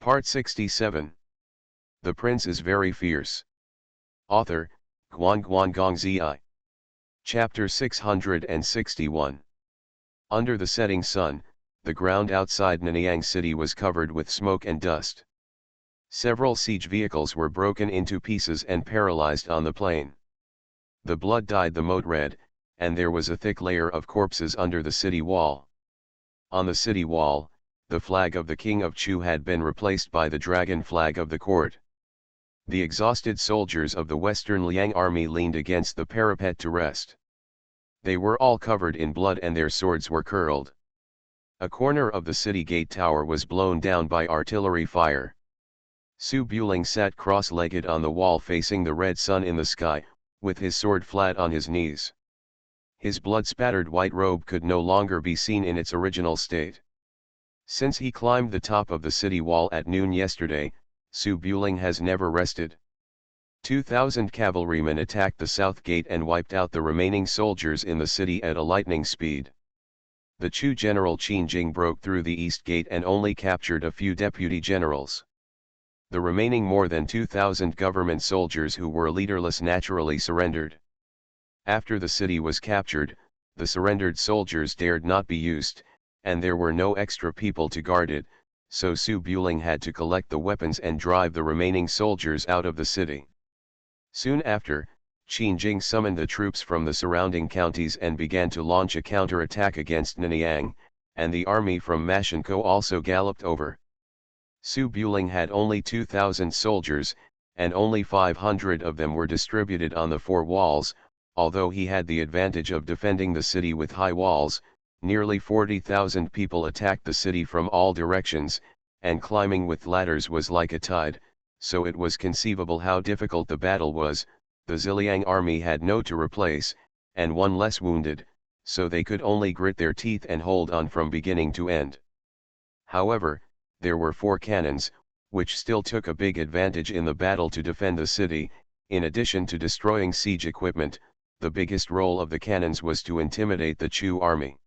Part 67. The Prince is Very Fierce. Author, Guan Gongzi. Chapter 661. Under the setting sun, the ground outside Nanyang City was covered with smoke and dust. Several siege vehicles were broken into pieces and paralyzed on the plain. The blood dyed the moat red, and there was a thick layer of corpses under the city wall. On the city wall, the flag of the King of Chu had been replaced by the dragon flag of the court. The exhausted soldiers of the Western Liang army leaned against the parapet to rest. They were all covered in blood and their swords were curled. A corner of the city gate tower was blown down by artillery fire. Su Buling sat cross-legged on the wall facing the red sun in the sky, with his sword flat on his knees. His blood-spattered white robe could no longer be seen in its original state. Since he climbed the top of the city wall at noon yesterday, Su Buling has never rested. 2,000 cavalrymen attacked the south gate and wiped out the remaining soldiers in the city at a lightning speed. The Chu general Qin Jing broke through the east gate and only captured a few deputy generals. The remaining more than 2,000 government soldiers who were leaderless naturally surrendered. After the city was captured, the surrendered soldiers dared not be used, and there were no extra people to guard it, so Su Buling had to collect the weapons and drive the remaining soldiers out of the city. Soon after, Qin Jing summoned the troops from the surrounding counties and began to launch a counter-attack against Nanyang, and the army from Mashanko also galloped over. Su Buling had only 2,000 soldiers, and only 500 of them were distributed on the four walls. Although he had the advantage of defending the city with high walls, nearly 40,000 people attacked the city from all directions, and climbing with ladders was like a tide, so it was conceivable how difficult the battle was. The Ziliang army had no to replace, and one less wounded, so they could only grit their teeth and hold on from beginning to end. However, there were 4 cannons, which still took a big advantage in the battle to defend the city. In addition to destroying siege equipment, the biggest role of the cannons was to intimidate the Chu army.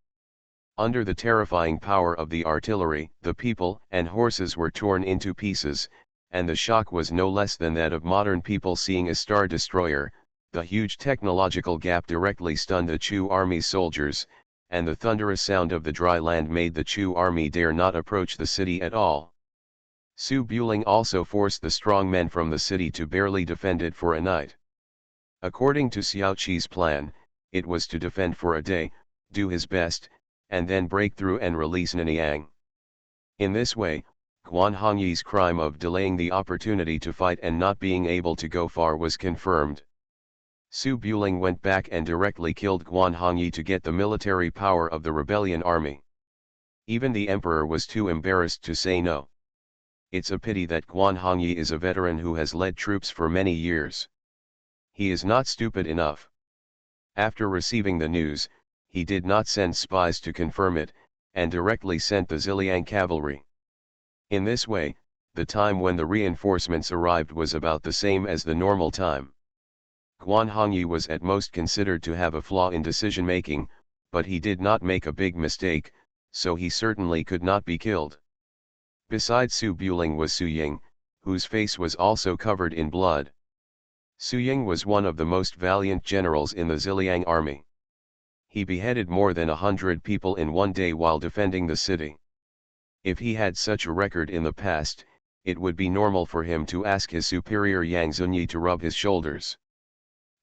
Under the terrifying power of the artillery, the people and horses were torn into pieces, and the shock was no less than that of modern people seeing a star destroyer. The huge technological gap directly stunned the Chu army's soldiers, and the thunderous sound of the dry land made the Chu army dare not approach the city at all. Su Buling also forced the strong men from the city to barely defend it for a night. According to Xiao Qi's plan, it was to defend for a day, do his best, and then break through and release Nanyang. In this way, Guan Hongyi's crime of delaying the opportunity to fight and not being able to go far was confirmed. Su Buling went back and directly killed Guan Hongyi to get the military power of the rebellion army. Even the emperor was too embarrassed to say no. It's a pity that Guan Hongyi is a veteran who has led troops for many years. He is not stupid enough. After receiving the news, he did not send spies to confirm it, and directly sent the Ziliang cavalry. In this way, the time when the reinforcements arrived was about the same as the normal time. Guan Hongyi was at most considered to have a flaw in decision-making, but he did not make a big mistake, so he certainly could not be killed. Beside Su Buling was Su Ying, whose face was also covered in blood. Su Ying was one of the most valiant generals in the Ziliang army. He beheaded more than 100 people in one day while defending the city. If he had such a record in the past, it would be normal for him to ask his superior Yang Zunyi to rub his shoulders.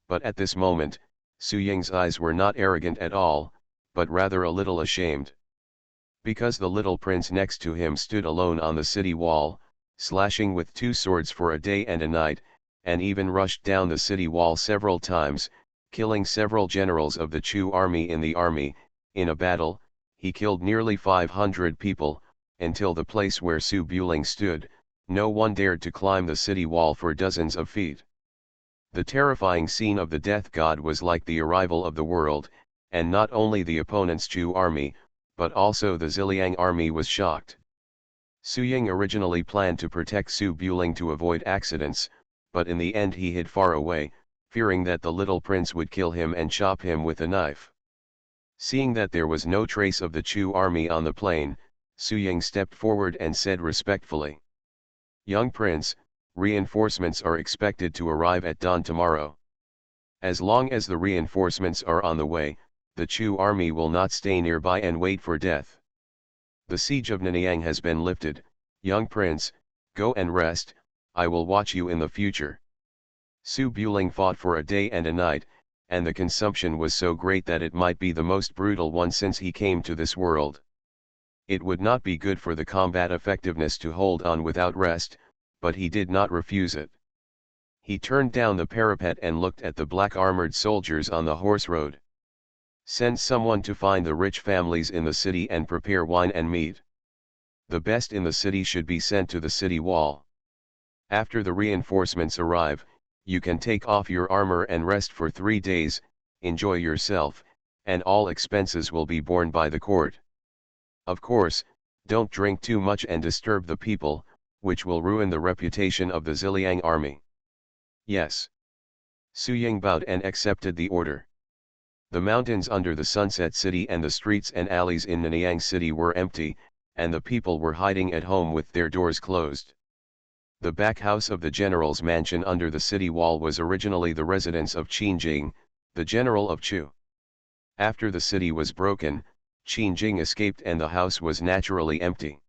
But at this moment, Su Ying's eyes were not arrogant at all, but rather a little ashamed. Because the little prince next to him stood alone on the city wall, slashing with 2 swords for a day and a night, and even rushed down the city wall several times, killing several generals of the Chu army. In a battle, he killed nearly 500 people, until the place where Su Buling stood, no one dared to climb the city wall for dozens of feet. The terrifying scene of the death god was like the arrival of the world, and not only the opponent's Chu army, but also the Ziliang army was shocked. Su Ying originally planned to protect Su Buling to avoid accidents, but in the end he hid far away, fearing that the little prince would kill him and chop him with a knife. Seeing that there was no trace of the Chu army on the plain, Su Ying stepped forward and said respectfully, Young prince, reinforcements are expected to arrive at dawn tomorrow. As long as the reinforcements are on the way, the Chu army will not stay nearby and wait for death. The siege of Nanyang has been lifted, young prince, go and rest, I will watch you in the future. Su Buling fought for a day and a night, and the consumption was so great that it might be the most brutal one since he came to this world. It would not be good for the combat effectiveness to hold on without rest, but he did not refuse it. He turned down the parapet and looked at the black armored soldiers on the horse road. Send someone to find the rich families in the city and prepare wine and meat. The best in the city should be sent to the city wall. After the reinforcements arrive, you can take off your armor and rest for 3 days, enjoy yourself, and all expenses will be borne by the court. Of course, don't drink too much and disturb the people, which will ruin the reputation of the Ziliang army. Yes. Su Ying bowed and accepted the order. The mountains under the Sunset City and the streets and alleys in Nanyang City were empty, and the people were hiding at home with their doors closed. The back house of the general's mansion under the city wall was originally the residence of Qin Jing, the general of Chu. After the city was broken, Qin Jing escaped and the house was naturally empty.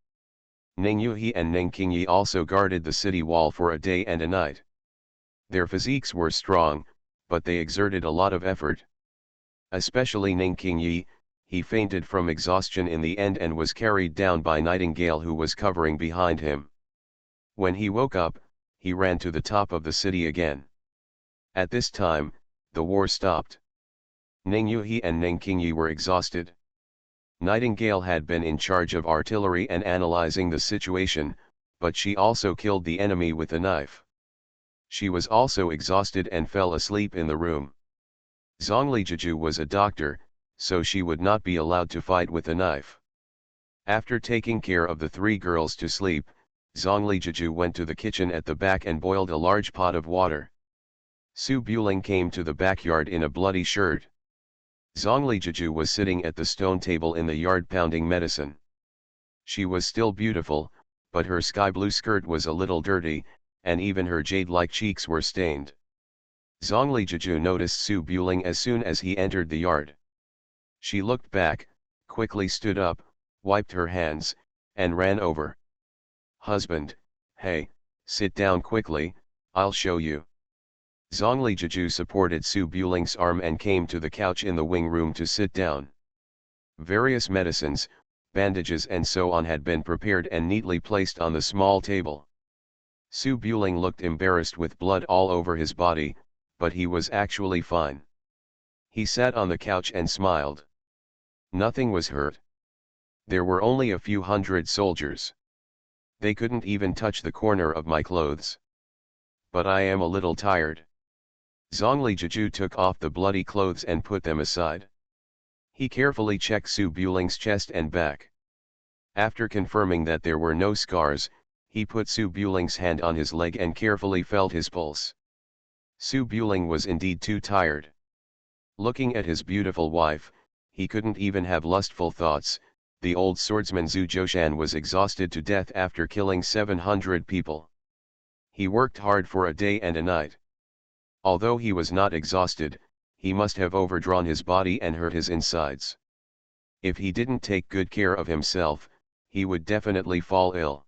Ning Yuhi and Ning Qingyi also guarded the city wall for a day and a night. Their physiques were strong, but they exerted a lot of effort. Especially Ning Qingyi, he fainted from exhaustion in the end and was carried down by Nightingale who was covering behind him. When he woke up, he ran to the top of the city again. At this time, the war stopped. Ning Yuhi and Ning Qingyi were exhausted. Nightingale had been in charge of artillery and analyzing the situation, but she also killed the enemy with a knife. She was also exhausted and fell asleep in the room. Zhongli Jiju was a doctor, so she would not be allowed to fight with a knife. After taking care of the 3 girls to sleep, Zhongli Jiju went to the kitchen at the back and boiled a large pot of water. Su Buling came to the backyard in a bloody shirt. Zhongli Jiju was sitting at the stone table in the yard pounding medicine. She was still beautiful, but her sky blue skirt was a little dirty, and even her jade-like cheeks were stained. Zhongli Jiju noticed Su Buling as soon as he entered the yard. She looked back, quickly stood up, wiped her hands, and ran over. "Husband, hey, sit down quickly, I'll show you." Zhongli Jiju supported Su Buling's arm and came to the couch in the wing room to sit down. Various medicines, bandages and so on had been prepared and neatly placed on the small table. Su Buling looked embarrassed with blood all over his body, but he was actually fine. He sat on the couch and smiled. Nothing was hurt. There were only a few hundred soldiers. They couldn't even touch the corner of my clothes. But I am a little tired. Zhongli Jiju took off the bloody clothes and put them aside. He carefully checked Su Buling's chest and back. After confirming that there were no scars, he put Su Buling's hand on his leg and carefully felt his pulse. Su Buling was indeed too tired. Looking at his beautiful wife, he couldn't even have lustful thoughts. The old swordsman Zhu Zhoushan was exhausted to death after killing 700 people. He worked hard for a day and a night. Although he was not exhausted, he must have overdrawn his body and hurt his insides. If he didn't take good care of himself, he would definitely fall ill.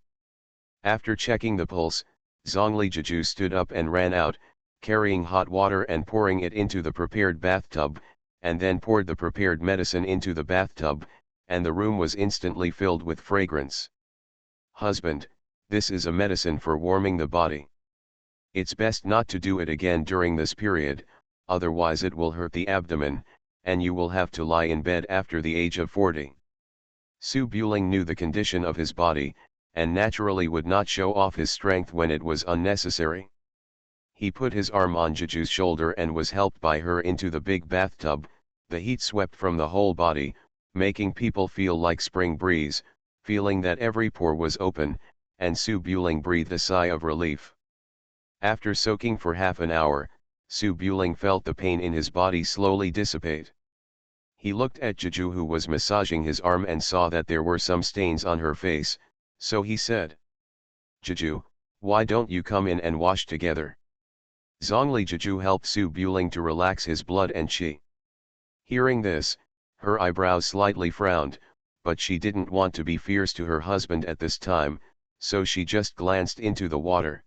After checking the pulse, Zhongli Jiju stood up and ran out, carrying hot water and pouring it into the prepared bathtub, and then poured the prepared medicine into the bathtub, and the room was instantly filled with fragrance. "Husband, this is a medicine for warming the body. It's best not to do it again during this period, otherwise it will hurt the abdomen, and you will have to lie in bed after the age of 40. Su Buling knew the condition of his body, and naturally would not show off his strength when it was unnecessary. He put his arm on Jiju's shoulder and was helped by her into the big bathtub. The heat swept from the whole body, making people feel like spring breeze, feeling that every pore was open, and Su Buling breathed a sigh of relief. After soaking for half an hour, Su Buling felt the pain in his body slowly dissipate. He looked at Jiju who was massaging his arm and saw that there were some stains on her face, so he said, "Jiju, Why don't you come in and wash together? Zhongli Jiju helped Su Buling to relax his blood and qi. Hearing this, her eyebrows slightly frowned, but she didn't want to be fierce to her husband at this time, so she just glanced into the water.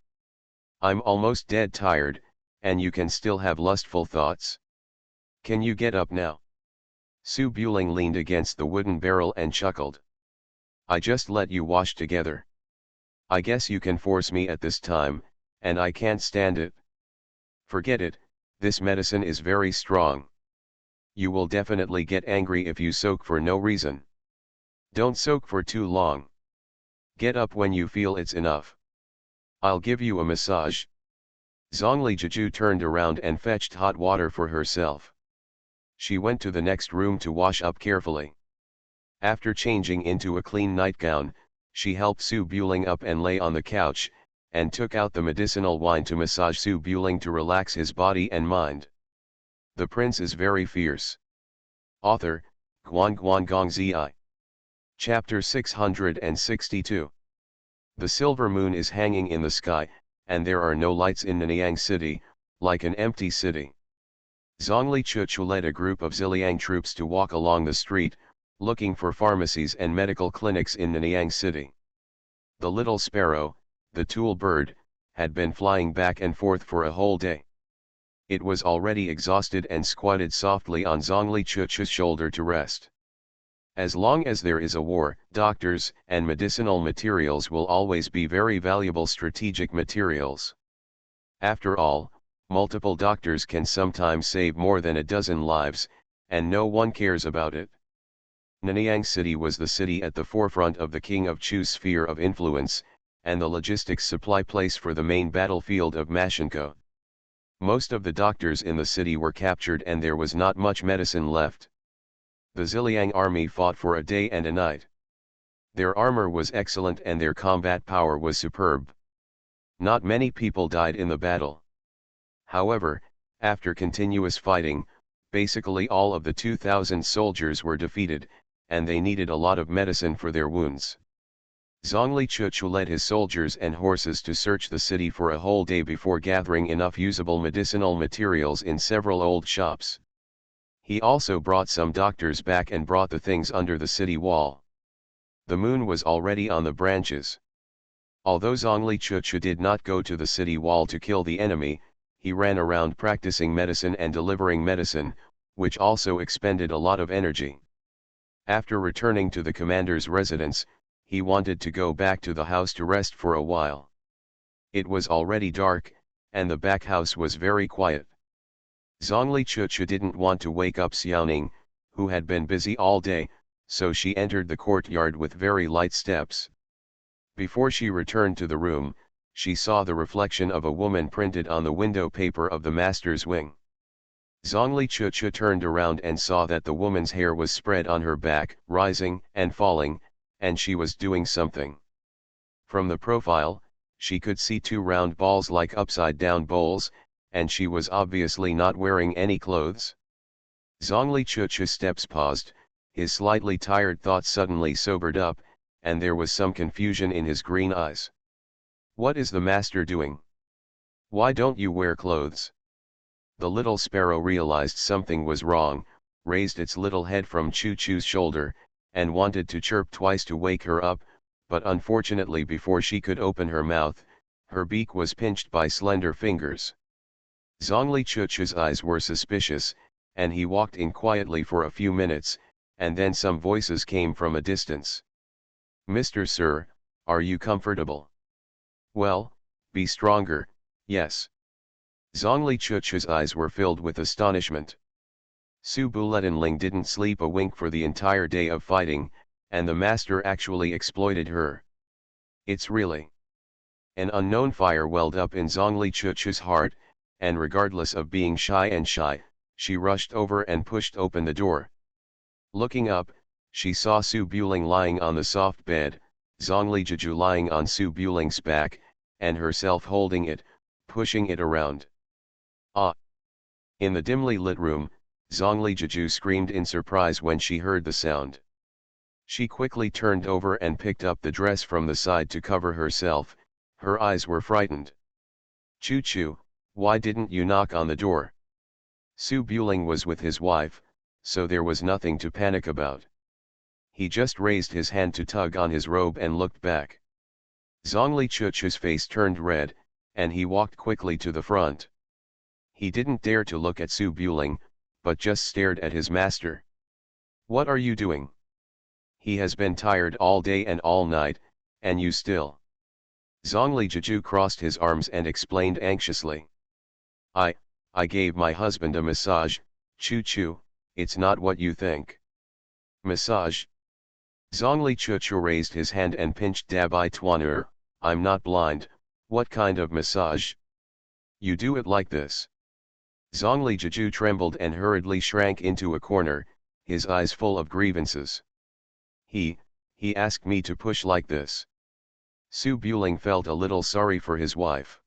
I'm almost dead tired, and you can still have lustful thoughts? Can you get up now? Su Buling leaned against the wooden barrel and chuckled. I just let you wash together. I guess you can force me at this time, and I can't stand it. Forget it, this medicine is very strong. You will definitely get angry if you soak for no reason. Don't soak for too long. Get up when you feel it's enough. I'll give you a massage. Zhongli Jiju turned around and fetched hot water for herself. She went to the next room to wash up carefully. After changing into a clean nightgown, she helped Su Buling up and lay on the couch, and took out the medicinal wine to massage Su Buling to relax his body and mind. The prince is very fierce. Author, Gong Zi. Chapter 662. The silver moon is hanging in the sky, and there are no lights in Nanyang City, like an empty city. Zhongli Chuchu led a group of Ziliang troops to walk along the street, looking for pharmacies and medical clinics in Nanyang City. The little sparrow, the tool bird, had been flying back and forth for a whole day. It was already exhausted and squatted softly on Zhongli Chuchu's shoulder to rest. As long as there is a war, doctors and medicinal materials will always be very valuable strategic materials. After all, multiple doctors can sometimes save more than a dozen lives, and no one cares about it. Nanyang City was the city at the forefront of the King of Chu's sphere of influence, and the logistics supply place for the main battlefield of Mashenko. Most of the doctors in the city were captured and there was not much medicine left. The Ziliang army fought for a day and a night. Their armor was excellent and their combat power was superb. Not many people died in the battle. However, after continuous fighting, basically all of the 2,000 soldiers were defeated, and they needed a lot of medicine for their wounds. Zhongli Chuchu led his soldiers and horses to search the city for a whole day before gathering enough usable medicinal materials in several old shops. He also brought some doctors back and brought the things under the city wall. The moon was already on the branches. Although Zhongli Chuchu did not go to the city wall to kill the enemy, he ran around practicing medicine and delivering medicine, which also expended a lot of energy. After returning to the commander's residence, he wanted to go back to the house to rest for a while. It was already dark, and the back house was very quiet. Zhongli Chuchu didn't want to wake up Xiaoning, who had been busy all day, so she entered the courtyard with very light steps. Before she returned to the room, she saw the reflection of a woman printed on the window paper of the master's wing. Zhongli Chuchu turned around and saw that the woman's hair was spread on her back, rising and falling, and she was doing something. From the profile, she could see two round balls like upside-down bowls, and she was obviously not wearing any clothes. Zhongli Chuchu's steps paused, his slightly tired thoughts suddenly sobered up, and there was some confusion in his green eyes. What is the master doing? Why don't you wear clothes? The little sparrow realized something was wrong, raised its little head from Chuchu's shoulder, and wanted to chirp twice to wake her up, but unfortunately before she could open her mouth, her beak was pinched by slender fingers. Zhongli Chuchu's eyes were suspicious, and he walked in quietly for a few minutes, and then some voices came from a distance. Mr. Sir, are you comfortable? Well, be stronger, yes. Zhongli Chuchu's eyes were filled with astonishment. Su Buletinling didn't sleep a wink for the entire day of fighting, and the master actually exploited her. It's really. An unknown fire welled up in Zhongli Chuchu's heart, and regardless of being shy, she rushed over and pushed open the door. Looking up, she saw Su Buling lying on the soft bed, Zhongli Jiju lying on Su Buling's back, and herself holding it, pushing it around. Ah! In the dimly lit room, Zhongli Jiju screamed in surprise when she heard the sound. She quickly turned over and picked up the dress from the side to cover herself, Her eyes were frightened. Choo Choo, why didn't you knock on the door? Su Buling was with his wife, so there was nothing to panic about. He just raised his hand to tug on his robe and looked back. Zhongli Chuchu's face turned red, and he walked quickly to the front. He didn't dare to look at Su Buling, but just stared at his master. What are you doing? He has been tired all day and all night, and you still. Zhongli Jiju crossed his arms and explained anxiously. I gave my husband a massage, Choo Choo, it's not what you think. Massage? Zhongli Chuchu raised his hand and pinched Dabai Tuaner. I'm not blind, what kind of massage? You do it like this. Zhongli Jiju trembled and hurriedly shrank into a corner, his eyes full of grievances. He asked me to push like this. Su Buling felt a little sorry for his wife.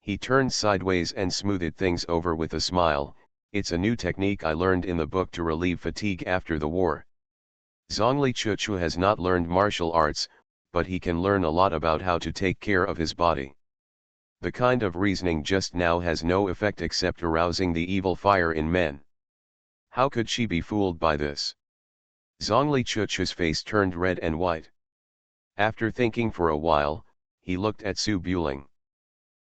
He turned sideways and smoothed things over with a smile. It's a new technique I learned in the book to relieve fatigue after the war. Zhongli Chuchu has not learned martial arts, but he can learn a lot about how to take care of his body. The kind of reasoning just now has no effect except arousing the evil fire in men. How could she be fooled by this? Zhongli Chuchu's face turned red and white. After thinking for a while, he looked at Su Buling.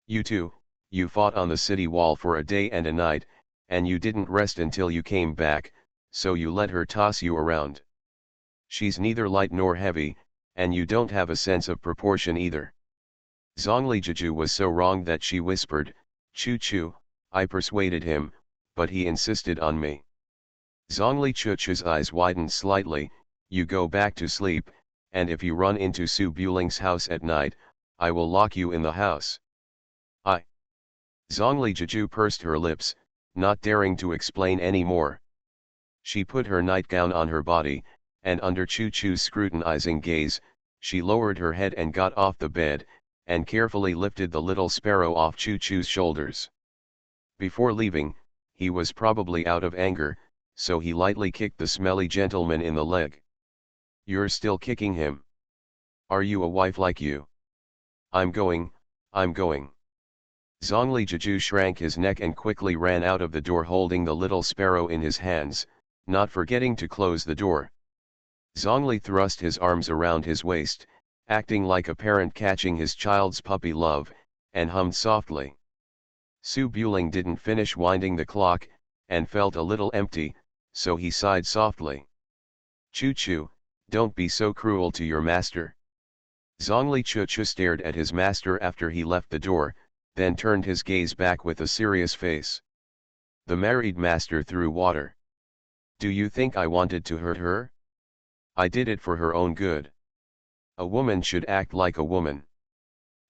You two, you fought on the city wall for a day and a night, and you didn't rest until you came back, so you let her toss you around. She's neither light nor heavy, and you don't have a sense of proportion either. Zhongli Jiju was so wrong that she whispered, Choo Choo, I persuaded him, but he insisted on me. Zhongli Chuchu's eyes widened slightly. You go back to sleep, and if you run into Su Buling's house at night, I will lock you in the house. Zhongli Jiju pursed her lips, not daring to explain any more. She put her nightgown on her body, and under Choo Choo's scrutinizing gaze, she lowered her head and got off the bed, and carefully lifted the little sparrow off Choo Choo's shoulders. Before leaving, he was probably out of anger, so he lightly kicked the smelly gentleman in the leg. You're still kicking him. Are you a wife like you? I'm going. Zhongli Jiju shrank his neck and quickly ran out of the door holding the little sparrow in his hands, not forgetting to close the door. Zhongli thrust his arms around his waist, acting like a parent catching his child's puppy love, and hummed softly. Su Buling didn't finish winding the clock, and felt a little empty, so he sighed softly. Choo Choo, don't be so cruel to your master. Zhongli Chuchu stared at his master after he left the door, then turned his gaze back with a serious face. The married master threw water. Do you think I wanted to hurt her? I did it for her own good. A woman should act like a woman.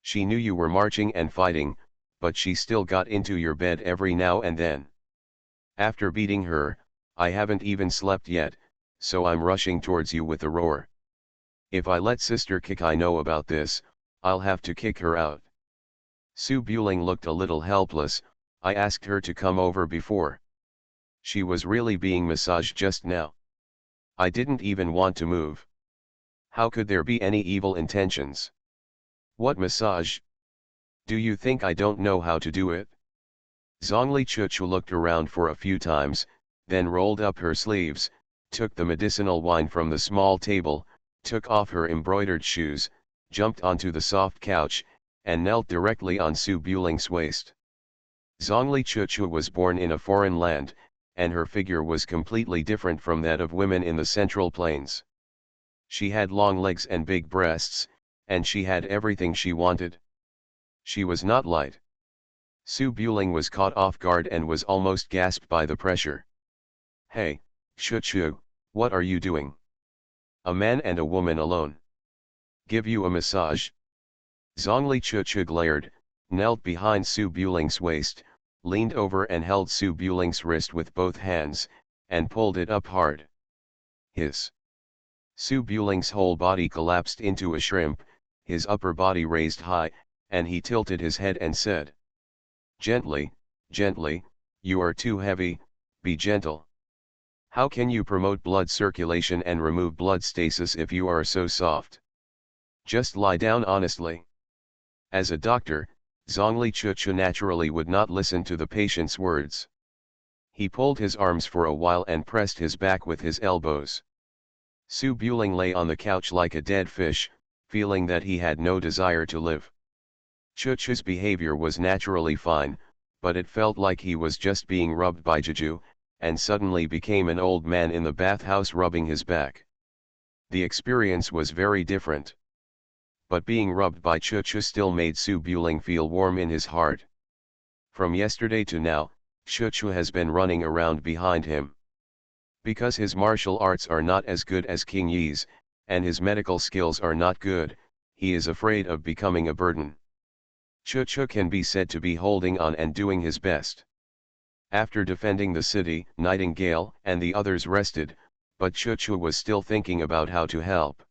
She knew you were marching and fighting, but she still got into your bed every now and then. After beating her, I haven't even slept yet, so I'm rushing towards you with a roar. If I let Sister Kikai know about this, I'll have to kick her out. Su Buling looked a little helpless. I asked her to come over before. She was really being massaged just now. I didn't even want to move. How could there be any evil intentions? What massage? Do you think I don't know how to do it? Zhongli Chuchu looked around for a few times, then rolled up her sleeves, took the medicinal wine from the small table, took off her embroidered shoes, jumped onto the soft couch, and knelt directly on Su Buling's waist. Zhongli Chuchu was born in a foreign land, and her figure was completely different from that of women in the Central Plains. She had long legs and big breasts, and she had everything she wanted. She was not light. Su Buling was caught off guard and was almost gasped by the pressure. Hey, Chuchu, what are you doing? A man and a woman alone. Give you a massage? Zhongli Chuchu glared, knelt behind Su Buling's waist, leaned over and held Su Buling's wrist with both hands, and pulled it up hard. Hiss. Su Buling's whole body collapsed into a shrimp, his upper body raised high, and he tilted his head and said, Gently, gently, you are too heavy, be gentle. How can you promote blood circulation and remove blood stasis if you are so soft? Just lie down honestly. As a doctor, Zhongli Chuchu naturally would not listen to the patient's words. He pulled his arms for a while and pressed his back with his elbows. Su Buling lay on the couch like a dead fish, feeling that he had no desire to live. Chuchu's behavior was naturally fine, but it felt like he was just being rubbed by Jeju, and suddenly became an old man in the bathhouse rubbing his back. The experience was very different. But being rubbed by Chuchu still made Su Buling feel warm in his heart. From yesterday to now, Chuchu has been running around behind him. Because his martial arts are not as good as King Yi's, and his medical skills are not good, he is afraid of becoming a burden. Chuchu can be said to be holding on and doing his best. After defending the city, Nightingale and the others rested, but Chuchu was still thinking about how to help.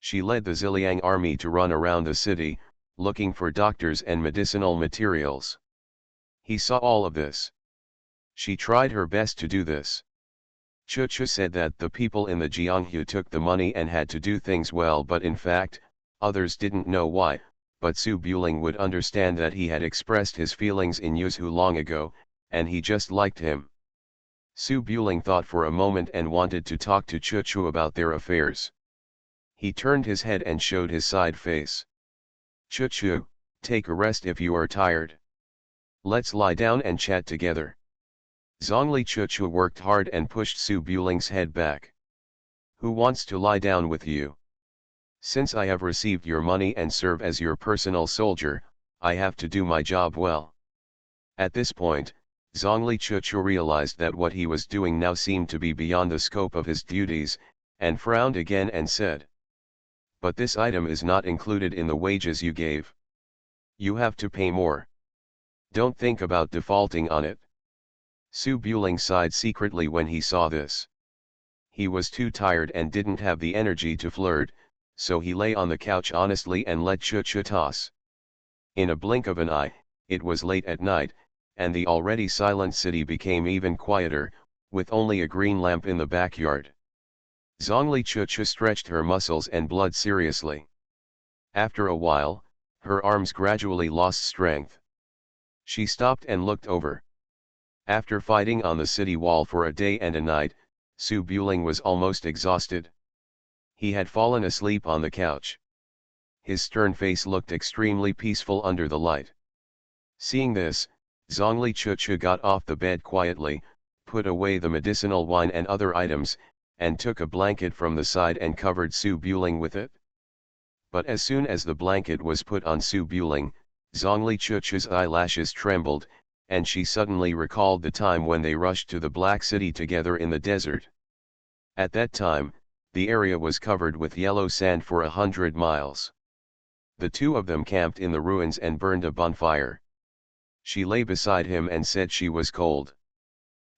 She led the Ziliang army to run around the city, looking for doctors and medicinal materials. He saw all of this. She tried her best to do this. Chuchu said that the people in the Jianghu took the money and had to do things well, but in fact, others didn't know why, but Su Buling would understand that he had expressed his feelings in Yuzhu long ago, and he just liked him. Su Buling thought for a moment and wanted to talk to Chuchu about their affairs. He turned his head and showed his side face. Chuchu, take a rest if you are tired. Let's lie down and chat together. Zhongli Chuchu worked hard and pushed Su Buling's head back. Who wants to lie down with you? Since I have received your money and serve as your personal soldier, I have to do my job well. At this point, Zhongli Chuchu realized that what he was doing now seemed to be beyond the scope of his duties, and frowned again and said, "But this item is not included in the wages you gave. You have to pay more. Don't think about defaulting on it." Su Buling sighed secretly when he saw this. He was too tired and didn't have the energy to flirt, so he lay on the couch honestly and let Chuchu toss. In a blink of an eye, it was late at night, and the already silent city became even quieter, with only a green lamp in the backyard. Zhongli Chuchu stretched her muscles and blood seriously. After a while, her arms gradually lost strength. She stopped and looked over. After fighting on the city wall for a day and a night, Su Buling was almost exhausted. He had fallen asleep on the couch. His stern face looked extremely peaceful under the light. Seeing this, Zhongli Chuchu got off the bed quietly, put away the medicinal wine and other items, and took a blanket from the side and covered Su Buling with it. But as soon as the blanket was put on Su Buling, Zhongli Chuchu's eyelashes trembled, and she suddenly recalled the time when they rushed to the Black City together in the desert. At that time, the area was covered with yellow sand for 100 miles. The two of them camped in the ruins and burned a bonfire. She lay beside him and said she was cold.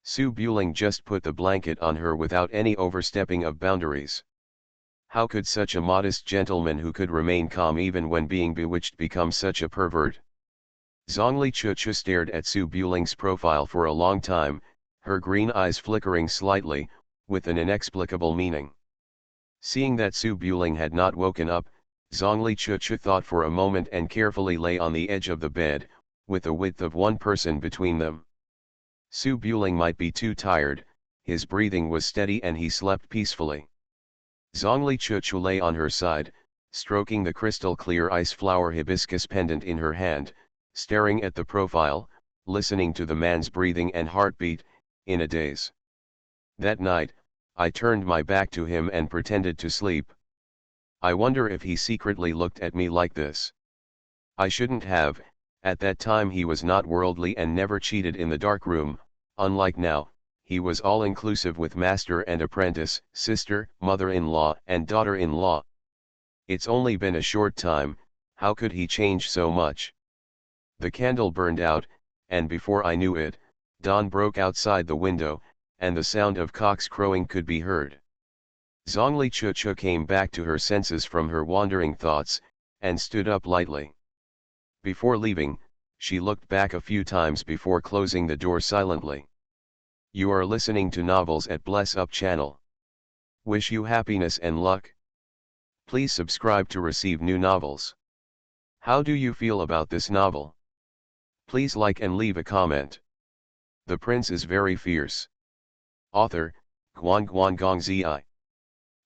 Su Buling just put the blanket on her without any overstepping of boundaries. How could such a modest gentleman who could remain calm even when being bewitched become such a pervert? Zhongli Chuchu stared at Su Buling's profile for a long time, her green eyes flickering slightly, with an inexplicable meaning. Seeing that Su Buling had not woken up, Zhongli Chuchu thought for a moment and carefully lay on the edge of the bed, with a width of one person between them. Su Buling might be too tired, his breathing was steady and he slept peacefully. Zhongli Chuchu lay on her side, stroking the crystal-clear ice-flower hibiscus pendant in her hand, staring at the profile, listening to the man's breathing and heartbeat, in a daze. That night, I turned my back to him and pretended to sleep. I wonder if he secretly looked at me like this. I shouldn't have. At that time he was not worldly and never cheated in the dark room, unlike now, he was all-inclusive with master and apprentice, sister, mother-in-law and daughter-in-law. It's only been a short time, how could he change so much? The candle burned out, and before I knew it, dawn broke outside the window, and the sound of cocks crowing could be heard. Zhongli Chuchu came back to her senses from her wandering thoughts, and stood up lightly. Before leaving, she looked back a few times before closing the door silently. You are listening to novels at Bless Up channel. Wish you happiness and luck. Please subscribe to receive new novels. How do you feel about this novel? Please like and leave a comment. The Prince is very fierce. Author, Guan Zi.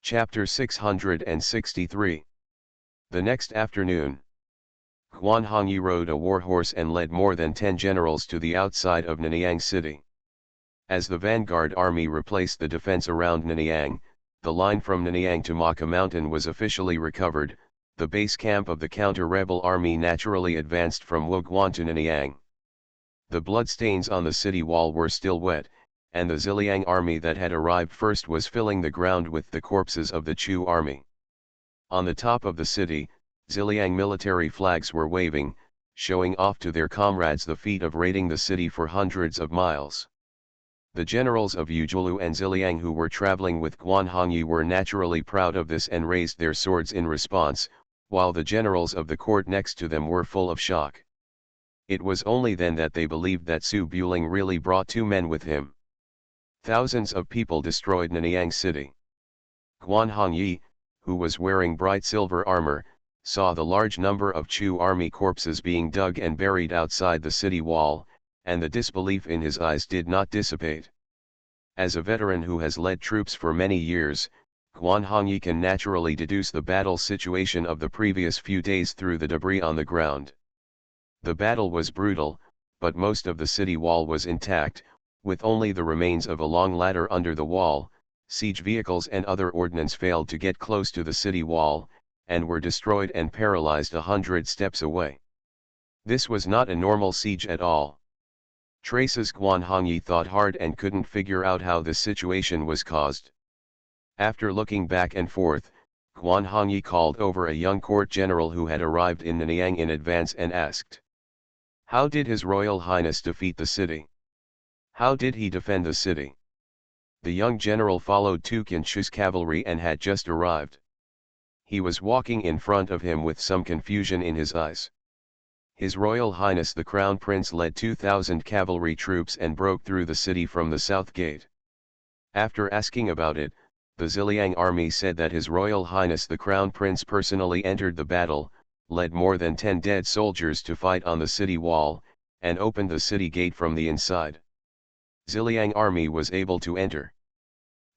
Chapter 663. The next afternoon, Guan Hongyi rode a war horse and led more than 10 generals to the outside of Nanyang city. As the vanguard army replaced the defense around Nanyang, the line from Nanyang to Maka Mountain was officially recovered. The base camp of the counter-rebel army naturally advanced from Wuguan to Nanyang. The bloodstains on the city wall were still wet, and the Ziliang army that had arrived first was filling the ground with the corpses of the Chu army. On the top of the city, Ziliang military flags were waving, showing off to their comrades the feat of raiding the city for hundreds of miles. The generals of Yuzhulu and Ziliang who were traveling with Guan Hongyi were naturally proud of this and raised their swords in response, while the generals of the court next to them were full of shock. It was only then that they believed that Su Buling really brought 2 men with him. Thousands of people destroyed Nanyang city. Guan Hongyi, who was wearing bright silver armor, saw the large number of Chu army corpses being dug and buried outside the city wall, and the disbelief in his eyes did not dissipate. As a veteran who has led troops for many years, Guan Hongyi can naturally deduce the battle situation of the previous few days through the debris on the ground. The battle was brutal, but most of the city wall was intact, with only the remains of a long ladder under the wall. Siege vehicles and other ordnance failed to get close to the city wall, and were destroyed and paralyzed 100 steps away. This was not a normal siege at all. Traces Guan Hongyi thought hard and couldn't figure out how the situation was caused. After looking back and forth, Guan Hongyi called over a young court general who had arrived in Nanyang in advance and asked, "How did His Royal Highness defeat the city? How did he defend the city?" The young general followed Tu Kinchu's cavalry and had just arrived. He was walking in front of him with some confusion in his eyes. His Royal Highness the Crown Prince led 2,000 cavalry troops and broke through the city from the south gate. After asking about it, the Ziliang army said that His Royal Highness the Crown Prince personally entered the battle, led more than 10 dead soldiers to fight on the city wall, and opened the city gate from the inside. Ziliang army was able to enter.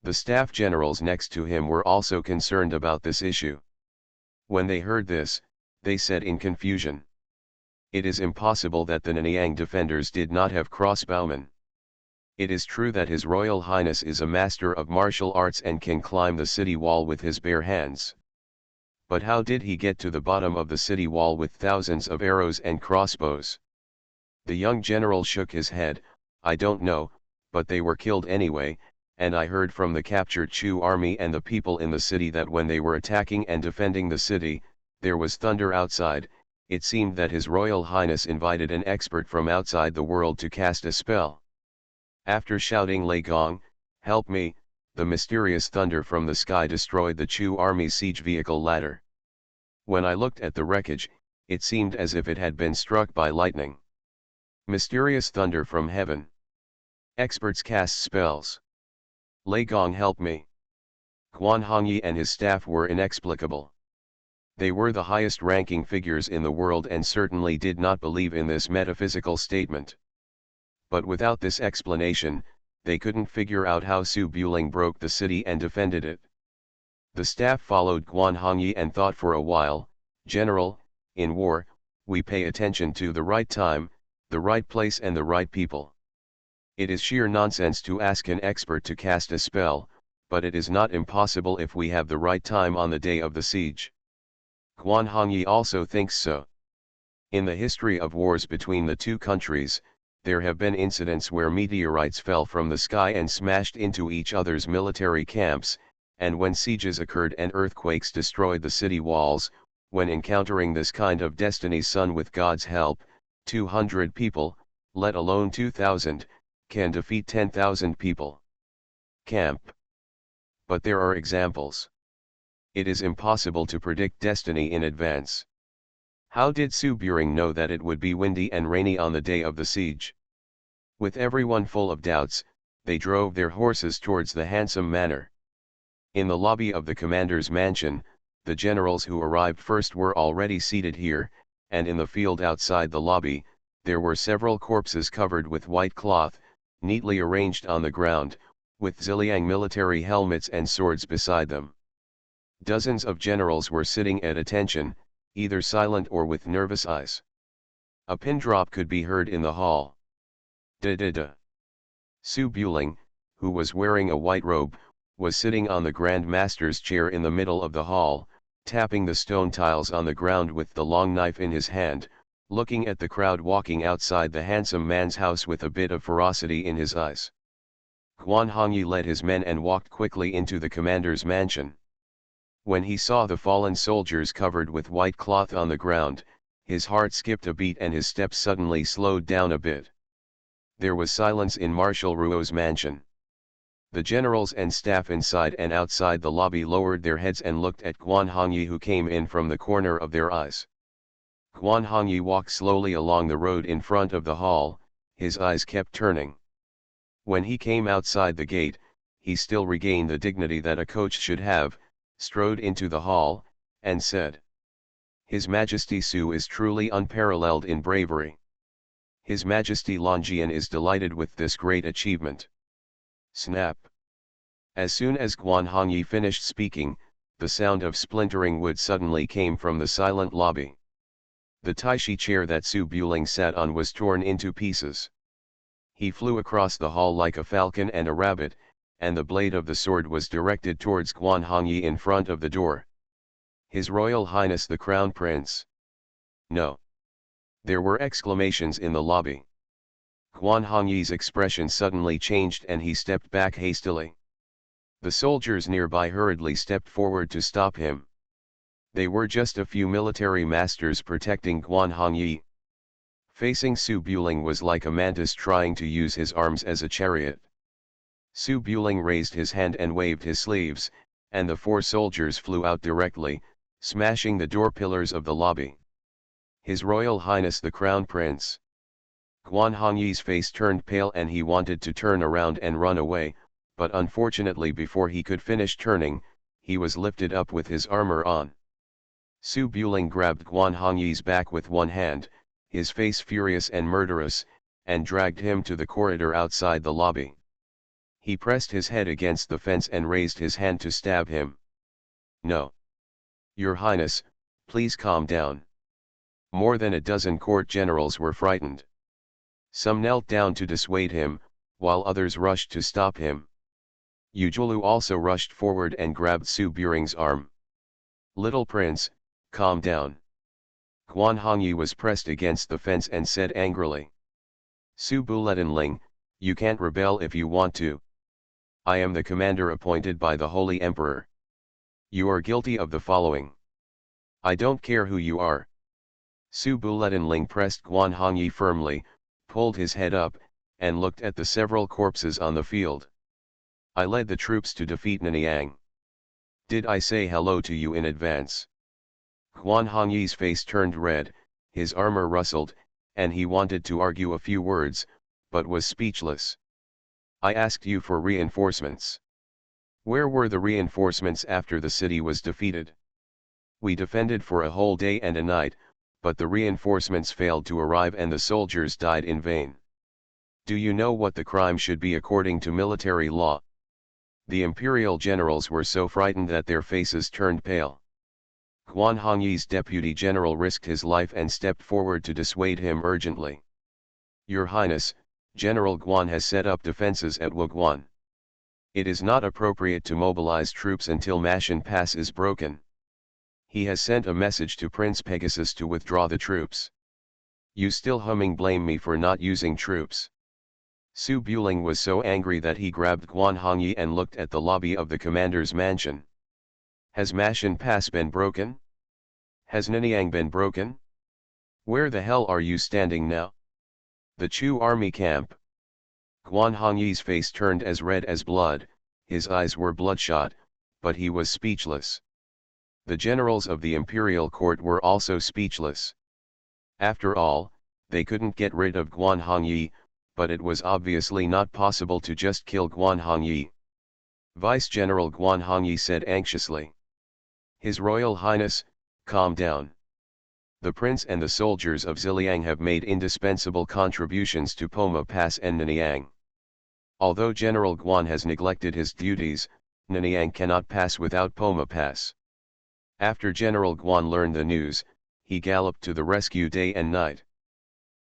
The staff generals next to him were also concerned about this issue. When they heard this, they said in confusion, "It is impossible that the Nanyang defenders did not have crossbowmen. It is true that His Royal Highness is a master of martial arts and can climb the city wall with his bare hands. But how did he get to the bottom of the city wall with thousands of arrows and crossbows?" The young general shook his head, "I don't know, but they were killed anyway, and I heard from the captured Chu army and the people in the city that when they were attacking and defending the city, there was thunder outside. It seemed that His Royal Highness invited an expert from outside the world to cast a spell. After shouting 'Lei Gong, help me,' the mysterious thunder from the sky destroyed the Chu army's siege vehicle ladder. When I looked at the wreckage, it seemed as if it had been struck by lightning. Mysterious thunder from heaven. Experts cast spells. 'Lei Gong, help me.' Guan Hongyi and his staff were inexplicable. They were the highest-ranking figures in the world and certainly did not believe in this metaphysical statement. But without this explanation, they couldn't figure out how Su Buling broke the city and defended it. The staff followed Guan Hongyi and thought for a while, "General, in war, we pay attention to the right time, the right place and the right people. It is sheer nonsense to ask an expert to cast a spell, but it is not impossible if we have the right time on the day of the siege." Guan Hongyi also thinks so. In the history of wars between the two countries, there have been incidents where meteorites fell from the sky and smashed into each other's military camps, and when sieges occurred and earthquakes destroyed the city walls. When encountering this kind of destiny's son with God's help, 200 people, let alone 2,000, can defeat 10,000 people. Camp. But there are examples. It is impossible to predict destiny in advance. How did Su Buring know that it would be windy and rainy on the day of the siege? With everyone full of doubts, they drove their horses towards the handsome manor. In the lobby of the commander's mansion, the generals who arrived first were already seated here, and in the field outside the lobby, there were several corpses covered with white cloth, neatly arranged on the ground, with Ziliang military helmets and swords beside them. Dozens of generals were sitting at attention, either silent or with nervous eyes. A pin drop could be heard in the hall. Da-da-da. Su Buling, who was wearing a white robe, was sitting on the Grand Master's chair in the middle of the hall, tapping the stone tiles on the ground with the long knife in his hand, looking at the crowd walking outside the handsome man's house with a bit of ferocity in his eyes. Guan Hongyi led his men and walked quickly into the commander's mansion. When he saw the fallen soldiers covered with white cloth on the ground, his heart skipped a beat and his steps suddenly slowed down a bit. There was silence in Marshal Ruo's mansion. The generals and staff inside and outside the lobby lowered their heads and looked at Guan Hongyi, who came in from the corner of their eyes. Guan Hongyi walked slowly along the road in front of the hall, his eyes kept turning. When he came outside the gate, he still regained the dignity that a coach should have, strode into the hall, and said, "His Majesty Su is truly unparalleled in bravery. His Majesty Longjian is delighted with this great achievement." Snap! As soon as Guan Hongyi finished speaking, the sound of splintering wood suddenly came from the silent lobby. The Taishi chair that Su Buling sat on was torn into pieces. He flew across the hall like a falcon and a rabbit, and the blade of the sword was directed towards Guan Hongyi in front of the door. "His Royal Highness the Crown Prince." "No." There were exclamations in the lobby. Guan Hongyi's expression suddenly changed and he stepped back hastily. The soldiers nearby hurriedly stepped forward to stop him. They were just a few military masters protecting Guan Hongyi. Facing Su Buling was like a mantis trying to use his arms as a chariot. Su Buling raised his hand and waved his sleeves, and the four soldiers flew out directly, smashing the door pillars of the lobby. "His Royal Highness the Crown Prince." Guan Hongyi's face turned pale and he wanted to turn around and run away, but unfortunately before he could finish turning, he was lifted up with his armor on. Su Buling grabbed Guan Hongyi's back with one hand, his face furious and murderous, and dragged him to the corridor outside the lobby. He pressed his head against the fence and raised his hand to stab him. "No. Your Highness, please calm down." More than a dozen court generals were frightened. Some knelt down to dissuade him, while others rushed to stop him. Yujulu also rushed forward and grabbed Su Buling's arm. "Little prince, calm down." Guan Hongyi was pressed against the fence and said angrily, "Su Bulenling, you can't rebel if you want to. I am the commander appointed by the Holy Emperor. You are guilty of the following. I don't care who you are." Su Bulenling pressed Guan Hongyi firmly, pulled his head up, and looked at the several corpses on the field. "I led the troops to defeat Nanyang. Did I say hello to you in advance?" Guan Hongyi's face turned red, his armor rustled, and he wanted to argue a few words, but was speechless. "I asked you for reinforcements. Where were the reinforcements after the city was defeated? We defended for a whole day and a night, but the reinforcements failed to arrive and the soldiers died in vain. Do you know what the crime should be according to military law?" The imperial generals were so frightened that their faces turned pale. Guan Hongyi's deputy general risked his life and stepped forward to dissuade him urgently. "Your Highness, General Guan has set up defenses at Wuguan. It is not appropriate to mobilize troops until Mashan Pass is broken. He has sent a message to Prince Pegasus to withdraw the troops. You still blame me for not using troops." Su Buling was so angry that he grabbed Guan Hongyi and looked at the lobby of the commander's mansion. "Has Mashan Pass been broken? Has Nanyang been broken? Where the hell are you standing now? The Chu army camp." Guan Hongyi's face turned as red as blood, his eyes were bloodshot, but he was speechless. The generals of the imperial court were also speechless. After all, they couldn't get rid of Guan Hongyi, but it was obviously not possible to just kill Guan Hongyi. Vice-General Guan Hongyi said anxiously, "His Royal Highness, calm down. The prince and the soldiers of Ziliang have made indispensable contributions to Poma Pass and Nanyang. Although General Guan has neglected his duties, Nanyang cannot pass without Poma Pass. After General Guan learned the news, he galloped to the rescue day and night.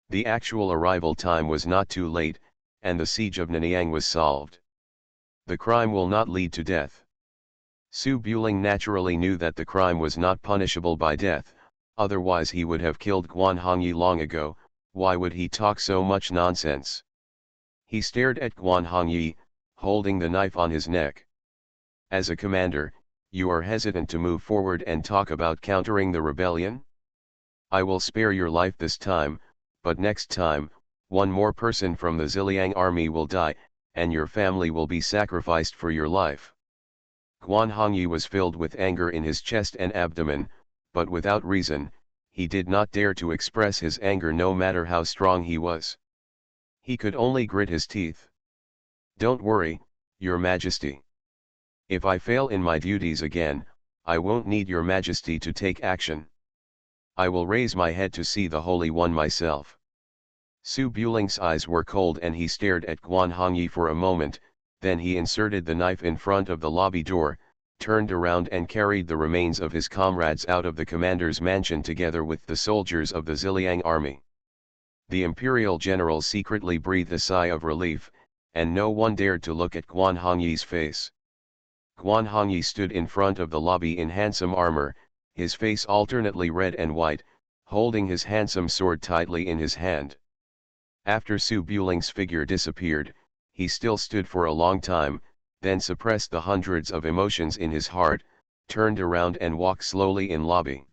The actual arrival time was not too late, and the siege of Nanyang was solved. The crime will not lead to death. Su Buling naturally knew that the crime was not punishable by death, otherwise he would have killed Guan Hongyi long ago. Why would he talk so much nonsense? He stared at Guan Hongyi, holding the knife on his neck. As a commander, you are hesitant to move forward and talk about countering the rebellion? I will spare your life this time, but next time, one more person from the Ziliang army will die, and your family will be sacrificed for your life. Guan Hongyi was filled with anger in his chest and abdomen, but without reason, he did not dare to express his anger no matter how strong he was. He could only grit his teeth. Don't worry, Your Majesty. If I fail in my duties again, I won't need Your Majesty to take action. I will raise my head to see the Holy One myself. Su Buling's eyes were cold and he stared at Guan Hongyi for a moment, then he inserted the knife in front of the lobby door, turned around and carried the remains of his comrades out of the commander's mansion together with the soldiers of the Ziliang army. The imperial general secretly breathed a sigh of relief, and no one dared to look at Guan Hongyi's face. Guan Hongyi stood in front of the lobby in handsome armor, his face alternately red and white, holding his handsome sword tightly in his hand. After Su Buling's figure disappeared, he still stood for a long time, then suppressed the hundreds of emotions in his heart, turned around and walked slowly in lobby.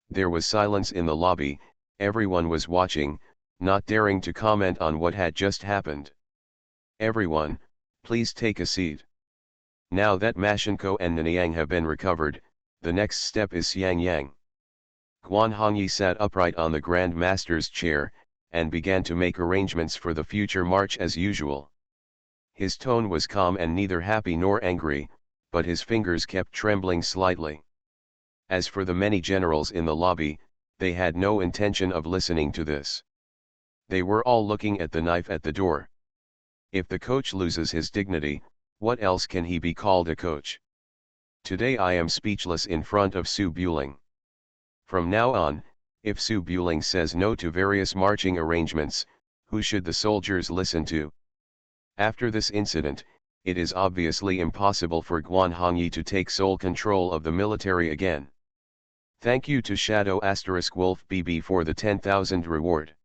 There was silence in the lobby, everyone was watching, not daring to comment on what had just happened. Everyone, please take a seat. Now that Mashenko and Nanyang have been recovered, the next step is Xiangyang. Guan Hongyi sat upright on the Grand Master's chair, and began to make arrangements for the future march as usual. His tone was calm and neither happy nor angry, but his fingers kept trembling slightly. As for the many generals in the lobby, they had no intention of listening to this. They were all looking at the knife at the door. If the coach loses his dignity, what else can he be called a coach? Today I am speechless in front of Su Buling. From now on, if Su Buling says no to various marching arrangements, who should the soldiers listen to? After this incident, it is obviously impossible for Guan Hongyi to take sole control of the military again. Thank you to Shadow Wolf BB for the 10,000 reward.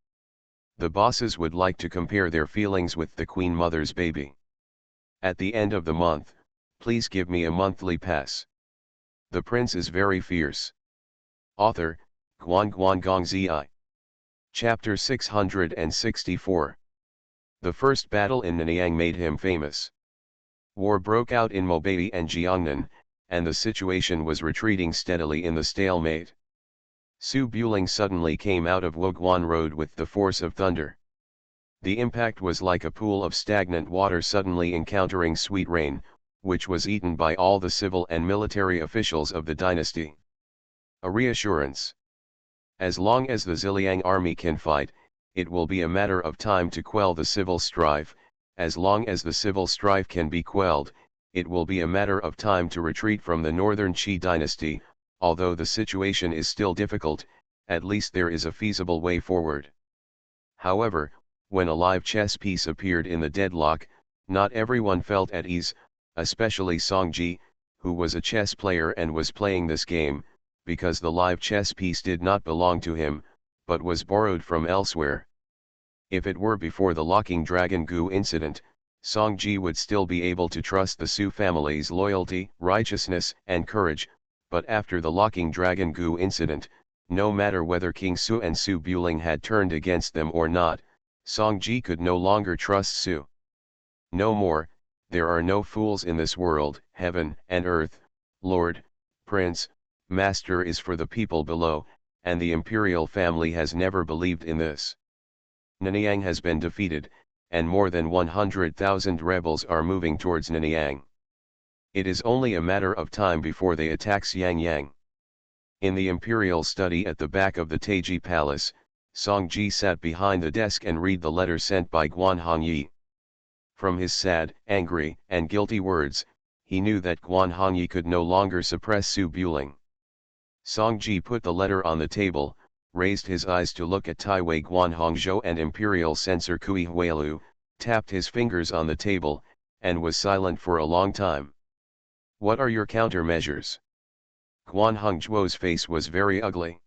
The bosses would like to compare their feelings with the Queen Mother's baby. At the end of the month, please give me a monthly pass. The prince is very fierce. Author, Guan Gong Zi. Chapter 664. The first battle in Nanyang made him famous. War broke out in Mobei and Jiangnan, and the situation was retreating steadily in the stalemate. Su Buling suddenly came out of Woguan Road with the force of thunder. The impact was like a pool of stagnant water suddenly encountering sweet rain, which was eaten by all the civil and military officials of the dynasty. A reassurance. As long as the Ziliang army can fight, it will be a matter of time to quell the civil strife. As long as the civil strife can be quelled, it will be a matter of time to retreat from the northern Qi dynasty. Although the situation is still difficult, at least there is a feasible way forward. However, when a live chess piece appeared in the deadlock, not everyone felt at ease, especially Song Ji, who was a chess player and was playing this game, because the live chess piece did not belong to him, but was borrowed from elsewhere. If it were before the locking Dragon Gu incident, Song Ji would still be able to trust the Su family's loyalty, righteousness, and courage, but after the locking Dragon Gu incident, no matter whether King Su and Su Buling had turned against them or not, Song Ji could no longer trust Su. No more, there are no fools in this world. Heaven and earth, Lord, Prince, Master is for the people below, and the imperial family has never believed in this. Nanyang has been defeated, and more than 100,000 rebels are moving towards Nanyang. It is only a matter of time before they attack Xiangyang. In the imperial study at the back of the Taiji Palace, Songji sat behind the desk and read the letter sent by Guan Hongyi. From his sad, angry, and guilty words, he knew that Guan Hongyi could no longer suppress Su Buling. Songji put the letter on the table, raised his eyes to look at Taiwei Guan Hongzhou and Imperial Censor Kui Huilu, tapped his fingers on the table, and was silent for a long time. What are your countermeasures? Guan Hongzhou's face was very ugly.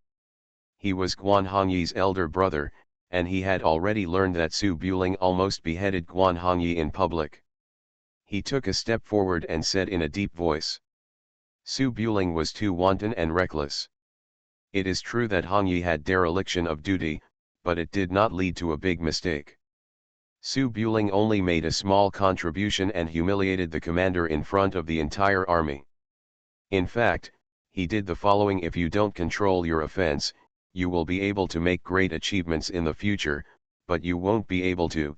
He was Guan Hongyi's elder brother, and he had already learned that Su Buling almost beheaded Guan Hongyi in public. He took a step forward and said in a deep voice. Su Buling was too wanton and reckless. It is true that Hongyi had dereliction of duty, but it did not lead to a big mistake. Su Buling only made a small contribution and humiliated the commander in front of the entire army. In fact, he did the following: if you don't control your offense, you will be able to make great achievements in the future, but you won't be able to.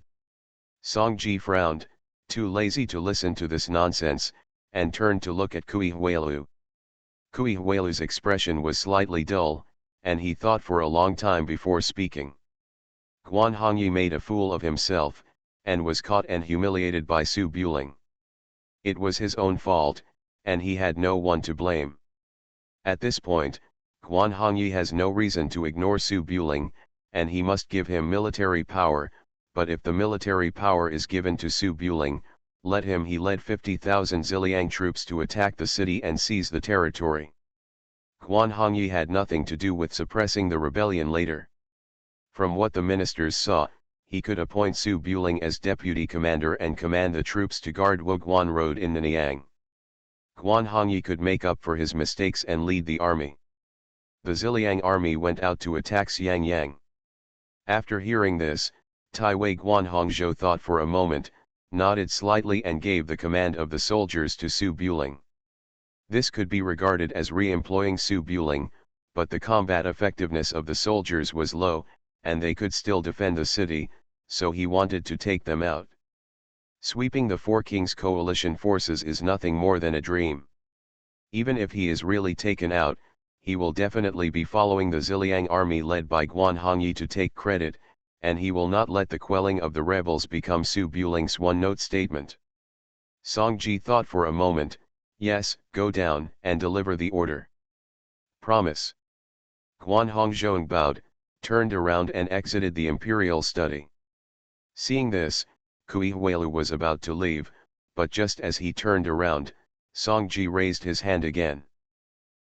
Songji frowned, too lazy to listen to this nonsense, and turned to look at Kui Huilu. Kui Huilu's expression was slightly dull, and he thought for a long time before speaking. Guan Hongyi made a fool of himself, and was caught and humiliated by Su Buling. It was his own fault, and he had no one to blame. At this point, Guan Hongyi has no reason to ignore Su Buling, and he must give him military power, but if the military power is given to Su Buling, let him. He led 50,000 Ziliang troops to attack the city and seize the territory. Guan Hongyi had nothing to do with suppressing the rebellion later. From what the ministers saw, he could appoint Su Buling as deputy commander and command the troops to guard Woguan Road in Nanyang. Guan Hongyi could make up for his mistakes and lead the army. The Ziliang army went out to attack Xiangyang. After hearing this, Taiwei Guan Hongzhou thought for a moment, nodded slightly and gave the command of the soldiers to Su Buling. This could be regarded as re-employing Su Buling, but the combat effectiveness of the soldiers was low, and they could still defend the city, so he wanted to take them out. Sweeping the Four Kings coalition forces is nothing more than a dream. Even if he is really taken out, he will definitely be following the Ziliang army led by Guan Hongyi to take credit, and he will not let the quelling of the rebels become Su Buling's one-note statement. Songji thought for a moment, yes, go down and deliver the order. Promise. Guan Hongzhou bowed, turned around and exited the imperial study. Seeing this, Kui Huilu was about to leave, but just as he turned around, Songji raised his hand again.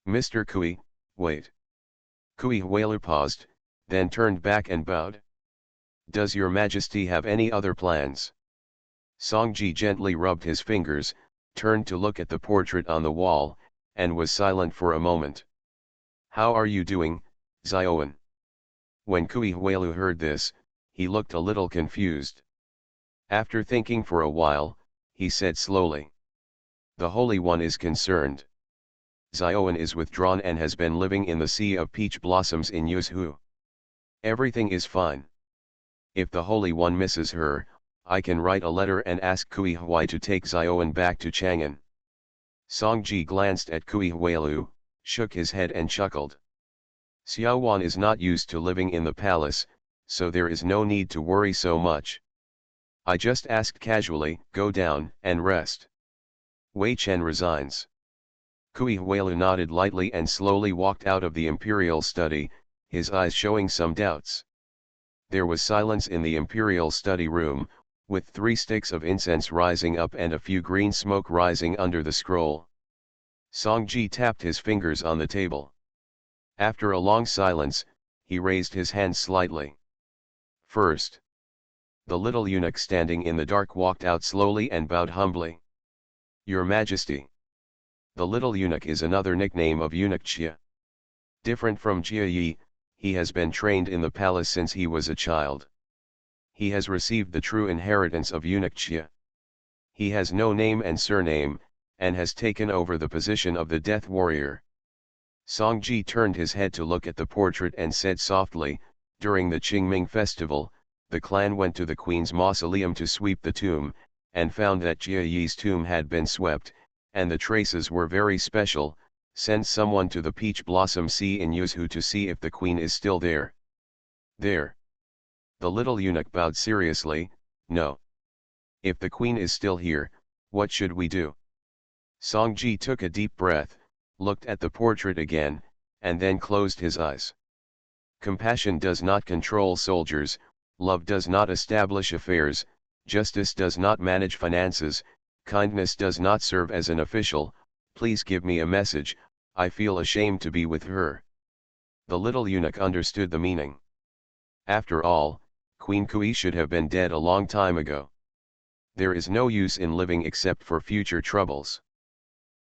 Mr. Kui, wait. Kui Huilu paused, then turned back and bowed. Does your majesty have any other plans? Songji gently rubbed his fingers, turned to look at the portrait on the wall, and was silent for a moment. How are you doing, Xiaowen? When Kui Huilu heard this, he looked a little confused. After thinking for a while, he said slowly. The Holy One is concerned. Xiaowen is withdrawn and has been living in the Sea of Peach Blossoms in Yuzhu. Everything is fine. If the Holy One misses her, I can write a letter and ask Kui Hui to take Xiaowen back to Chang'an. Songji glanced at Kui Huilu, shook his head and chuckled. Xiaowan is not used to living in the palace, so there is no need to worry so much. I just asked casually, go down and rest. Wei Chen resigns. Kui Huilu nodded lightly and slowly walked out of the imperial study, his eyes showing some doubts. There was silence in the imperial study room, with 3 sticks of incense rising up and a few green smoke rising under the scroll. Songji tapped his fingers on the table. After a long silence, he raised his hands slightly. First. The little eunuch standing in the dark walked out slowly and bowed humbly. Your Majesty. The little eunuch is another nickname of eunuch Jia. Different from Jia Yi, he has been trained in the palace since he was a child. He has received the true inheritance of eunuch Jia. He has no name and surname, and has taken over the position of the death warrior. Songji turned his head to look at the portrait and said softly, during the Qingming festival, the clan went to the queen's mausoleum to sweep the tomb, and found that Jia Yi's tomb had been swept, and the traces were very special, Send someone to the Peach Blossom Sea in Yuzhu to see if the queen is still there. There. The little eunuch bowed seriously, no. If the queen is still here, what should we do? Songji took a deep breath, looked at the portrait again, and then closed his eyes. Compassion does not control soldiers, love does not establish affairs, justice does not manage finances, kindness does not serve as an official. Please give me a message, I feel ashamed to be with her. The little eunuch understood the meaning. After all, Queen Kui should have been dead a long time ago. There is no use in living except for future troubles.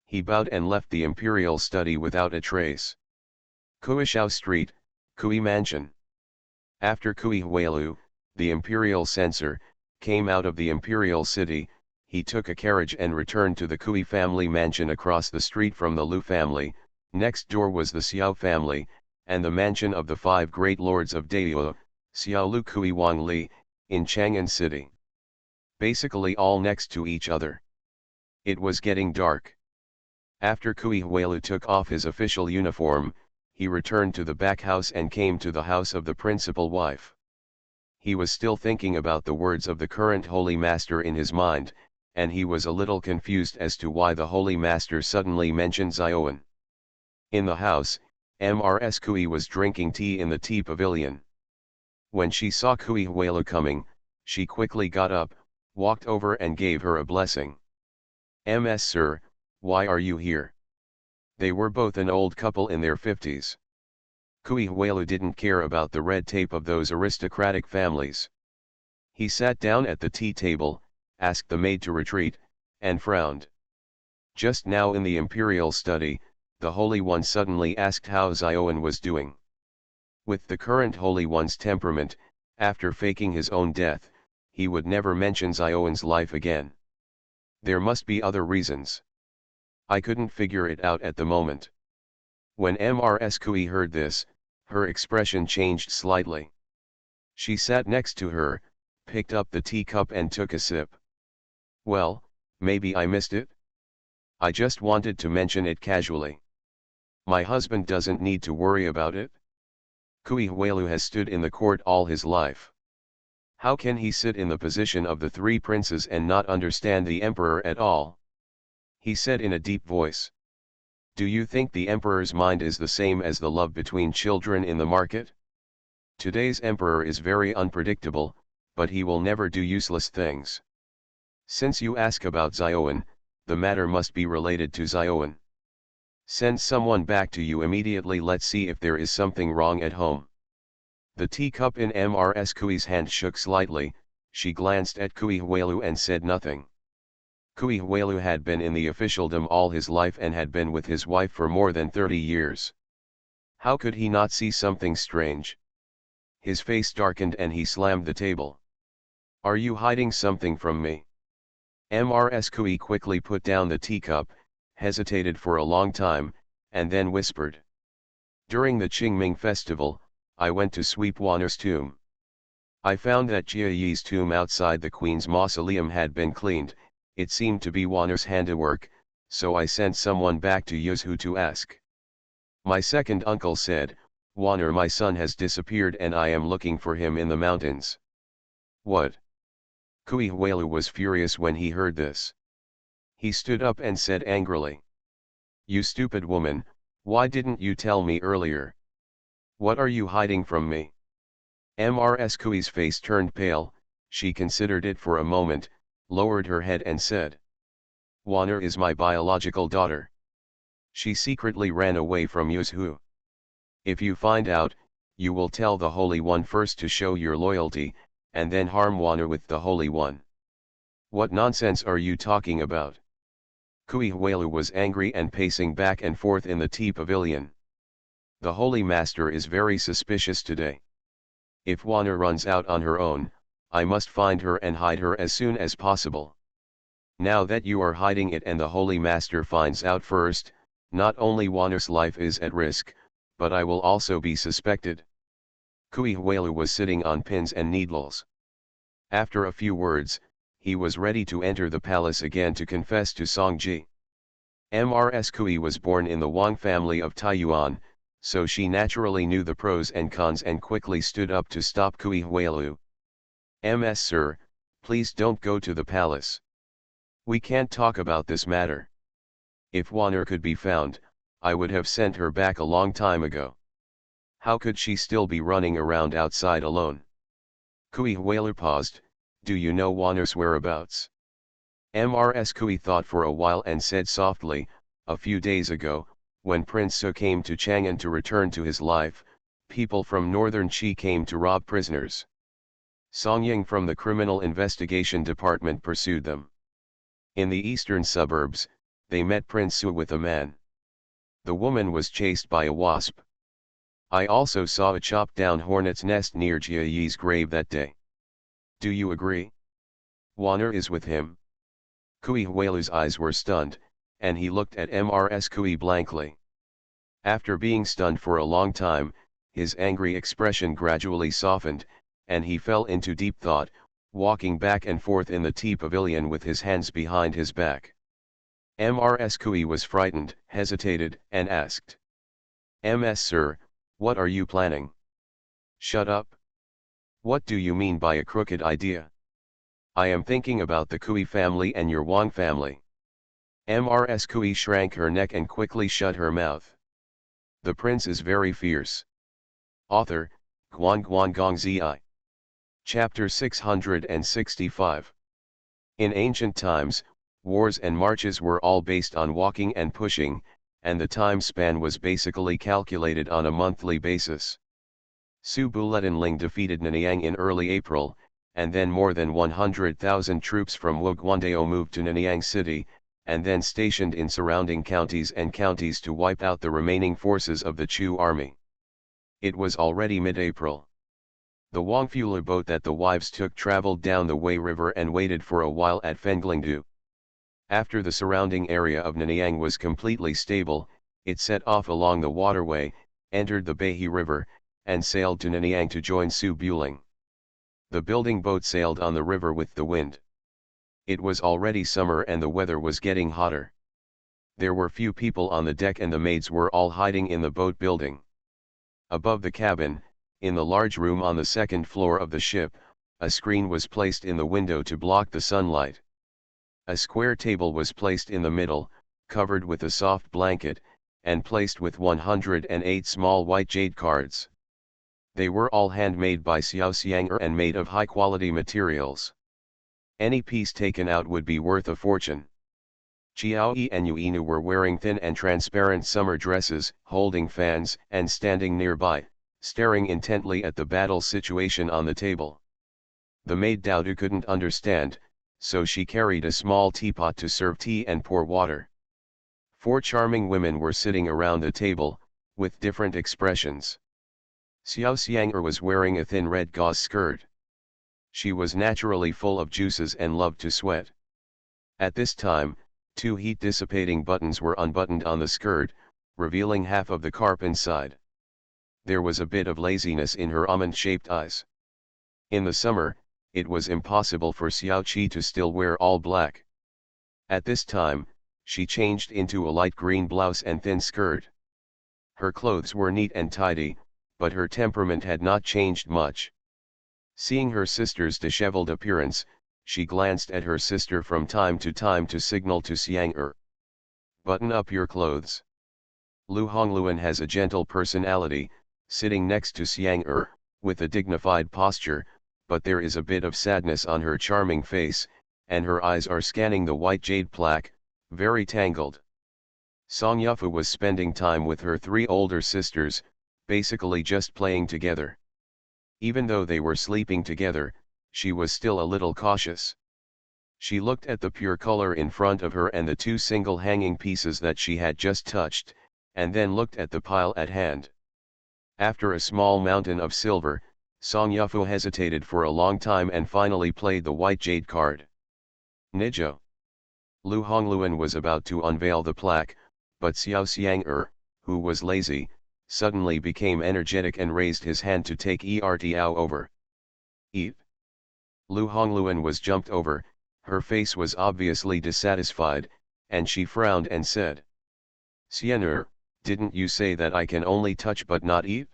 He bowed and left the imperial study without a trace. Kuishao Street, Kui Mansion. After Kui Huelu, the imperial censor, came out of the imperial city, he took a carriage and returned to the Kui family mansion across the street from the Lu family. Next door was the Xiao family, and the mansion of the 5 great lords of Daiyue, Xiao Lu Kui Wang Li, in Chang'an City. Basically all next to each other. It was getting dark. After Kui Huelu took off his official uniform, he returned to the back house and came to the house of the principal wife. He was still thinking about the words of the current Holy Master in his mind, and he was a little confused as to why the Holy Master suddenly mentioned Zioan. In the house, Mrs. Kui was drinking tea in the tea pavilion. When she saw Kui Huelu coming, she quickly got up, walked over and gave her a blessing. "Ms. Sir, why are you here?" They were both an old couple in their 50s. Kui Huelu didn't care about the red tape of those aristocratic families. He sat down at the tea table, asked the maid to retreat, and frowned. Just now in the imperial study, the Holy One suddenly asked how Zioan was doing. With the current Holy One's temperament, after faking his own death, he would never mention Zioan's life again. There must be other reasons. I couldn't figure it out at the moment. When Mrs. Kui heard this, her expression changed slightly. She sat next to her, picked up the teacup and took a sip. "Well, maybe I missed it? I just wanted to mention it casually. My husband doesn't need to worry about it." Kui Huelu has stood in the court all his life. How can he sit in the position of the 3 princes and not understand the emperor at all? He said in a deep voice. "Do you think the emperor's mind is the same as the love between children in the market? Today's emperor is very unpredictable, but he will never do useless things. Since you ask about Zioan, the matter must be related to Zioan. Send someone back to you immediately. Let's see if there is something wrong at home." The teacup in Mrs. Kui's hand shook slightly. She glanced at Kui Huelu and said nothing. Kui Huelu had been in the officialdom all his life and had been with his wife for more than 30 years. How could he not see something strange? His face darkened and he slammed the table. "Are you hiding something from me?" Mrs. Kui quickly put down the teacup, hesitated for a long time, and then whispered. "During the Qingming festival, I went to sweep Wan'er's tomb. I found that Jia Yi's tomb outside the Queen's mausoleum had been cleaned. It seemed to be Wan'er's handiwork, so I sent someone back to Yuzhu to ask. My second uncle said, 'Wan'er, my son has disappeared and I am looking for him in the mountains.'" "What?" Kui Huelu was furious when he heard this. He stood up and said angrily. "You stupid woman, why didn't you tell me earlier? What are you hiding from me?" Mrs. Kui's face turned pale. She considered it for a moment, lowered her head and said, "Wan'er is my biological daughter. She secretly ran away from Yuzhu. If you find out, you will tell the Holy One first to show your loyalty, and then harm Wan'er with the Holy One. What nonsense are you talking about?" Kui Huelu was angry and pacing back and forth in the tea pavilion. "The Holy Master is very suspicious today. If Wan'er runs out on her own, I must find her and hide her as soon as possible. Now that you are hiding it and the Holy Master finds out first, not only Wan'er's life is at risk, but I will also be suspected." Kui Huelu was sitting on pins and needles. After a few words, he was ready to enter the palace again to confess to Songji. Mrs. Kui was born in the Wang family of Taiyuan, so she naturally knew the pros and cons and quickly stood up to stop Kui Huilu. "Ms. Sir, please don't go to the palace. We can't talk about this matter. If Wanner could be found, I would have sent her back a long time ago. How could she still be running around outside alone?" Kui Huilu paused. "Do you know Wanner's whereabouts?" Mrs. Kui thought for a while and said softly, "A few days ago, when Prince Su came to Chang'an to return to his life, people from northern Qi came to rob prisoners. Song Ying from the Criminal Investigation Department pursued them. In the eastern suburbs, they met Prince Su with a man. The woman was chased by a wasp. I also saw a chopped down hornet's nest near Jia Yi's grave that day. Do you agree? Wanner is with him." Kui Huilu's eyes were stunned, and he looked at Mrs. Kui blankly. After being stunned for a long time, his angry expression gradually softened, and he fell into deep thought, walking back and forth in the tea pavilion with his hands behind his back. Mrs. Kui was frightened, hesitated, and asked, "Ms. Sir, what are you planning?" "Shut up. What do you mean by a crooked idea?" "I am thinking about the Kui family and your Wang family." Mrs. Kui shrank her neck and quickly shut her mouth. "The prince is very fierce." Author, Guan Guan Gong Zi. Chapter 665. In ancient times, wars and marches were all based on walking and pushing, and the time span was basically calculated on a monthly basis. Su Buletinling defeated Nanyang in early April, and then more than 100,000 troops from Wuguandao moved to Nanyang City, and then stationed in surrounding counties to wipe out the remaining forces of the Chu army. It was already mid-April. The Wangfula boat that the wives took traveled down the Wei River and waited for a while at Fenglingdu. After the surrounding area of Nanyang was completely stable, it set off along the waterway, entered the Beihi River, and sailed to Nanyang to join Su Buling. The building boat sailed on the river with the wind. It was already summer and the weather was getting hotter. There were few people on the deck and the maids were all hiding in the boat building. Above the cabin, in the large room on the second floor of the ship, a screen was placed in the window to block the sunlight. A square table was placed in the middle, covered with a soft blanket, and placed with 108 small white jade cards. They were all handmade by Xiao Xiang'er and made of high-quality materials. Any piece taken out would be worth a fortune. Chiao Yi and Yuinu were wearing thin and transparent summer dresses, holding fans, and standing nearby, staring intently at the battle situation on the table. The maid Daodu couldn't understand, so she carried a small teapot to serve tea and pour water. 4 charming women were sitting around the table, with different expressions. Xiao Xiang'er was wearing a thin red gauze skirt. She was naturally full of juices and loved to sweat. At this time, 2 heat-dissipating buttons were unbuttoned on the skirt, revealing half of the carp inside. There was a bit of laziness in her almond-shaped eyes. In the summer, it was impossible for Xiao Qi to still wear all black. At this time, she changed into a light green blouse and thin skirt. Her clothes were neat and tidy, but her temperament had not changed much. Seeing her sister's disheveled appearance, she glanced at her sister from time to signal to Xiang'er. "Button up your clothes." Lu Hongluan has a gentle personality, sitting next to Xiang'er, with a dignified posture, but there is a bit of sadness on her charming face, and her eyes are scanning the white jade plaque, very tangled. Song Yufu was spending time with her 3 older sisters, basically just playing together. Even though they were sleeping together, she was still a little cautious. She looked at the pure color in front of her and the 2 single hanging pieces that she had just touched, and then looked at the pile at hand. After a small mountain of silver, Song Yufu hesitated for a long time and finally played the white jade card. Nijo. Lu Hongluan was about to unveil the plaque, but Xiao Xiang'er, who was lazy, suddenly became energetic and raised his hand to take Ertao over. Eat. Lu Hongluan was jumped over, her face was obviously dissatisfied, and she frowned and said, "Xian'er, didn't you say that I can only touch but not eat?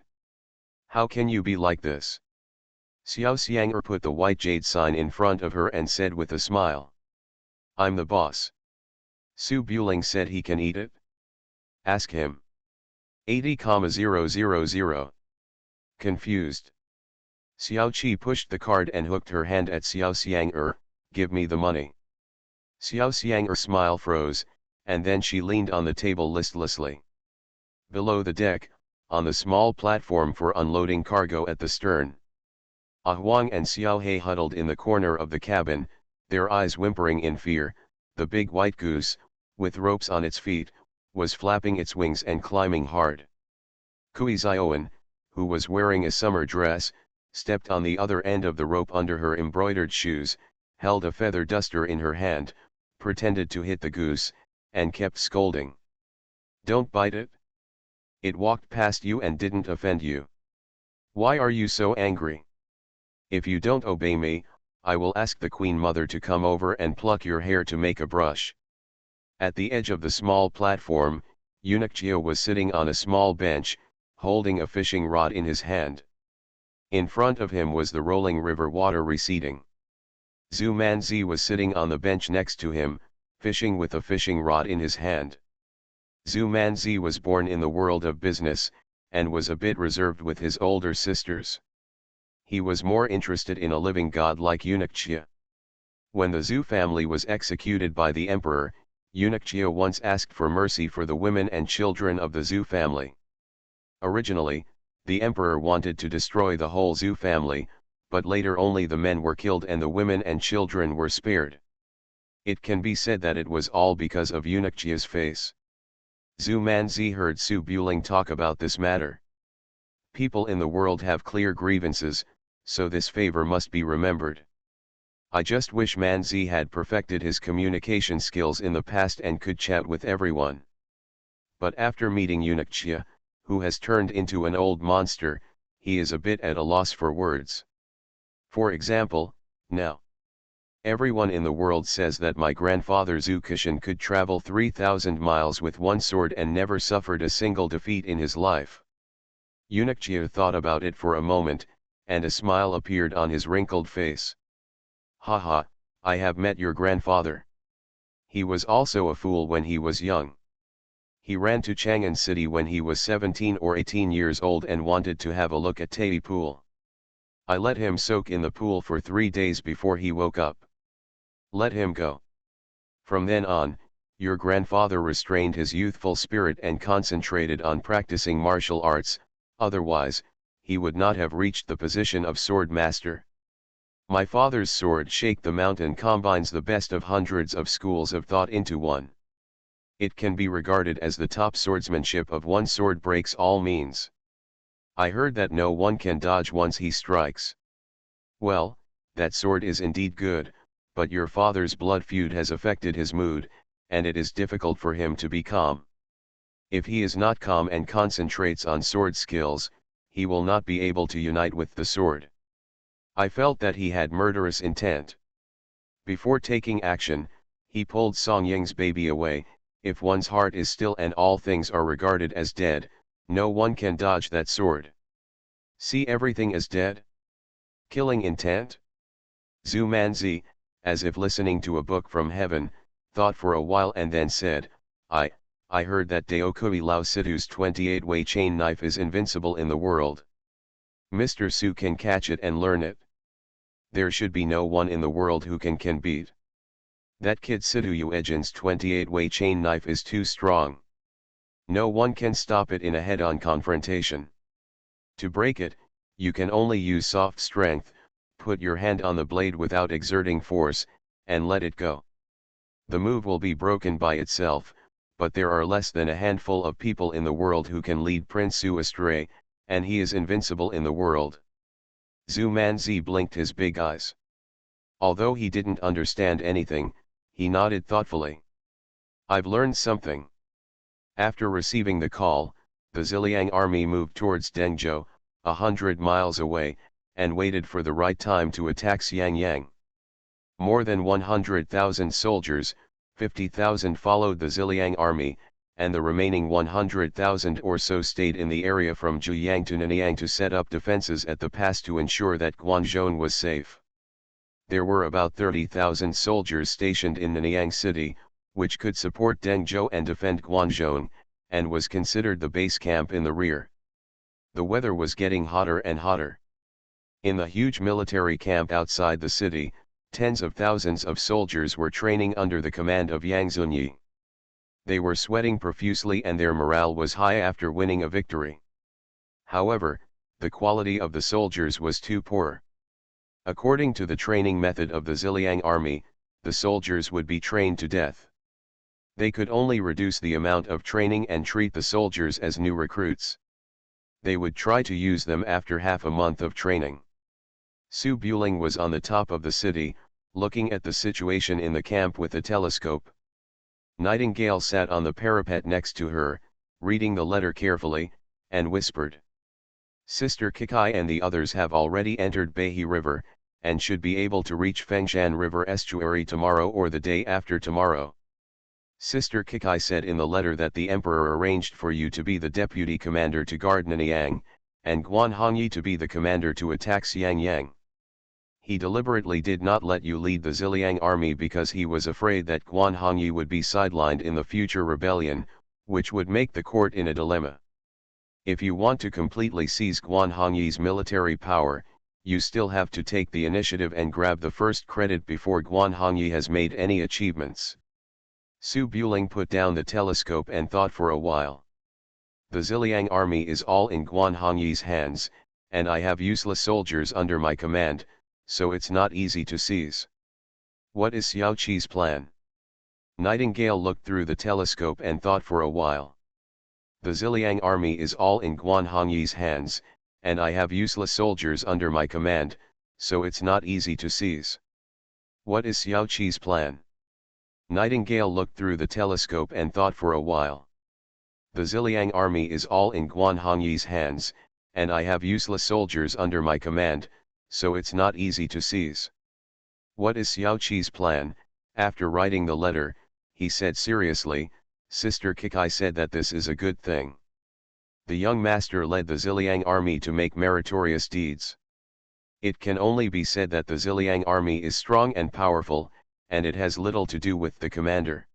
How can you be like this?" Xiao Xiang'er put the white jade sign in front of her and said with a smile, "I'm the boss." Su Buling said he can eat it? Ask him. 80,000. Confused. Xiao Qi pushed the card and hooked her hand at Xiao Xiang'er, "Give me the money." Xiao Xiang'er's smile froze, and then she leaned on the table listlessly. Below the deck, on the small platform for unloading cargo at the stern, Ah Huang and Xiao He huddled in the corner of the cabin, their eyes whimpering in fear. The big white goose, with ropes on its feet, was flapping its wings and climbing hard. Kui Zioan, who was wearing a summer dress, stepped on the other end of the rope under her embroidered shoes, held a feather duster in her hand, pretended to hit the goose, and kept scolding. "Don't bite it. It walked past you and didn't offend you. Why are you so angry? If you don't obey me, I will ask the Queen Mother to come over and pluck your hair to make a brush." At the edge of the small platform, Eunuch Jia was sitting on a small bench, holding a fishing rod in his hand. In front of him was the rolling river water receding. Zhu Manzi was sitting on the bench next to him, fishing with a fishing rod in his hand. Zhu Manzi was born in the world of business, and was a bit reserved with his older sisters. He was more interested in a living god like Eunuch Jia. When the Zhu family was executed by the emperor, Eunuch Jia once asked for mercy for the women and children of the Zhu family. Originally, the emperor wanted to destroy the whole Zhu family, but later only the men were killed and the women and children were spared. It can be said that it was all because of Eunuch Jia's face. Zhu Manzi heard Su Buling talk about this matter. People in the world have clear grievances, so this favor must be remembered. I just wish Manzi had perfected his communication skills in the past and could chat with everyone. But after meeting Eunuch Jia, who has turned into an old monster, he is a bit at a loss for words. For example, now. Everyone in the world says that my grandfather Zhu Kishan could travel 3,000 miles with one sword and never suffered a single defeat in his life. Eunuch Jia thought about it for a moment, and a smile appeared on his wrinkled face. "Haha, I have met your grandfather. He was also a fool when he was young. He ran to Chang'an City when he was 17 or 18 years old and wanted to have a look at Tai Pool. I let him soak in the pool for 3 days before he woke up. Let him go. From then on, your grandfather restrained his youthful spirit and concentrated on practicing martial arts, otherwise, he would not have reached the position of sword master. My father's sword Shake the Mountain combines the best of hundreds of schools of thought into one. It can be regarded as the top swordsmanship of one sword breaks all means. I heard that no one can dodge once he strikes. Well, that sword is indeed good, but your father's blood feud has affected his mood, and it is difficult for him to be calm. If he is not calm and concentrates on sword skills, he will not be able to unite with the sword. I felt that he had murderous intent. Before taking action, he pulled Song Ying's baby away. If one's heart is still and all things are regarded as dead, no one can dodge that sword. See everything as dead? Killing intent? Zhu Manzi, as if listening to a book from heaven, thought for a while and then said, I heard that Daokui Lao Situ's 28-way chain knife is invincible in the world. Mr. Su can catch it and learn it. There should be no one in the world who can beat. That kid Situ Yuejin's 28-way chain knife is too strong. No one can stop it in a head-on confrontation. To break it, you can only use soft strength, put your hand on the blade without exerting force, and let it go. The move will be broken by itself, but there are less than a handful of people in the world who can lead Prince Su astray, and he is invincible in the world. Zhu Manzi blinked his big eyes. Although he didn't understand anything, he nodded thoughtfully. I've learned something. After receiving the call, the Ziliang army moved towards Dengzhou, 100 miles away, and waited for the right time to attack Xiangyang. More than 100,000 soldiers, 50,000 followed the Ziliang army, and the remaining 100,000 or so stayed in the area from Juyang to Nanyang to set up defenses at the pass to ensure that Guangzhou was safe. There were about 30,000 soldiers stationed in Nanyang city, which could support Dengzhou and defend Guangzhou, and was considered the base camp in the rear. The weather was getting hotter and hotter. In the huge military camp outside the city, tens of thousands of soldiers were training under the command of Yang Zunyi. They were sweating profusely and their morale was high after winning a victory. However, the quality of the soldiers was too poor. According to the training method of the Ziliang army, the soldiers would be trained to death. They could only reduce the amount of training and treat the soldiers as new recruits. They would try to use them after half a month of training. Su Buling was on the top of the city, looking at the situation in the camp with a telescope. Nightingale sat on the parapet next to her, reading the letter carefully, and whispered. Sister Kikai and the others have already entered Beihe River, and should be able to reach Fengshan River estuary tomorrow or the day after tomorrow. Sister Kikai said in the letter that the Emperor arranged for you to be the deputy commander to guard Nanyang, and Guan Hongyi to be the commander to attack Xiangyang. He deliberately did not let you lead the Ziliang army because he was afraid that Guan Hongyi would be sidelined in the future rebellion, which would make the court in a dilemma. If you want to completely seize Guan Hongyi's military power, you still have to take the initiative and grab the first credit before Guan Hongyi has made any achievements. Su Buling put down the telescope and thought for a while. The Ziliang army is all in Guan Hongyi's hands, and I have useless soldiers under my command, so it's not easy to seize. What is Xiao Qi's plan? Nightingale looked through the telescope and thought for a while. The Ziliang army is all in Guan Hongyi's hands, and I have useless soldiers under my command, so it's not easy to seize. What is Xiao Qi's plan? Nightingale looked through the telescope and thought for a while. The Ziliang army is all in Guan Hongyi's hands, and I have useless soldiers under my command, so it's not easy to seize. What is Xiao Qi's plan? After writing the letter, he said seriously, Sister Kikai said that this is a good thing. The young master led the Ziliang army to make meritorious deeds. It can only be said that the Ziliang army is strong and powerful, and it has little to do with the commander.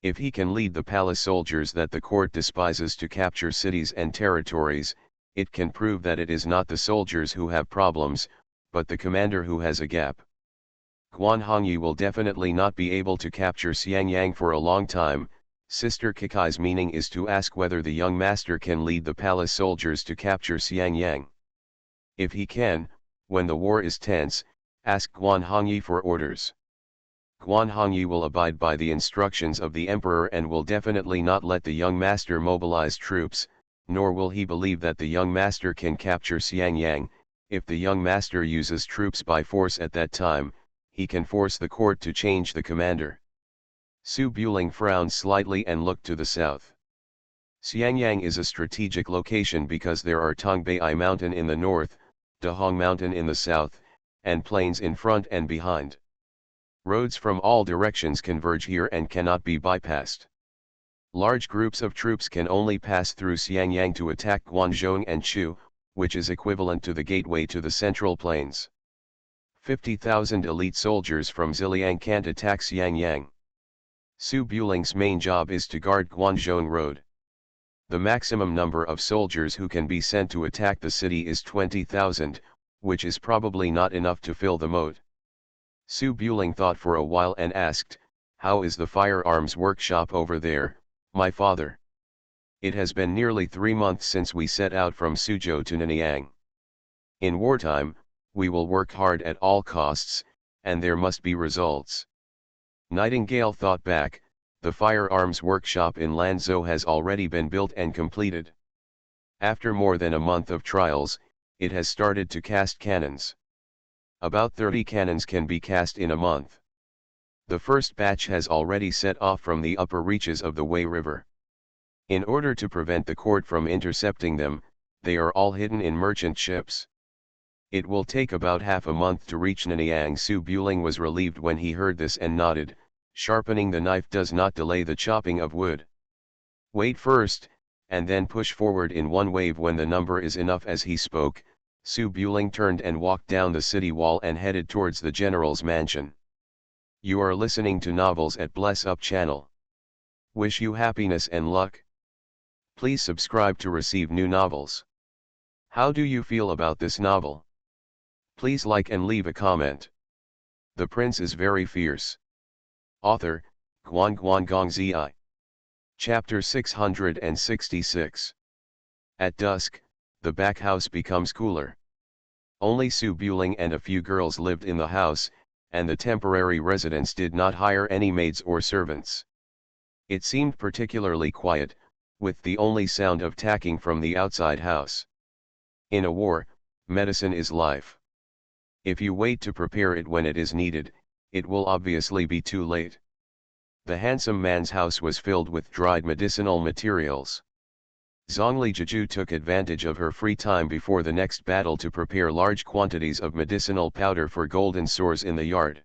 If he can lead the palace soldiers that the court despises to capture cities and territories, it can prove that it is not the soldiers who have problems, but the commander who has a gap. Guan Hongyi will definitely not be able to capture Xiangyang for a long time. Sister Kikai's meaning is to ask whether the young master can lead the palace soldiers to capture Xiangyang. If he can, when the war is tense, ask Guan Hongyi for orders. Guan Hongyi will abide by the instructions of the emperor and will definitely not let the young master mobilize troops, nor will he believe that the young master can capture Xiangyang. If the young master uses troops by force at that time, he can force the court to change the commander. Su Buling frowned slightly and looked to the south. Xiangyang is a strategic location because there are Tongbei Mountain in the north, Dahong Mountain in the south, and plains in front and behind. Roads from all directions converge here and cannot be bypassed. Large groups of troops can only pass through Xiangyang to attack Guangzhou and Chu, which is equivalent to the gateway to the Central Plains. 50,000 elite soldiers from Ziliang can't attack Xiangyang. Su Buling's main job is to guard Guangzhou Road. The maximum number of soldiers who can be sent to attack the city is 20,000, which is probably not enough to fill the moat. Su Buling thought for a while and asked, "How is the firearms workshop over there, my father?" "It has been nearly 3 months since we set out from Suzhou to Nanyang. In wartime, we will work hard at all costs, and there must be results." Nightingale thought back. The firearms workshop in Lanzhou has already been built and completed. After more than a month of trials, it has started to cast cannons. About 30 cannons can be cast in a month. The first batch has already set off from the upper reaches of the Wei River. In order to prevent the court from intercepting them, they are all hidden in merchant ships. It will take about half a month to reach Nanyang. Su Buling was relieved when he heard this and nodded. Sharpening the knife does not delay the chopping of wood. Wait first, and then push forward in one wave when the number is enough. As he spoke, Su Buling turned and walked down the city wall and headed towards the general's mansion. You are listening to Novels at Bless Up channel. Wish you happiness and luck. Please subscribe to receive new novels. How do you feel about this novel? Please like and leave a comment. The prince is very fierce. Author, Guan Guan Gong Zi. Chapter 666. At dusk, the back house becomes cooler. Only Su Buling and a few girls lived in the house, and the temporary residents did not hire any maids or servants. It seemed particularly quiet, with the only sound of tacking from the outside house. In a war, medicine is life. If you wait to prepare it when it is needed, it will obviously be too late. The handsome man's house was filled with dried medicinal materials. Zhongli Jiju took advantage of her free time before the next battle to prepare large quantities of medicinal powder for golden sores in the yard.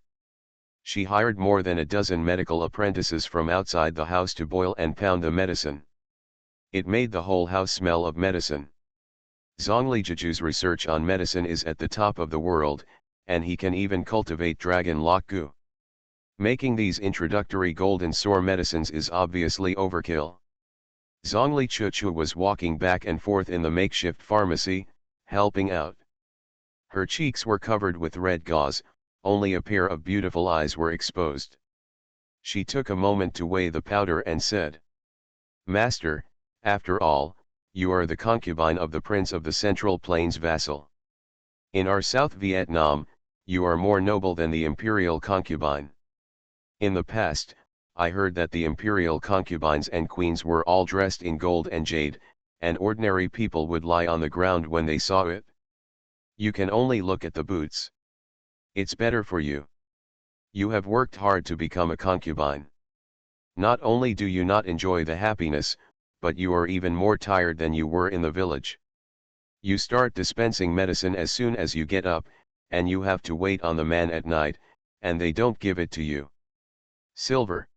She hired more than a dozen medical apprentices from outside the house to boil and pound the medicine. It made the whole house smell of medicine. Zhongli Jiju's research on medicine is at the top of the world, and he can even cultivate dragon lock goo. Making these introductory golden sore medicines is obviously overkill. Zhongli Chuchu was walking back and forth in the makeshift pharmacy, helping out. Her cheeks were covered with red gauze, only a pair of beautiful eyes were exposed. She took a moment to weigh the powder and said, "Master, after all, you are the concubine of the Prince of the Central Plains vassal. In our South Vietnam, you are more noble than the imperial concubine. In the past, I heard that the imperial concubines and queens were all dressed in gold and jade, and ordinary people would lie on the ground when they saw it. You can only look at the boots. It's better for you. You have worked hard to become a concubine. Not only do you not enjoy the happiness, but you are even more tired than you were in the village. You start dispensing medicine as soon as you get up, and you have to wait on the man at night, and they don't give it to you. Silver."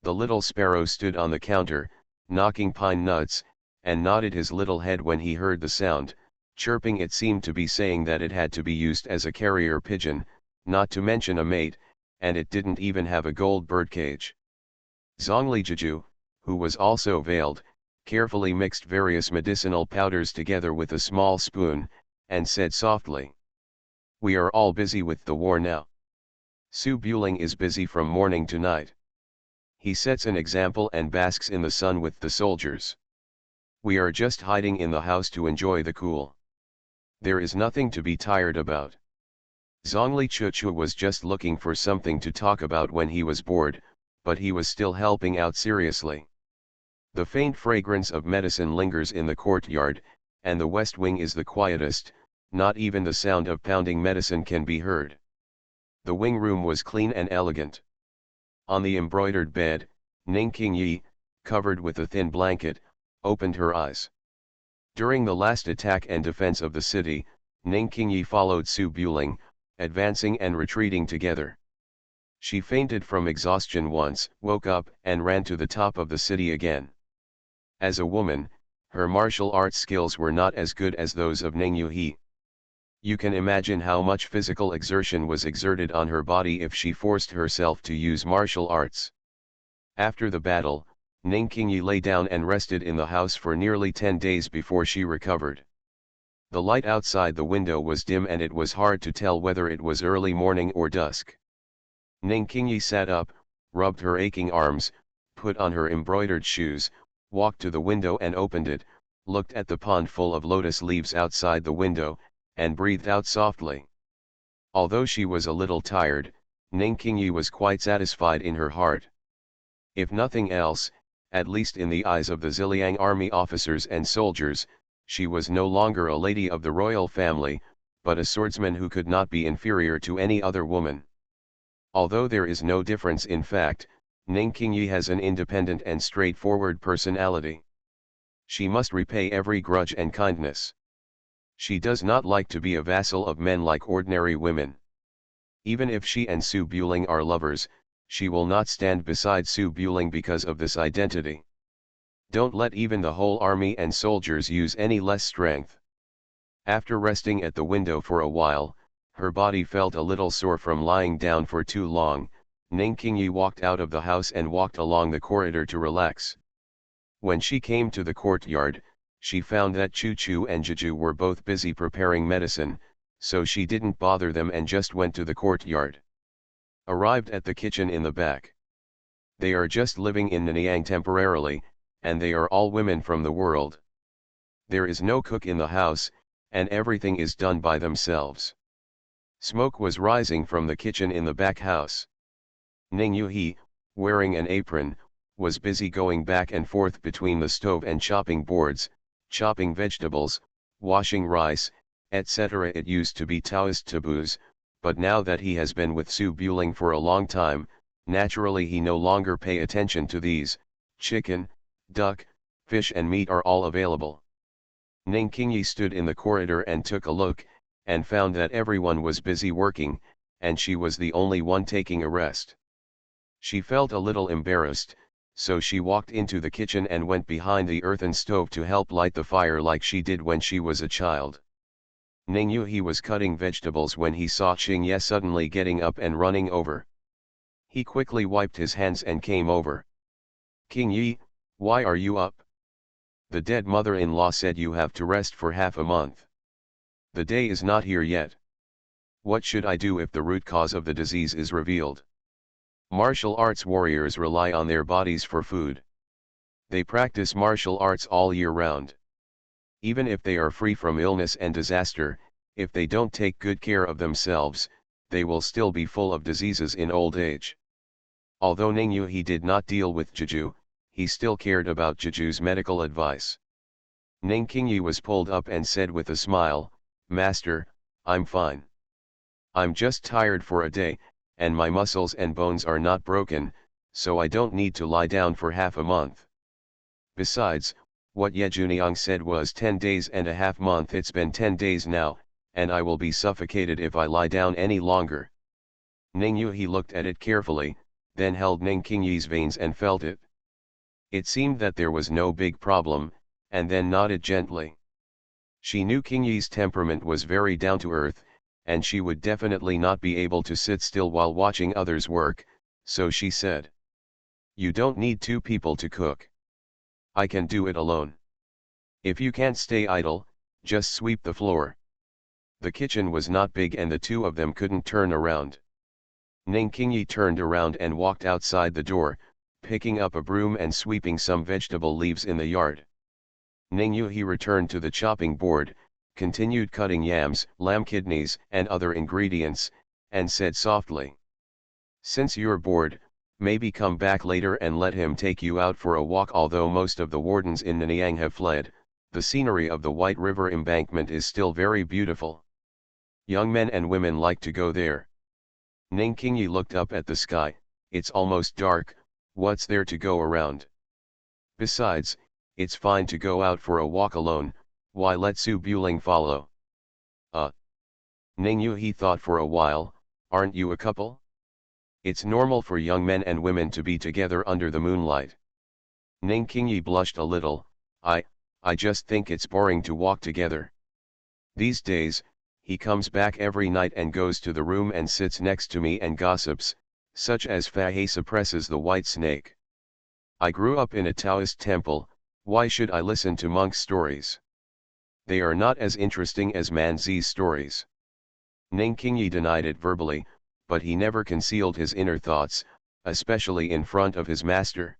The little sparrow stood on the counter, knocking pine nuts, and nodded his little head when he heard the sound. Chirping, it seemed to be saying that it had to be used as a carrier pigeon, not to mention a mate, and it didn't even have a gold birdcage. Zhongli Jiju, who was also veiled, carefully mixed various medicinal powders together with a small spoon, and said softly, "We are all busy with the war now. Su Buling is busy from morning to night. He sets an example and basks in the sun with the soldiers. We are just hiding in the house to enjoy the cool. There is nothing to be tired about." Zhongli Chuchu was just looking for something to talk about when he was bored, but he was still helping out seriously. The faint fragrance of medicine lingers in the courtyard, and the west wing is the quietest, not even the sound of pounding medicine can be heard. The wing room was clean and elegant. On the embroidered bed, Ning Qingyi, covered with a thin blanket, opened her eyes. During the last attack and defense of the city, Ning Qingyi followed Su Buling, advancing and retreating together. She fainted from exhaustion once, woke up, and ran to the top of the city again. As a woman, her martial arts skills were not as good as those of Ning Yuhi. You can imagine how much physical exertion was exerted on her body if she forced herself to use martial arts. After the battle, Ning Qingyi lay down and rested in the house for nearly 10 days before she recovered. The light outside the window was dim and it was hard to tell whether it was early morning or dusk. Ning Qingyi sat up, rubbed her aching arms, put on her embroidered shoes, walked to the window and opened it, looked at the pond full of lotus leaves outside the window, and breathed out softly. Although she was a little tired, Ning Qingyi was quite satisfied in her heart. If nothing else, at least in the eyes of the Ziliang army officers and soldiers, she was no longer a lady of the royal family, but a swordsman who could not be inferior to any other woman. Although there is no difference in fact, Ning Qingyi has an independent and straightforward personality. She must repay every grudge and kindness. She does not like to be a vassal of men like ordinary women. Even if she and Su Buling are lovers, She will not stand beside Su Buling because of this identity. Don't let even the whole army and soldiers use any less strength. After resting at the window for a while, her body felt a little sore from lying down for too long. Ning Qingyi walked out of the house and walked along the corridor to relax. When she came to the courtyard, she found that Chu Chu and Juju were both busy preparing medicine, so she didn't bother them and just went to the courtyard. Arrived at the kitchen in the back. They are just living in Nanyang temporarily, and they are all women from the world. There is no cook in the house, and everything is done by themselves. Smoke was rising from the kitchen in the back house. Ning Yuhi, wearing an apron, was busy going back and forth between the stove and chopping boards, chopping vegetables, washing rice, etc. It used to be Taoist taboos, but now that he has been with Su Buling for a long time, naturally he no longer pay attention to these. Chicken, duck, fish and meat are all available. Ning Qingyi stood in the corridor and took a look, and found that everyone was busy working, and she was the only one taking a rest. She felt a little embarrassed, so she walked into the kitchen and went behind the earthen stove to help light the fire like she did when she was a child. Ning Yuhi was cutting vegetables when he saw Qing Ye suddenly getting up and running over. He quickly wiped his hands and came over. "King Yi, why are you up? The dead mother-in-law said you have to rest for half a month. The day is not here yet. What should I do if the root cause of the disease is revealed?" Martial arts warriors rely on their bodies for food. They practice martial arts all year round. Even if they are free from illness and disaster, if they don't take good care of themselves, they will still be full of diseases in old age. Although Ning Yuhi did not deal with Juju, he still cared about Juju's medical advice. Ning Qingyi was pulled up and said with a smile, "Master, I'm fine. I'm just tired for a day, and my muscles and bones are not broken, so I don't need to lie down for half a month. Besides, what Ye Juniang said was 10 days and a half month. It's been 10 days now, and I will be suffocated if I lie down any longer." Ning Yuhi looked at it carefully, then held Ning Qingyi's veins and felt it. It seemed that there was no big problem, and then nodded gently. She knew Qingyi's temperament was very down-to-earth, and she would definitely not be able to sit still while watching others work, so she said, "You don't need 2 people to cook. I can do it alone. If you can't stay idle, just sweep the floor." The kitchen was not big and the 2 of them couldn't turn around. Ning Qingyi turned around and walked outside the door, picking up a broom and sweeping some vegetable leaves in the yard. Ning Yuhi returned to the chopping board, continued cutting yams, lamb kidneys, and other ingredients, and said softly, "Since you're bored, maybe come back later and let him take you out for a walk." Although most of the wardens in Nanyang have fled, the scenery of the White River embankment is still very beautiful. Young men and women like to go there. Ning Qingyi looked up at the sky. It's almost dark, what's there to go around? Besides, it's fine to go out for a walk alone, why let Su Buling follow? Ning Yuhi thought for a while, aren't you a couple? It's normal for young men and women to be together under the moonlight. Ning Qingyi blushed a little. I just think it's boring to walk together. These days, he comes back every night and goes to the room and sits next to me and gossips, such as Fahe suppresses the white snake. I grew up in a Taoist temple, why should I listen to monks' stories? They are not as interesting as Manzi's stories." Ning Qingyi denied it verbally, but he never concealed his inner thoughts, especially in front of his master.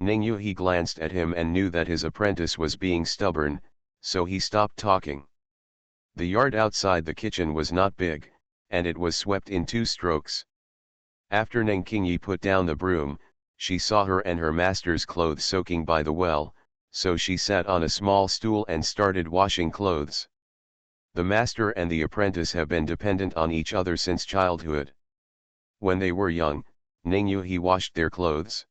Ning Yuhi glanced at him and knew that his apprentice was being stubborn, so he stopped talking. The yard outside the kitchen was not big, and it was swept in 2 strokes. After Ning Qingyi put down the broom, she saw her and her master's clothes soaking by the well, so she sat on a small stool and started washing clothes. The master and the apprentice have been dependent on each other since childhood. When they were young, Ning Yuhi washed their clothes.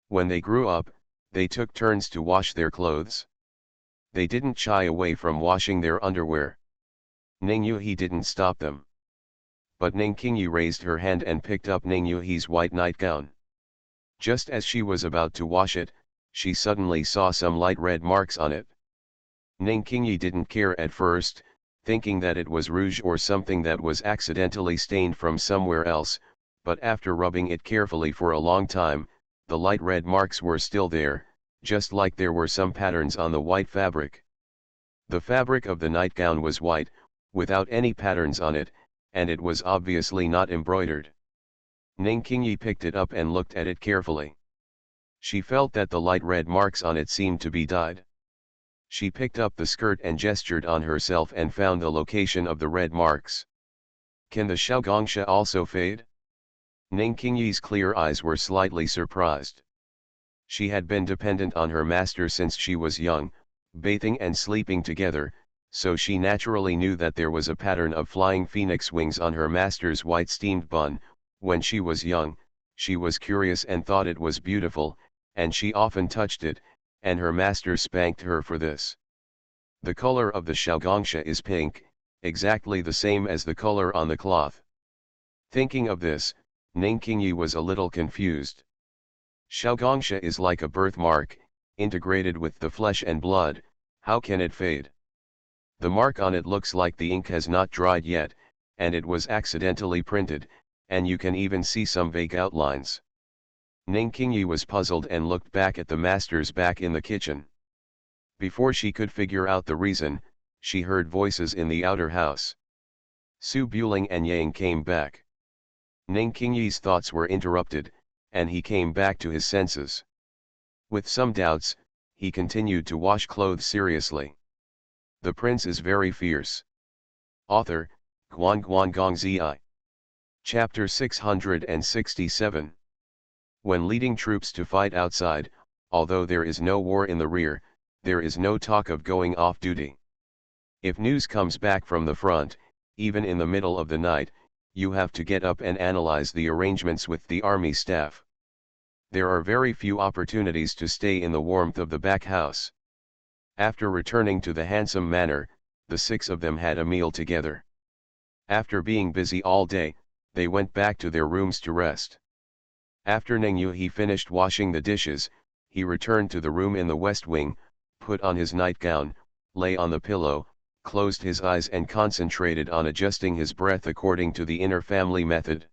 When they grew up, they took turns to wash their clothes. They didn't shy away from washing their underwear. Ning Yuhi didn't stop them. but Ning Qingyi raised her hand and picked up Ning Yuhi's white nightgown. Just as she was about to wash it, she suddenly saw some light red marks on it. Ning Qingyi didn't care at first, thinking that it was rouge or something that was accidentally stained from somewhere else, but after rubbing it carefully for a long time, the light red marks were still there, just like there were some patterns on the white fabric. The fabric of the nightgown was white, without any patterns on it, and it was obviously not embroidered. Ning Qingyi picked it up and looked at it carefully. She felt that the light red marks on it seemed to be dyed. She picked up the skirt and gestured on herself and found the location of the red marks. Can the Xiaogongsha also fade? Ning Qingyi's clear eyes were slightly surprised. She had been dependent on her master since she was young, bathing and sleeping together, so she naturally knew that there was a pattern of flying phoenix wings on her master's white steamed bun. When she was young, she was curious and thought it was beautiful, and she often touched it, and her master spanked her for this. The color of the Xiaogongsha is pink, exactly the same as the color on the cloth. Thinking of this, Ning Qingyi was a little confused. Xiaogongsha is like a birthmark, integrated with the flesh and blood, how can it fade? The mark on it looks like the ink has not dried yet, and it was accidentally printed, and you can even see some vague outlines. Ning Qingyi was puzzled and looked back at the master's back in the kitchen. Before she could figure out the reason, she heard voices in the outer house. Su Buling and Yang came back. Ning Qingyi's thoughts were interrupted, and he came back to his senses. With some doubts, he continued to wash clothes seriously. The prince is very fierce. Author, Guan Gong Zi. Chapter 667. When leading troops to fight outside, although there is no war in the rear, there is no talk of going off duty. If news comes back from the front, even in the middle of the night, you have to get up and analyze the arrangements with the army staff. There are very few opportunities to stay in the warmth of the back house. After returning to the handsome manor, the six of them had a meal together. After being busy all day, they went back to their rooms to rest. After Ning Yuhi finished washing the dishes, he returned to the room in the west wing, put on his nightgown, lay on the pillow, closed his eyes and concentrated on adjusting his breath according to the inner family method.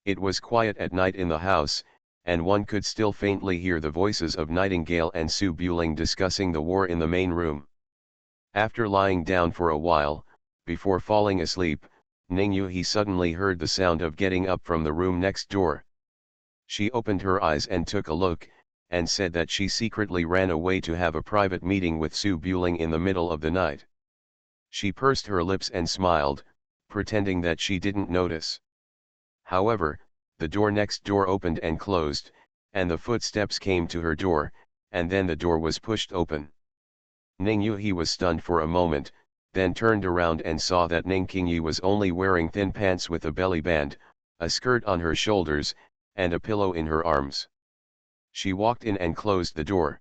It was quiet at night in the house, and one could still faintly hear the voices of Nightingale and Su Buling discussing the war in the main room. After lying down for a while, before falling asleep, Ning Yuhi suddenly heard the sound of getting up from the room next door. She opened her eyes and took a look, and said that she secretly ran away to have a private meeting with Su Buling in the middle of the night. She pursed her lips and smiled, pretending that she didn't notice. However, the door next door opened and closed, and the footsteps came to her door, and then the door was pushed open. Ning Yuhi was stunned for a moment, then turned around and saw that Ning Qingyi was only wearing thin pants with a belly band, a skirt on her shoulders, and a pillow in her arms. She walked in and closed the door.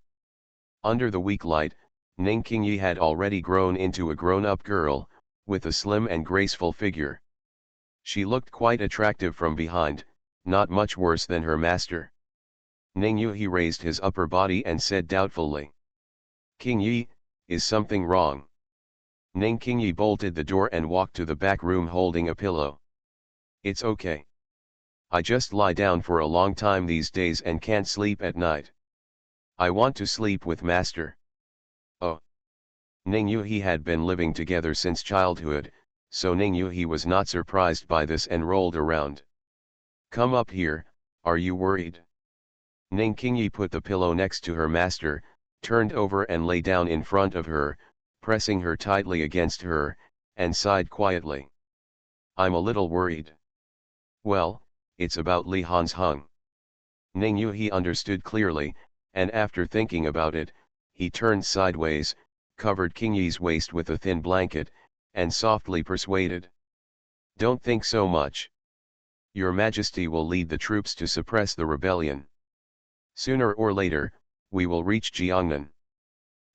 Under the weak light, Ning Qingyi had already grown into a grown-up girl, with a slim and graceful figure. She looked quite attractive from behind, not much worse than her master. Ning Yuhi raised his upper body and said doubtfully, "Qingyi, is something wrong?" Ning Qingyi bolted the door and walked to the back room holding a pillow. "It's okay. I just lie down for a long time these days and can't sleep at night. I want to sleep with master." Oh. Ning Yuhi had been living together since childhood, so Ning Yuhi was not surprised by this and rolled around. "Come up here, are you worried?" Ning Qingyi put the pillow next to her master, turned over and lay down in front of her, pressing her tightly against her, and sighed quietly. "I'm a little worried." "Well, it's about Li Han's hung." Ning Yuhi understood clearly, and after thinking about it, he turned sideways, covered Qingyi's waist with a thin blanket, and softly persuaded. "Don't think so much. Your Majesty will lead the troops to suppress the rebellion. Sooner or later, we will reach Jiangnan.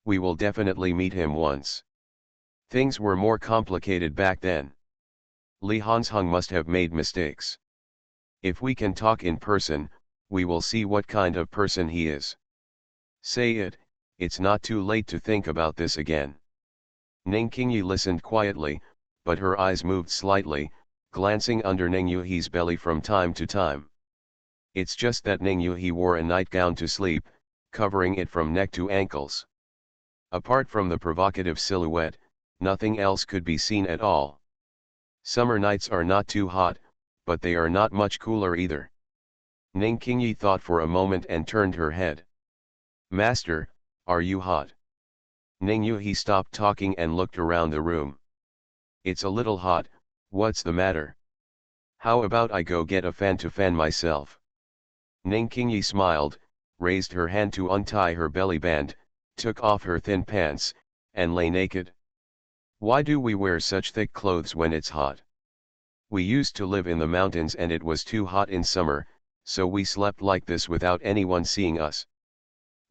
We will definitely meet him once. Things were more complicated back then. Li Hansheng must have made mistakes. If we can talk in person, we will see what kind of person he is. Say it, it's not too late to think about this again. Ning Qingyi listened quietly, but her eyes moved slightly, glancing under Ning Yuhi's belly from time to time. It's just that Ning Yuhi wore a nightgown to sleep, covering it from neck to ankles. Apart from the provocative silhouette, nothing else could be seen at all. Summer nights are not too hot, but they are not much cooler either. Ning Qingyi thought for a moment and turned her head. Master, are you hot? Ning Yuhi stopped talking and looked around the room. It's a little hot, what's the matter? How about I go get a fan to fan myself? Ning Qingyi smiled, raised her hand to untie her belly band, took off her thin pants, and lay naked. Why do we wear such thick clothes when it's hot? We used to live in the mountains and it was too hot in summer, so we slept like this without anyone seeing us.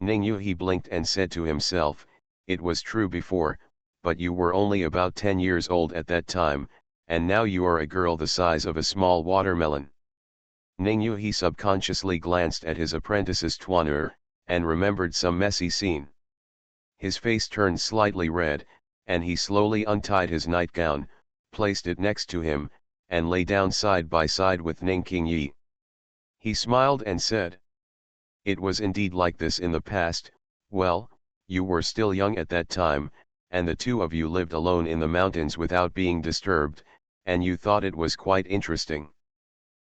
Ning Yuhi blinked and said to himself, it was true before, but you were only about 10 years old at that time, and now you are a girl the size of a small watermelon. Ning Yuhi subconsciously glanced at his apprentice's tournure, and remembered some messy scene. His face turned slightly red, and he slowly untied his nightgown, placed it next to him, and lay down side by side with Ning Qingyi. He smiled and said, it was indeed like this in the past. Well, you were still young at that time, and the two of you lived alone in the mountains without being disturbed, and you thought it was quite interesting.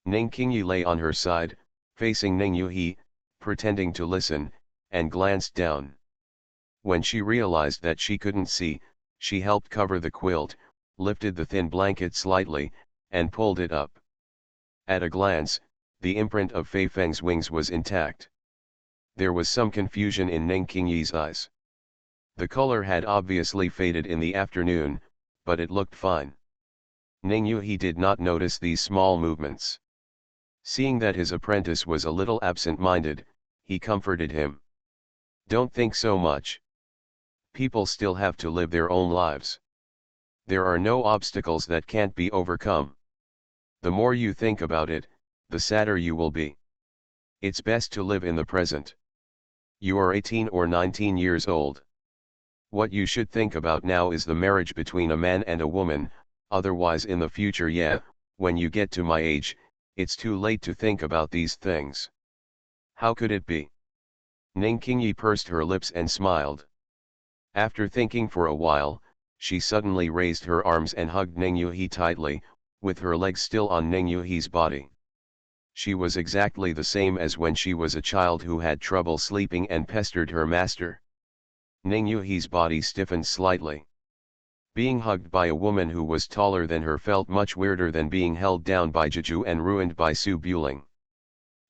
Ning Qingyi lay on her side, facing Ning Yuhi, pretending to listen, and glanced down. When she realized that she couldn't see, she helped cover the quilt, lifted the thin blanket slightly, and pulled it up. At a glance, the imprint of Fei Feng's wings was intact. There was some confusion in Ning Qingyi's eyes. The color had obviously faded in the afternoon, but it looked fine. Ning Yuhi did not notice these small movements. Seeing that his apprentice was a little absent-minded, he comforted him. Don't think so much. People still have to live their own lives. There are no obstacles that can't be overcome. The more you think about it, the sadder you will be. It's best to live in the present. You are 18 or 19 years old. What you should think about now is the marriage between a man and a woman, otherwise in the future, when you get to my age, it's too late to think about these things. How could it be? Ning Qingyi pursed her lips and smiled. After thinking for a while, she suddenly raised her arms and hugged Ning Yuhi tightly, with her legs still on Ning Yuhi's body. She was exactly the same as when she was a child who had trouble sleeping and pestered her master. Ning Yuhi's body stiffened slightly. Being hugged by a woman who was taller than her felt much weirder than being held down by Jeju and ruined by Su Buling.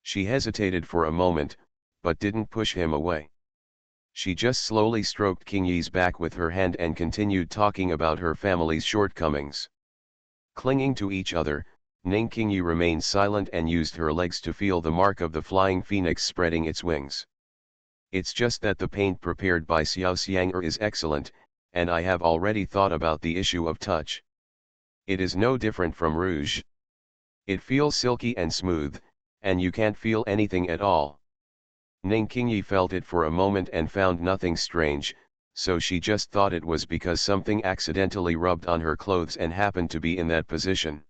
She hesitated for a moment, but didn't push him away. She just slowly stroked Qingyi's back with her hand and continued talking about her family's shortcomings. Clinging to each other, Ning Qingyi remained silent and used her legs to feel the mark of the flying phoenix spreading its wings. It's just that the paint prepared by Xiao Xianger is excellent, and I have already thought about the issue of touch. It is no different from rouge. It feels silky and smooth, and you can't feel anything at all. Ning Qingyi felt it for a moment and found nothing strange, so she just thought it was because something accidentally rubbed on her clothes and happened to be in that position.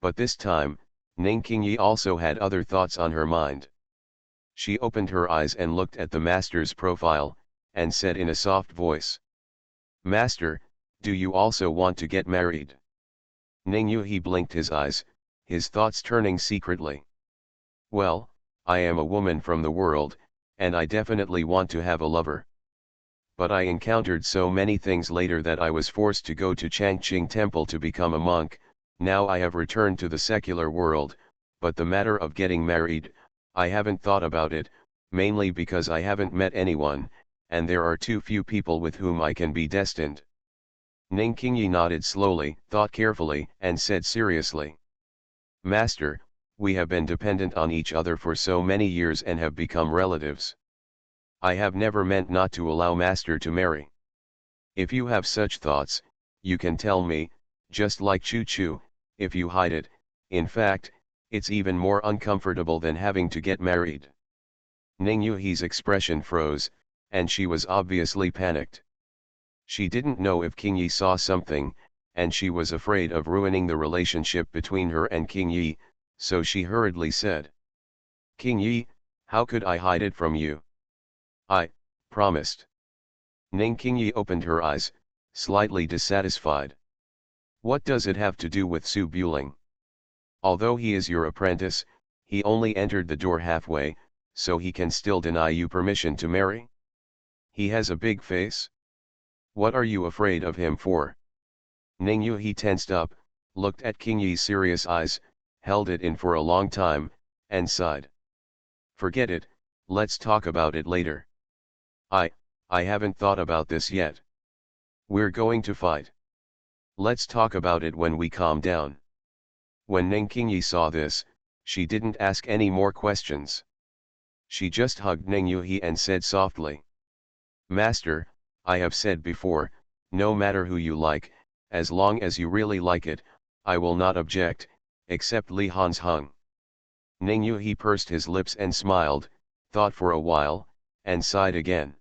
But this time, Ning Qingyi also had other thoughts on her mind. She opened her eyes and looked at the master's profile, and said in a soft voice, Master, do you also want to get married? Ning Yuhi blinked his eyes, his thoughts turning secretly. Well, I am a woman from the world, and I definitely want to have a lover. But I encountered so many things later that I was forced to go to Changqing Temple to become a monk. Now I have returned to the secular world, but the matter of getting married, I haven't thought about it, mainly because I haven't met anyone, and there are too few people with whom I can be destined. Ning Qingyi nodded slowly, thought carefully, and said seriously, Master, we have been dependent on each other for so many years and have become relatives. I have never meant not to allow Master to marry. If you have such thoughts, you can tell me, just like Chu Chu, if you hide it. In fact, it's even more uncomfortable than having to get married. Ning Yuhi's expression froze, and she was obviously panicked. She didn't know if King Yi saw something, and she was afraid of ruining the relationship between her and King Yi, so she hurriedly said, "King Yi, how could I hide it from you? I promised." Ning King Yi opened her eyes, slightly dissatisfied. "What does it have to do with Su Buling? Although he is your apprentice, he only entered the door halfway, so he can still deny you permission to marry? He has a big face? What are you afraid of him for?" Ning Yuhi tensed up, looked at King Yi's serious eyes, held it in for a long time, and sighed. "Forget it, let's talk about it later. I haven't thought about this yet. We're going to fight. Let's talk about it when we calm down." When Ning Qingyi saw this, she didn't ask any more questions. She just hugged Ning Yuhi and said softly, "Master, I have said before, no matter who you like, as long as you really like it, I will not object, except Li Han's hung." Ning Yuhi pursed his lips and smiled, thought for a while, and sighed again.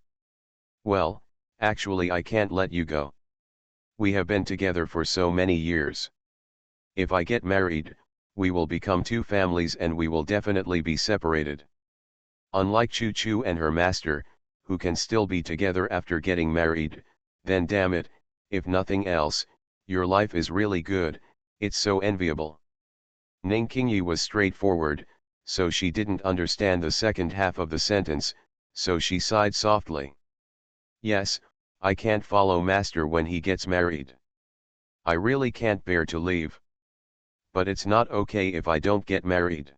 "Well, actually I can't let you go. We have been together for so many years. If I get married, we will become two families and we will definitely be separated. Unlike Chu Chu and her master, who can still be together after getting married, then damn it, if nothing else, your life is really good, it's so enviable." Ning Qingyi was straightforward, so she didn't understand the second half of the sentence, so she sighed softly. "Yes, I can't follow master when he gets married. I really can't bear to leave. But it's not okay if I don't get married.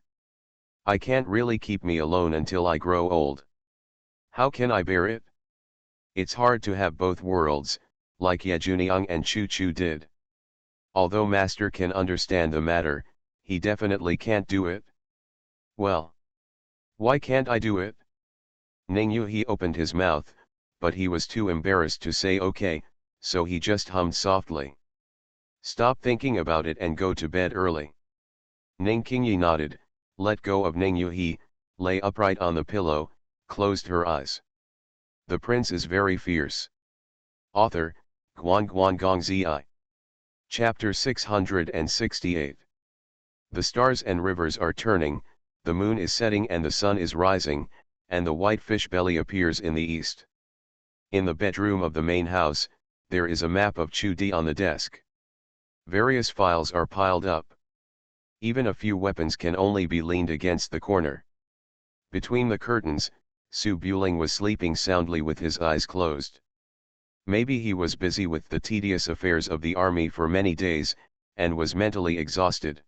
I can't really keep me alone until I grow old. How can I bear it? It's hard to have both worlds, like Ye Juniang and Chu Chu did. Although master can understand the matter, he definitely can't do it. Well, why can't I do it?" Ning Yuhi opened his mouth, but he was too embarrassed to say okay, so he just hummed softly. "Stop thinking about it and go to bed early." Ning Qingyi nodded, let go of Ning Yuhi, lay upright on the pillow, closed her eyes. The Prince is Very Fierce. Author, Guan Guan Gong Zi. Chapter 668. The stars and rivers are turning, the moon is setting and the sun is rising, and the white fish belly appears in the east. In the bedroom of the main house, there is a map of Chu Di on the desk. Various files are piled up. Even a few weapons can only be leaned against the corner. Between the curtains, Su Buling was sleeping soundly with his eyes closed. Maybe he was busy with the tedious affairs of the army for many days, and was mentally exhausted.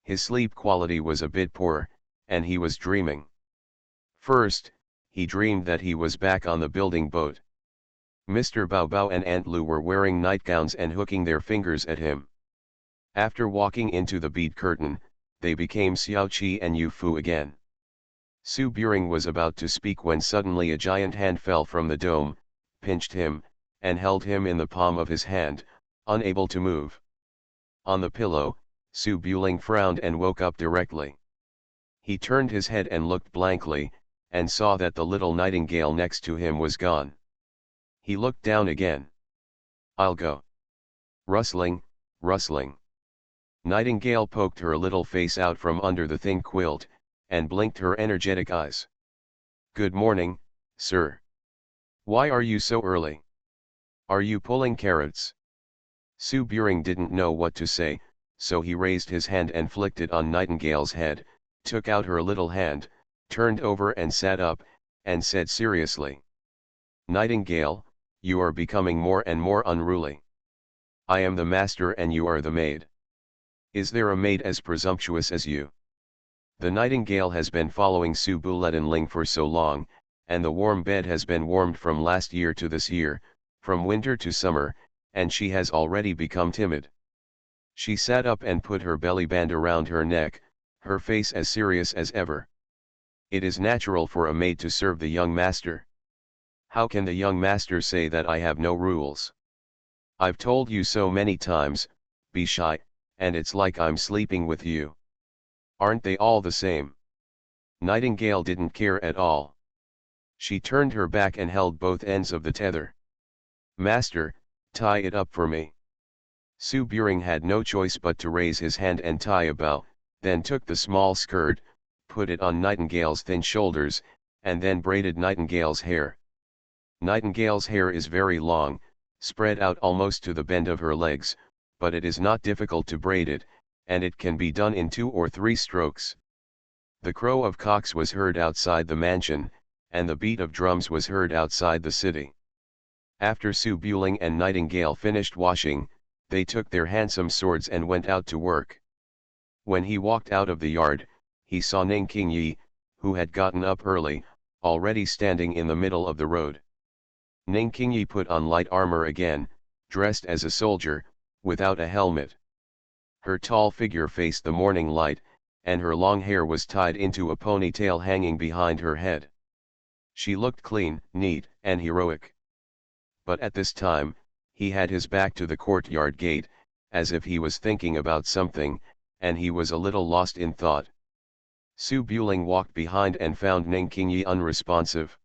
His sleep quality was a bit poor, and he was dreaming. First, he dreamed that he was back on the building boat. Mr. Bao Bao and Aunt Lu were wearing nightgowns and hooking their fingers at him. After walking into the bead curtain, they became Xiao Qi and Yu Fu again. Su Buring was about to speak when suddenly a giant hand fell from the dome, pinched him, and held him in the palm of his hand, unable to move. On the pillow, Su Buling frowned and woke up directly. He turned his head and looked blankly, and saw that the little nightingale next to him was gone. He looked down again. "I'll go." Rustling, rustling. Nightingale poked her little face out from under the thin quilt, and blinked her energetic eyes. "Good morning, sir. Why are you so early? Are you pulling carrots?" Su Buring didn't know what to say, so he raised his hand and flicked it on Nightingale's head, took out her little hand, turned over and sat up, and said seriously, "Nightingale, you are becoming more and more unruly. I am the master and you are the maid. Is there a maid as presumptuous as you?" The nightingale has been following Su Buletin for so long, and the warm bed has been warmed from last year to this year, from winter to summer, and she has already become timid. She sat up and put her belly band around her neck, her face as serious as ever. It is natural for a maid to serve the young master. How can the young master say that I have no rules? I've told you so many times, be shy, and it's like I'm sleeping with you. Aren't they all the same? Nightingale didn't care at all. She turned her back and held both ends of the tether. Master, tie it up for me. Su Buring had no choice but to raise his hand and tie a bow, then took the small skirt, put it on Nightingale's thin shoulders, and then braided Nightingale's hair. Nightingale's hair is very long, spread out almost to the bend of her legs, but it is not difficult to braid it, and it can be done in 2 or 3 strokes. The crow of cocks was heard outside the mansion, and the beat of drums was heard outside the city. After Su Buling and Nightingale finished washing, they took their handsome swords and went out to work. When he walked out of the yard, he saw Ning Qingyi, who had gotten up early, already standing in the middle of the road. Ning Qingyi put on light armor again, dressed as a soldier, without a helmet. Her tall figure faced the morning light, and her long hair was tied into a ponytail hanging behind her head. She looked clean, neat, and heroic. But at this time, he had his back to the courtyard gate, as if he was thinking about something, and he was a little lost in thought. Su Buling walked behind and found Ning Qingyi unresponsive.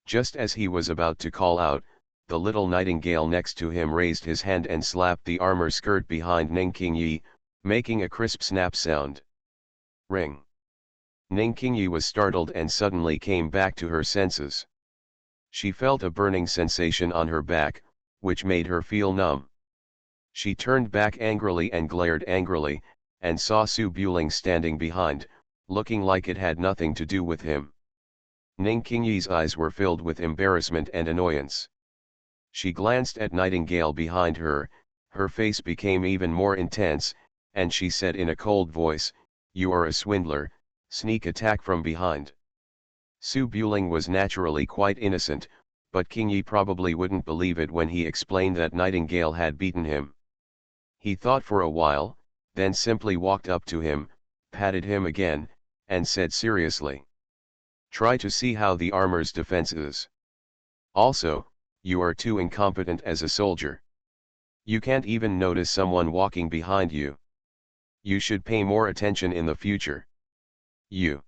Just as he was about to call out, the little nightingale next to him raised his hand and slapped the armor skirt behind Ning Qingyi, making a crisp snap sound. Ring. Ning Qingyi was startled and suddenly came back to her senses. She felt a burning sensation on her back, which made her feel numb. She turned back angrily and glared angrily, and saw Su Buling standing behind, looking like it had nothing to do with him. Ning Qingyi's eyes were filled with embarrassment and annoyance. She glanced at Nightingale behind her, her face became even more intense, and she said in a cold voice, "You are a swindler, sneak attack from behind." Su Buling was naturally quite innocent, but Qingyi probably wouldn't believe it when he explained that Nightingale had beaten him. He thought for a while, then simply walked up to him, patted him again, and said seriously, "Try to see how the armor's defense is. Also, you are too incompetent as a soldier. You can't even notice someone walking behind you. You should pay more attention in the future. You."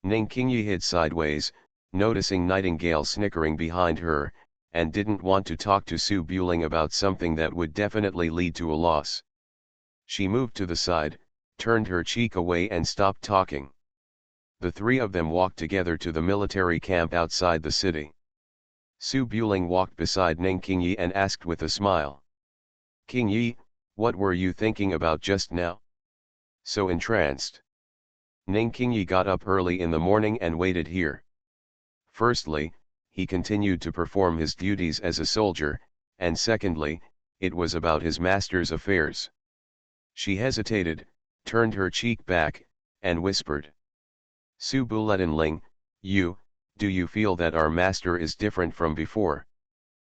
Ning Qingyi hid sideways, noticing Nightingale snickering behind her, and didn't want to talk to Su Buling about something that would definitely lead to a loss. She moved to the side, turned her cheek away and stopped talking. The 3 of them walked together to the military camp outside the city. Su Buling walked beside Ning Qingyi and asked with a smile, "Qingyi, what were you thinking about just now? So entranced." Ning Qingyi got up early in the morning and waited here. Firstly, he continued to perform his duties as a soldier, and secondly, it was about his master's affairs. She hesitated, turned her cheek back, and whispered, "Su Buletinling, do you feel that our master is different from before?"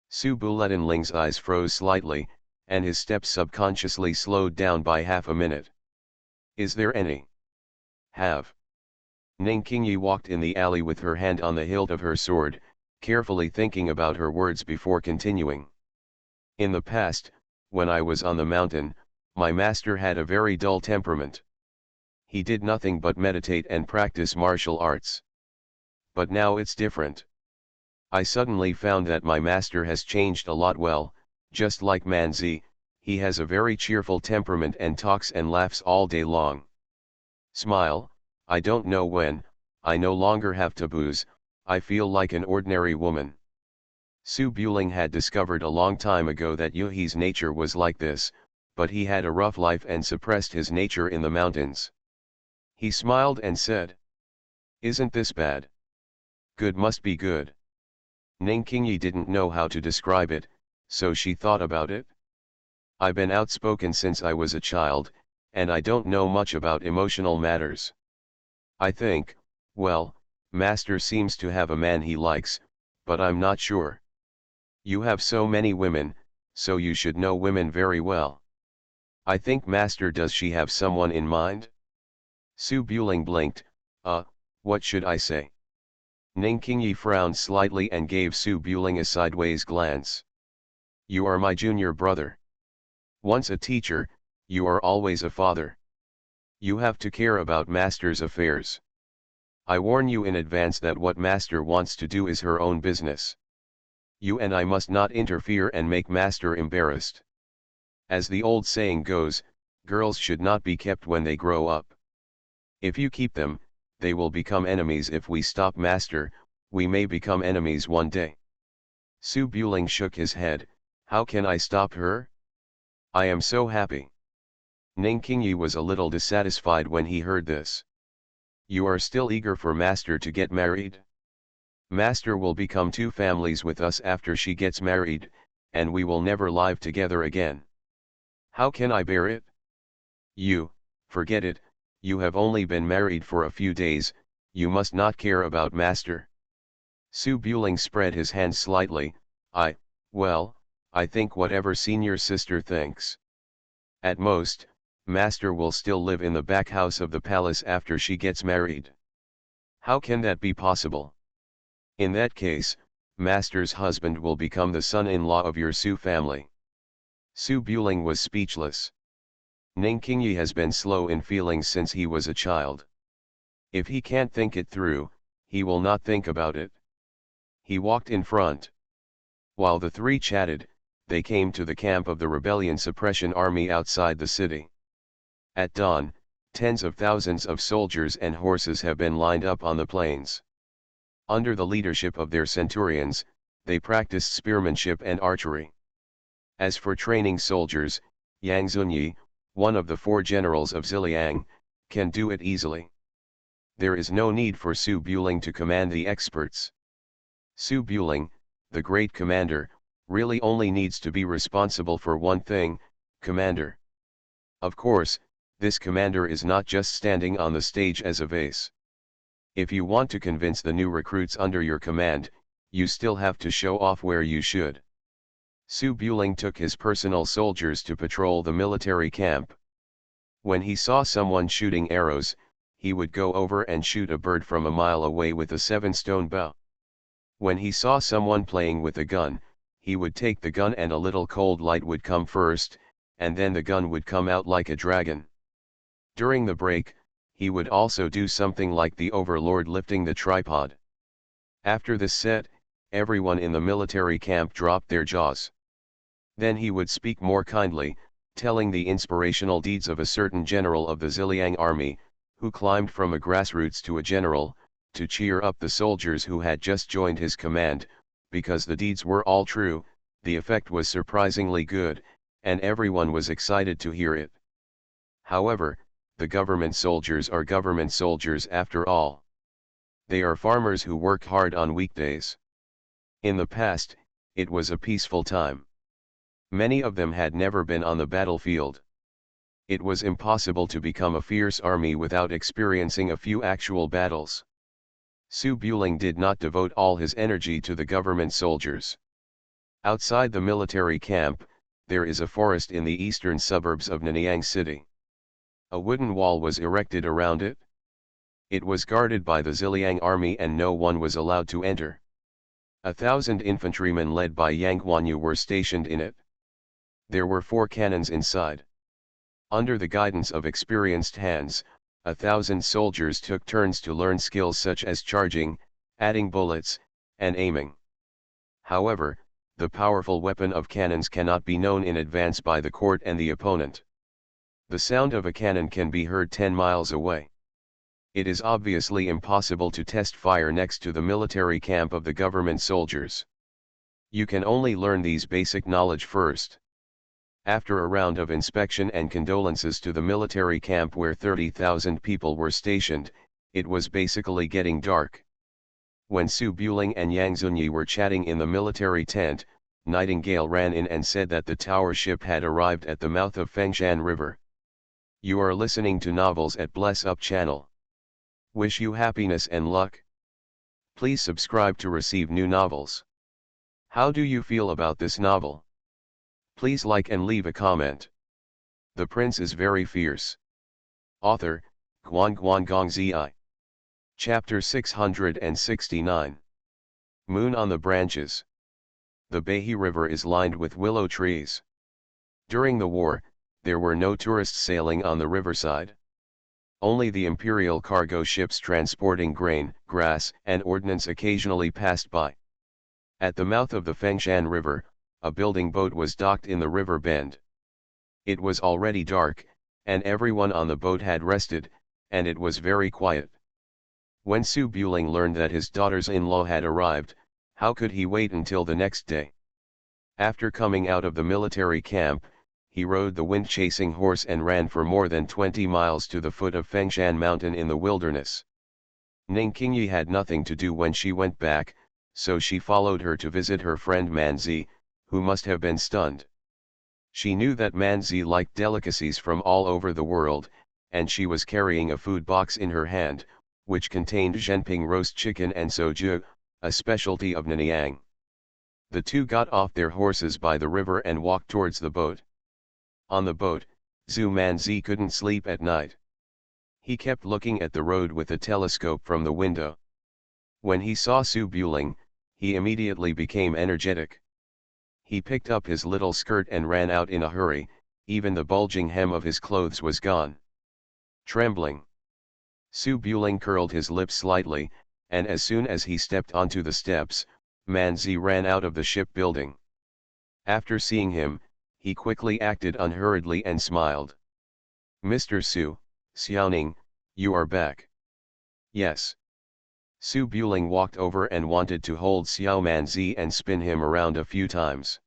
Su Buletinling's eyes froze slightly, and his steps subconsciously slowed down by half a minute. "Is there any?" "Have." Ning Qingyi walked in the alley with her hand on the hilt of her sword, carefully thinking about her words before continuing. "In the past, when I was on the mountain, my master had a very dull temperament. He did nothing but meditate and practice martial arts. But now it's different. I suddenly found that my master has changed a lot. Well, just like Manzi, he has a very cheerful temperament and talks and laughs all day long. Smile, I don't know when, I no longer have taboos, I feel like an ordinary woman." Su Buling had discovered a long time ago that Yuhi's nature was like this, but he had a rough life and suppressed his nature in the mountains. He smiled and said, "Isn't this bad? Good must be good." Ning Qingyi didn't know how to describe it, so she thought about it. "I've been outspoken since I was a child, and I don't know much about emotional matters. I think, well, master seems to have a man he likes, but I'm not sure. You have so many women, so you should know women very well. I think master does she have someone in mind?" Su Buling blinked, what should I say?" Ning Qingyi frowned slightly and gave Su Buling a sideways glance. "You are my junior brother. Once a teacher, You are always a father. You have to care about master's affairs. I warn you in advance that what master wants to do is her own business. You and I must not interfere and make master embarrassed. As the old saying goes, girls should not be kept when they grow up. If you keep them, they will become enemies. If we stop master, we may become enemies one day. Su Buling shook his head. How can I stop her? I am so happy. Ning Qingyi was a little dissatisfied when he heard this. You are still eager for master to get married? Master will become two families with us after she gets married, and we will never live together again. How can I bear it? Forget it, you have only been married for a few days, you must not care about master. Su Buling spread his hands slightly. I think whatever senior sister thinks. At most, master will still live in the back house of the palace after she gets married. How can that be possible? In that case, master's husband will become the son-in-law of your Su family. Su Buling was speechless. Ning Qingyi has been slow in feelings since he was a child. If he can't think it through, he will not think about it. He walked in front. While the three chatted, they came to the camp of the Rebellion Suppression Army outside the city. At dawn, tens of thousands of soldiers and horses have been lined up on the plains. Under the leadership of their centurions, they practiced spearmanship and archery. As for training soldiers, Yang Zunyi, one of the 4 generals of Ziliang, can do it easily. There is no need for Su Buling to command the experts. Su Buling, the great commander, really only needs to be responsible for one thing, commander. Of course, this commander is not just standing on the stage as a vase. If you want to convince the new recruits under your command, you still have to show off where you should. Su Buling took his personal soldiers to patrol the military camp. When he saw someone shooting arrows, he would go over and shoot a bird from a mile away with a 7-stone bow. When he saw someone playing with a gun, he would take the gun and a little cold light would come first, and then the gun would come out like a dragon. During the break, he would also do something like the overlord lifting the tripod. After this set, everyone in the military camp dropped their jaws. Then he would speak more kindly, telling the inspirational deeds of a certain general of the Ziliang army, who climbed from a grassroots to a general, to cheer up the soldiers who had just joined his command. Because the deeds were all true, the effect was surprisingly good, and everyone was excited to hear it. However, the government soldiers are government soldiers after all. They are farmers who work hard on weekdays. In the past, it was a peaceful time. Many of them had never been on the battlefield. It was impossible to become a fierce army without experiencing a few actual battles. Su Buling did not devote all his energy to the government soldiers. Outside the military camp, there is a forest in the eastern suburbs of Nanyang City. A wooden wall was erected around it. It was guarded by the Ziliang army and no one was allowed to enter. 1,000 infantrymen led by Yang Guanyu were stationed in it. There were 4 cannons inside. Under the guidance of experienced hands, 1,000 soldiers took turns to learn skills such as charging, adding bullets, and aiming. However, the powerful weapon of cannons cannot be known in advance by the court and the opponent. The sound of a cannon can be heard 10 miles away. It is obviously impossible to test fire next to the military camp of the government soldiers. You can only learn these basic knowledge first. After a round of inspection and condolences to the military camp where 30,000 people were stationed, it was basically getting dark. When Su Buling and Yang Zunyi were chatting in the military tent, Nightingale ran in and said that the tower ship had arrived at the mouth of Fengshan River. You are listening to Novels at Bless Up channel. Wish you happiness and luck. Please subscribe to receive new novels. How do you feel about this novel? Please like and leave a comment. The Prince is very fierce. Author, Guan Guan Gong Zi. Chapter 669. Moon on the Branches. The Beihe River is lined with willow trees. During the war, there were no tourists sailing on the riverside. Only the imperial cargo ships transporting grain, grass, and ordnance occasionally passed by. At the mouth of the Fengshan River, a building boat was docked in the river bend. It was already dark, and everyone on the boat had rested, and it was very quiet. When Su Buling learned that his daughters-in-law had arrived, how could he wait until the next day? After coming out of the military camp, he rode the wind-chasing horse and ran for more than 20 miles to the foot of Fengshan Mountain in the wilderness. Ning Qingyi had nothing to do when she went back, so she followed her to visit her friend Manzi, who must have been stunned. She knew that Manzi liked delicacies from all over the world, and she was carrying a food box in her hand, which contained zhenping roast chicken and soju, a specialty of Nanyang. The two got off their horses by the river and walked towards the boat. On the boat, Zhu Manzi couldn't sleep at night. He kept looking at the road with a telescope from the window. When he saw Su Buling, he immediately became energetic. He picked up his little skirt and ran out in a hurry, even the bulging hem of his clothes was gone. Trembling, Su Buling curled his lips slightly, and as soon as he stepped onto the steps, Manzi ran out of the shipbuilding. After seeing him, he quickly acted unhurriedly and smiled. "Mr. Su, Xiaoning, you are back." "Yes." Su Buling walked over and wanted to hold Xiao Manzi and spin him around a few times.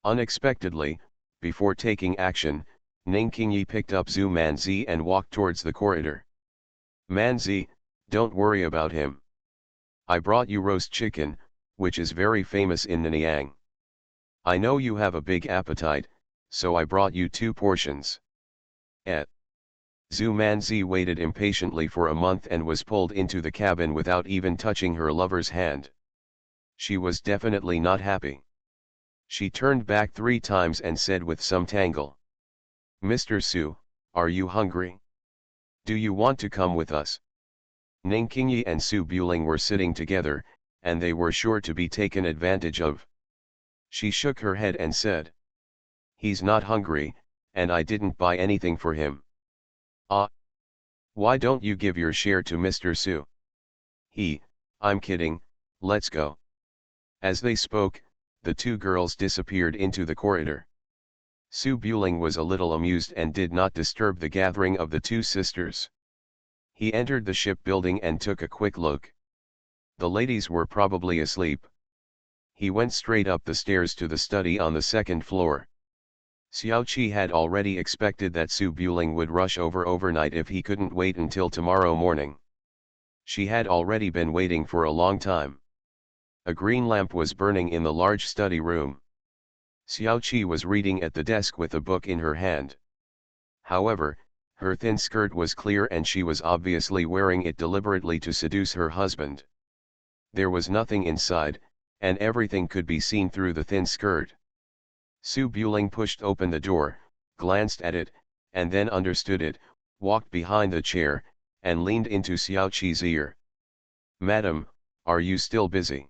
Unexpectedly, before taking action, Ning Qingyi picked up Zhu Manzi and walked towards the corridor. "Manzi, don't worry about him. I brought you roast chicken, which is very famous in Nanyang. I know you have a big appetite, so I brought you 2 portions. Zhu Manzi waited impatiently for a month and was pulled into the cabin without even touching her lover's hand. She was definitely not happy. She turned back 3 times and said with some tangle, "Mr. Su, are you hungry? Do you want to come with us?" Ning Qingyi and Su Buling were sitting together, and they were sure to be taken advantage of. She shook her head and said, "He's not hungry, and I didn't buy anything for him." "Ah. Why don't you give your share to Mr. Su?" "I'm kidding, let's go." As they spoke, the 2 girls disappeared into the corridor. Su Buling was a little amused and did not disturb the gathering of the 2 sisters. He entered the shipbuilding and took a quick look. The ladies were probably asleep. He went straight up the stairs to the study on the 2nd floor. Xiao Qi had already expected that Su Buling would rush over overnight if he couldn't wait until tomorrow morning. She had already been waiting for a long time. A green lamp was burning in the large study room. Xiao Qi was reading at the desk with a book in her hand. However, her thin skirt was clear and she was obviously wearing it deliberately to seduce her husband. There was nothing inside, and everything could be seen through the thin skirt. Su Buling pushed open the door, glanced at it, and then understood it, walked behind the chair, and leaned into Xiao Qi's ear. "Madam, are you still busy?"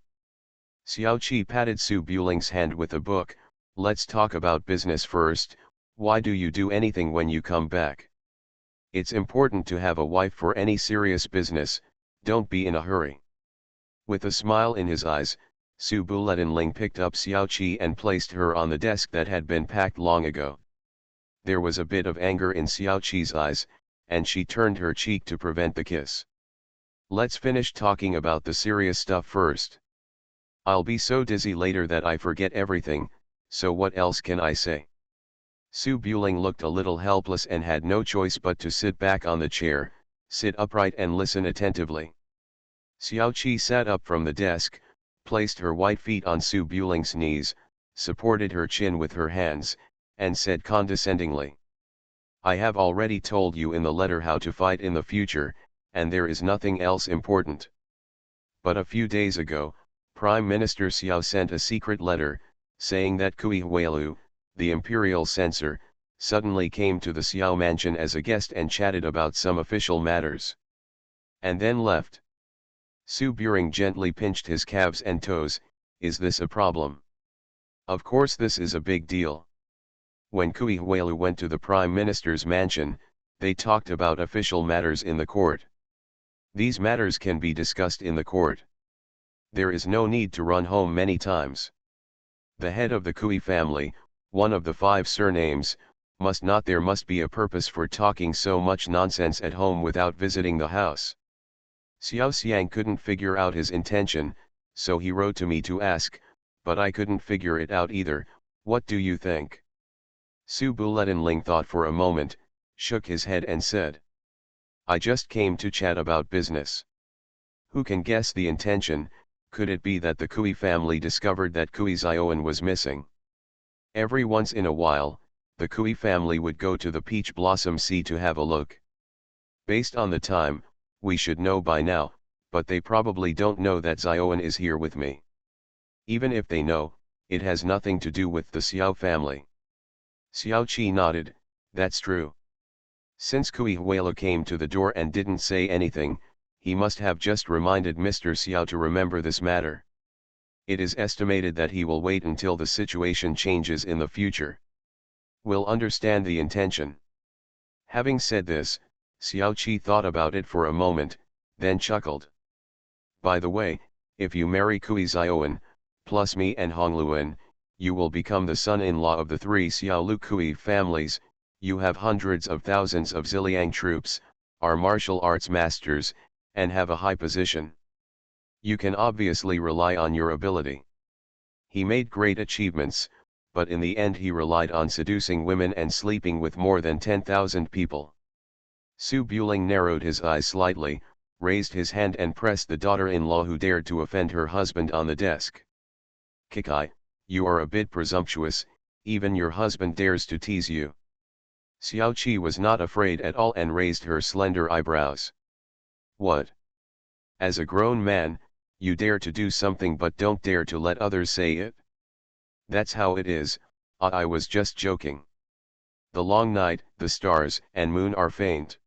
Xiao Qi patted Su Buling's hand with a book. "Let's talk about business first. Why do you do anything when you come back? It's important to have a wife for any serious business, don't be in a hurry." With a smile in his eyes, Su Buletinling picked up Xiao Qi and placed her on the desk that had been packed long ago. There was a bit of anger in Xiao Qi's eyes, and she turned her cheek to prevent the kiss. "Let's finish talking about the serious stuff first. I'll be so dizzy later that I forget everything, so what else can I say?" Su Buling looked a little helpless and had no choice but to sit back on the chair, sit upright and listen attentively. Xiao Qi sat up from the desk, placed her white feet on Su Buling's knees, supported her chin with her hands, and said condescendingly, "I have already told you in the letter how to fight in the future, and there is nothing else important. But a few days ago, Prime Minister Xiao sent a secret letter, saying that Kui Huailu, the imperial censor, suddenly came to the Xiao mansion as a guest and chatted about some official matters. And then left." Su Buring gently pinched his calves and toes. "Is this a problem?" "Of course this is a big deal. When Kui Huelu went to the Prime Minister's mansion, they talked about official matters in the court. These matters can be discussed in the court. There is no need to run home many times. The head of the Kui family, one of the 5 surnames, there must be a purpose for talking so much nonsense at home without visiting the house. Xiao Xiang couldn't figure out his intention, so he wrote to me to ask, but I couldn't figure it out either. What do you think? Su Buletinling thought for a moment, shook his head and said, I just came to chat about business. Who can guess the intention? Could it be that the Kui family discovered that Kui Zioan was missing? Every once in a while, the Kui family would go to the Peach Blossom Sea to have a look. Based on the time, we should know by now, but they probably don't know that Zioan is here with me. Even if they know, it has nothing to do with the Xiao family. Xiao Qi nodded, that's true. Since Kui Huelu came to the door and didn't say anything, he must have just reminded Mr. Xiao to remember this matter. It is estimated that he will wait until the situation changes in the future. We'll understand the intention. Having said this, Xiao Qi thought about it for a moment, then chuckled. By the way, if you marry Kui Zioan, plus me and Hongluan, you will become the son-in-law of the 3 Xiao Lu Kui families. You have hundreds of thousands of Ziliang troops, are martial arts masters, and have a high position. You can obviously rely on your ability. He made great achievements, but in the end he relied on seducing women and sleeping with more than 10,000 people. Su Buling narrowed his eyes slightly, raised his hand and pressed the daughter-in-law who dared to offend her husband on the desk. Kikai, you are a bit presumptuous, even your husband dares to tease you. Xiao Qi was not afraid at all and raised her slender eyebrows. What? As a grown man, you dare to do something but don't dare to let others say it? That's how it is. I was just joking. The long night, the stars and moon are faint.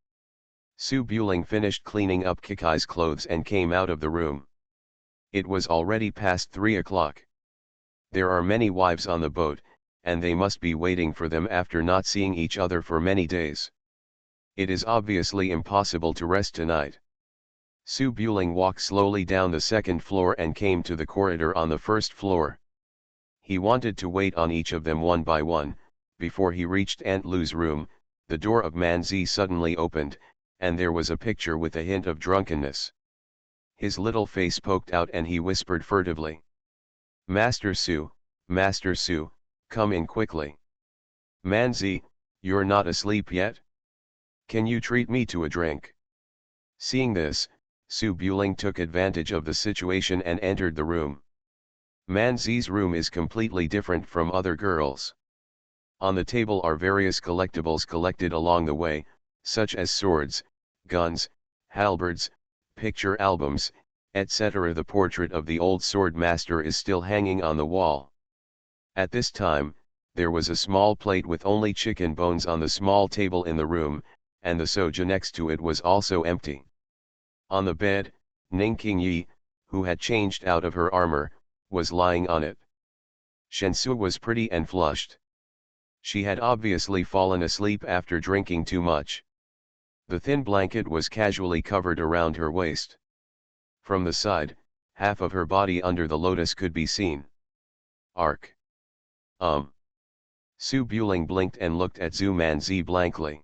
Su Buling finished cleaning up Kikai's clothes and came out of the room. It was already past 3 o'clock. There are many wives on the boat, and they must be waiting for them after not seeing each other for many days. It is obviously impossible to rest tonight. Su Buling walked slowly down the 2nd floor and came to the corridor on the 1st floor. He wanted to wait on each of them one by one. Before he reached Aunt Lu's room, the door of Manzi suddenly opened, and there was a picture with a hint of drunkenness. His little face poked out and he whispered furtively. Master Su, come in quickly. Manzi, you're not asleep yet? Can you treat me to a drink? Seeing this, Su Buling took advantage of the situation and entered the room. Manzi's room is completely different from other girls'. On the table are various collectibles collected along the way, such as swords, guns, halberds, picture albums, etc. The portrait of the old sword master is still hanging on the wall. At this time, there was a small plate with only chicken bones on the small table in the room, and the soja next to it was also empty. On the bed, Ning Qingyi, who had changed out of her armor, was lying on it. Shensu was pretty and flushed. She had obviously fallen asleep after drinking too much. The thin blanket was casually covered around her waist. From the side, half of her body under the lotus could be seen. Ark. Su Buling blinked and looked at Zhu Manzi blankly.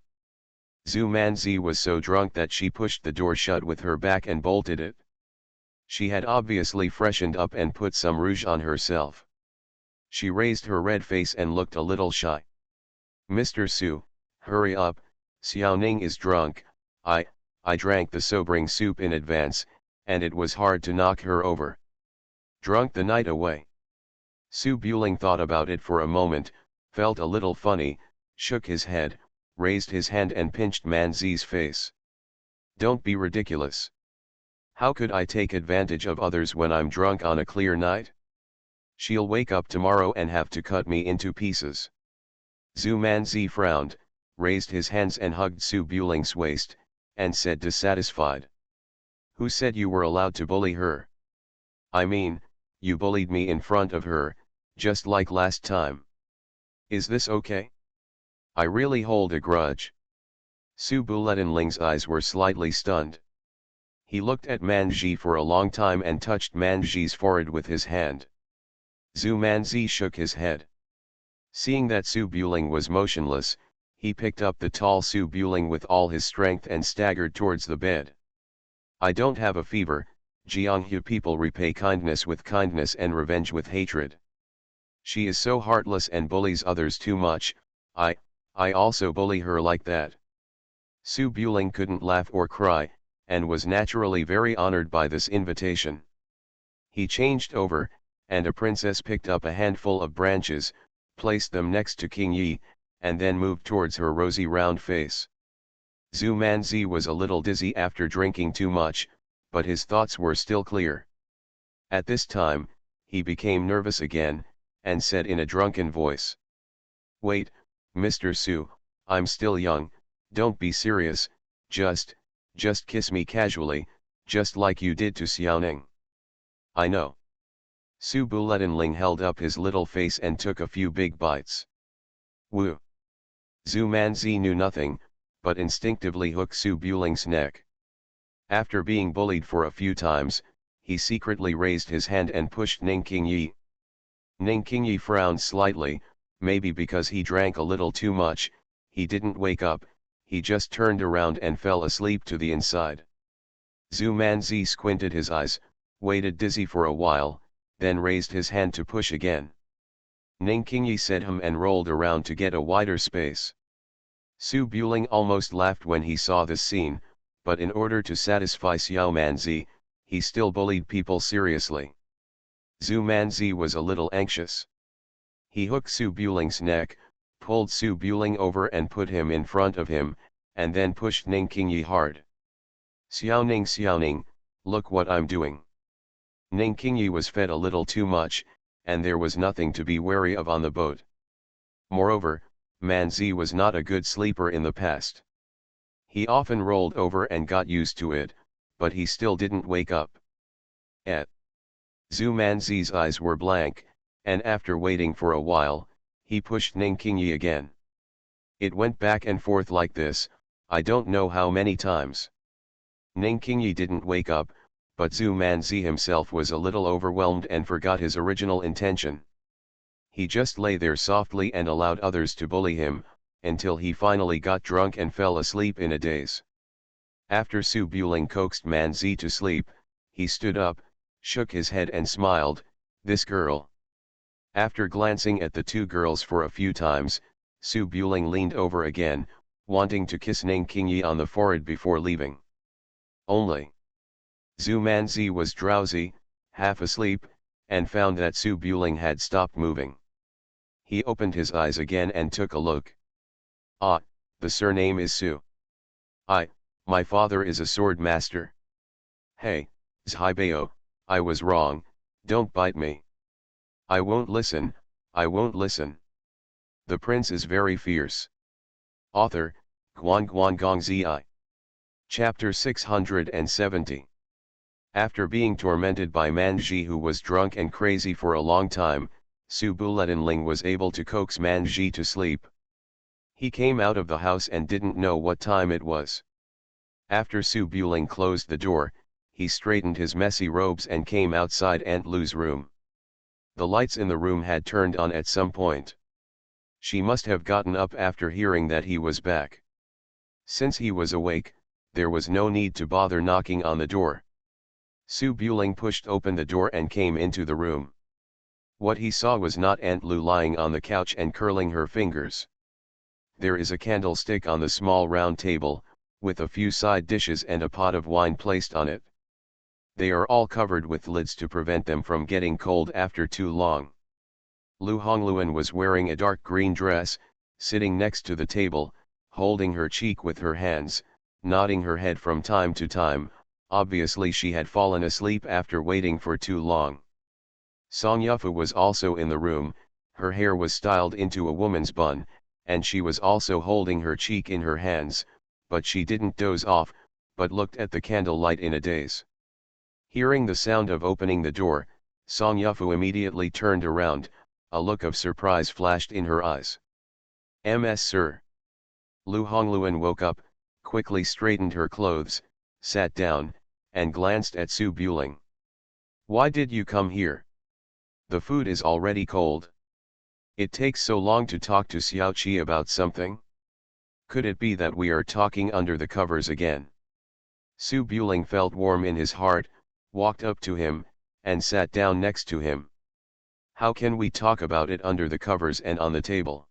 Zhu Manzi was so drunk that she pushed the door shut with her back and bolted it. She had obviously freshened up and put some rouge on herself. She raised her red face and looked a little shy. Mr. Su, hurry up, Xiao Ning is drunk. I drank the sobering soup in advance, and it was hard to knock her over. Drunk the night away. Su Buling thought about it for a moment, felt a little funny, shook his head, raised his hand and pinched Manzi's face. Don't be ridiculous. How could I take advantage of others when I'm drunk on a clear night? She'll wake up tomorrow and have to cut me into pieces. Zhu Manzi frowned, raised his hands and hugged Su Buling's waist, and said dissatisfied. Who said you were allowed to bully her? I mean, you bullied me in front of her, just like last time. Is this okay? I really hold a grudge. Su Buletinling's eyes were slightly stunned. He looked at Manji for a long time and touched Manji's forehead with his hand. Zhu Manzi shook his head. Seeing that Su Buling was motionless, he picked up the tall Su Buling with all his strength and staggered towards the bed. I don't have a fever, Jianghu people repay kindness with kindness and revenge with hatred. She is so heartless and bullies others too much, I also bully her like that. Su Buling couldn't laugh or cry, and was naturally very honored by this invitation. He changed over, and a princess picked up a handful of branches, placed them next to King Yi, and then moved towards her rosy round face. Zhu Manzi was a little dizzy after drinking too much, but his thoughts were still clear. At this time, he became nervous again, and said in a drunken voice. Wait, Mr. Su, I'm still young, don't be serious, just kiss me casually, just like you did to Xiaoning. I know. Su Buletinling held up his little face and took a few big bites. Woo! Zhu Manzi knew nothing, but instinctively hooked Su Buling's neck. After being bullied for a few times, he secretly raised his hand and pushed Ning Qingyi. Ning Qingyi frowned slightly, maybe because he drank a little too much. He didn't wake up, he just turned around and fell asleep to the inside. Zhu Manzi squinted his eyes, waited dizzy for a while, then raised his hand to push again. Ning Qingyi said and rolled around to get a wider space. Su Buling almost laughed when he saw this scene, but in order to satisfy Xiao Manzi, he still bullied people seriously. Zhu Manzi was a little anxious. He hooked Su Buling's neck, pulled Su Buling over and put him in front of him, and then pushed Ning Qingyi hard. Xiaoning, look what I'm doing. Ning Qingyi was fed a little too much, and there was nothing to be wary of on the boat. Moreover, Manzi was not a good sleeper in the past. He often rolled over and got used to it, but he still didn't wake up. Zhu Manzi's eyes were blank, and after waiting for a while, he pushed Ning Qingyi again. It went back and forth like this, I don't know how many times. Ning Qingyi didn't wake up, but Zhu Manzi himself was a little overwhelmed and forgot his original intention. He just lay there softly and allowed others to bully him, until he finally got drunk and fell asleep in a daze. After Su Buling coaxed Manzi to sleep, he stood up, shook his head and smiled, this girl. After glancing at the two girls for a few times, Su Buling leaned over again, wanting to kiss Ning Qingyi on the forehead before leaving. Only. Zhu Manzi was drowsy, half asleep, and found that Su Buling had stopped moving. He opened his eyes again and took a look. Ah, the surname is Su. My father is a sword master. Hey, Zhaibao, I was wrong, don't bite me. I won't listen, I won't listen. The prince is very fierce. Author, Guan Gong Zi. Chapter 670. After being tormented by Manji, who was drunk and crazy for a long time, Su Buletinling was able to coax Manji to sleep. He came out of the house and didn't know what time it was. After Su Buling closed the door, he straightened his messy robes and came outside Aunt Lu's room. The lights in the room had turned on at some point. She must have gotten up after hearing that he was back. Since he was awake, there was no need to bother knocking on the door. Su Buling pushed open the door and came into the room. What he saw was not Aunt Lu lying on the couch and curling her fingers. There is a candlestick on the small round table, with a few side dishes and a pot of wine placed on it. They are all covered with lids to prevent them from getting cold after too long. Lu Hongluan was wearing a dark green dress, sitting next to the table, holding her cheek with her hands, nodding her head from time to time. Obviously she had fallen asleep after waiting for too long. Song Yufu was also in the room, her hair was styled into a woman's bun, and she was also holding her cheek in her hands, but she didn't doze off, but looked at the candlelight in a daze. Hearing the sound of opening the door, Song Yufu immediately turned around, a look of surprise flashed in her eyes. "Ms. Sir." Lu Hongluan woke up, quickly straightened her clothes, sat down, and glanced at Su Buling. Why did you come here? The food is already cold. It takes so long to talk to Xiao Qi about something. Could it be that we are talking under the covers again? Su Buling felt warm in his heart, walked up to him, and sat down next to him. How can we talk about it under the covers and on the table?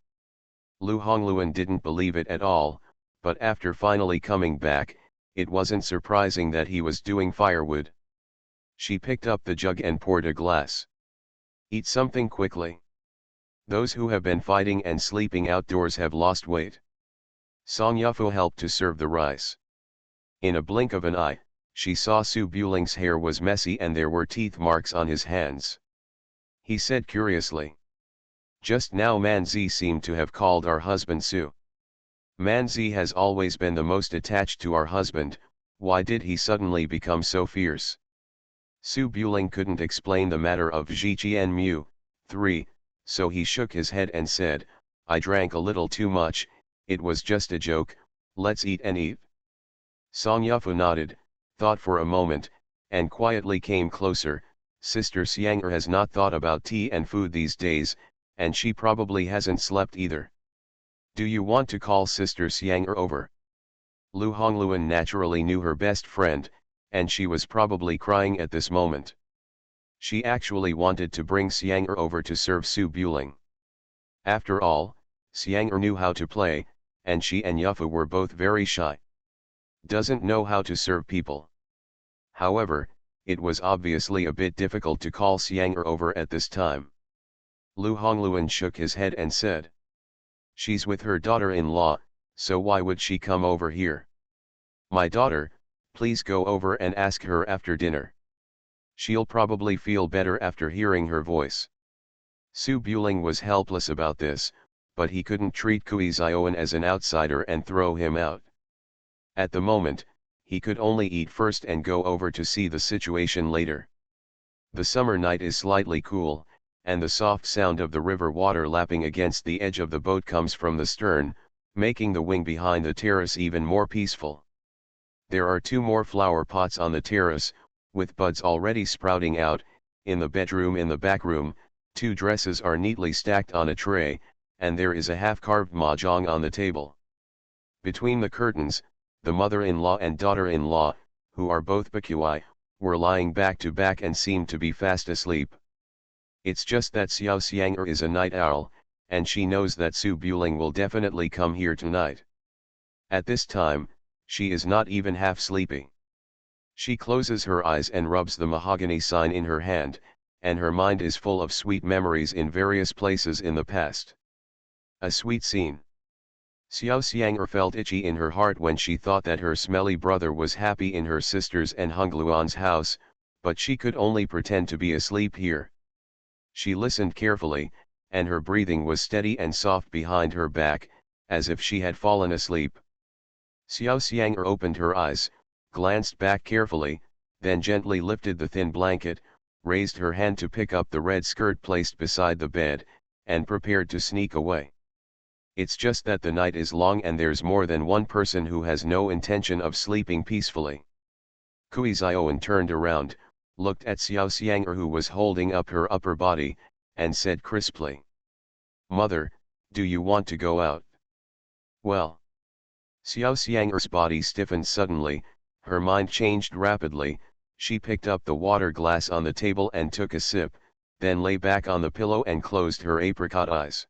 Lu Hongluan didn't believe it at all, but after finally coming back, it wasn't surprising that he was doing firewood. She picked up the jug and poured a glass. Eat something quickly. Those who have been fighting and sleeping outdoors have lost weight. Song Yufo helped to serve the rice. In a blink of an eye, she saw Su Buling's hair was messy and there were teeth marks on his hands. He said curiously. Just now Manzi seemed to have called our husband Su. Manzi has always been the most attached to our husband, why did he suddenly become so fierce? Su Buling couldn't explain the matter of Zhiqian Mu, 3, so he shook his head and said, I drank a little too much, it was just a joke, let's eat and eat. Song Yufo nodded, thought for a moment, and quietly came closer. Sister Xiang'er has not thought about tea and food these days, and she probably hasn't slept either. Do you want to call Sister Xiang'er over? Lu Hongluan naturally knew her best friend, and she was probably crying at this moment. She actually wanted to bring Xiang'er over to serve Su Buling. After all, Xiang'er knew how to play, and she and Yufo were both very shy. Doesn't know how to serve people. However, it was obviously a bit difficult to call Xiang'er over at this time. Lu Hongluan shook his head and said. She's with her daughter-in-law, so why would she come over here? My daughter, please go over and ask her after dinner. She'll probably feel better after hearing her voice. Su Buling was helpless about this, but he couldn't treat Kui Zioan as an outsider and throw him out. At the moment, he could only eat first and go over to see the situation later. The summer night is slightly cool, and the soft sound of the river water lapping against the edge of the boat comes from the stern, making the wing behind the terrace even more peaceful. There are 2 more flower pots on the terrace, with buds already sprouting out. In the bedroom in the back room, 2 dresses are neatly stacked on a tray, and there is a half-carved mahjong on the table. Between the curtains, the mother-in-law and daughter-in-law, who are both Bakui, were lying back to back and seemed to be fast asleep. It's just that Xiao Xiang'er is a night owl, and she knows that Su Buling will definitely come here tonight. At this time, she is not even half sleepy. She closes her eyes and rubs the mahogany sign in her hand, and her mind is full of sweet memories in various places in the past. A sweet scene. Xiao Xiang'er felt itchy in her heart when she thought that her smelly brother was happy in her sister's and Hongluan's house, but she could only pretend to be asleep here. She listened carefully, and her breathing was steady and soft behind her back, as if she had fallen asleep. Xiao Xiang'er opened her eyes, glanced back carefully, then gently lifted the thin blanket, raised her hand to pick up the red skirt placed beside the bed, and prepared to sneak away. It's just that the night is long and there's more than one person who has no intention of sleeping peacefully. Kui Zioan turned around, looked at Xiao Xiang'er who was holding up her upper body, and said crisply. Mother, do you want to go out? Well. Xiao Xiang'er's body stiffened suddenly, her mind changed rapidly, she picked up the water glass on the table and took a sip, then lay back on the pillow and closed her apricot eyes.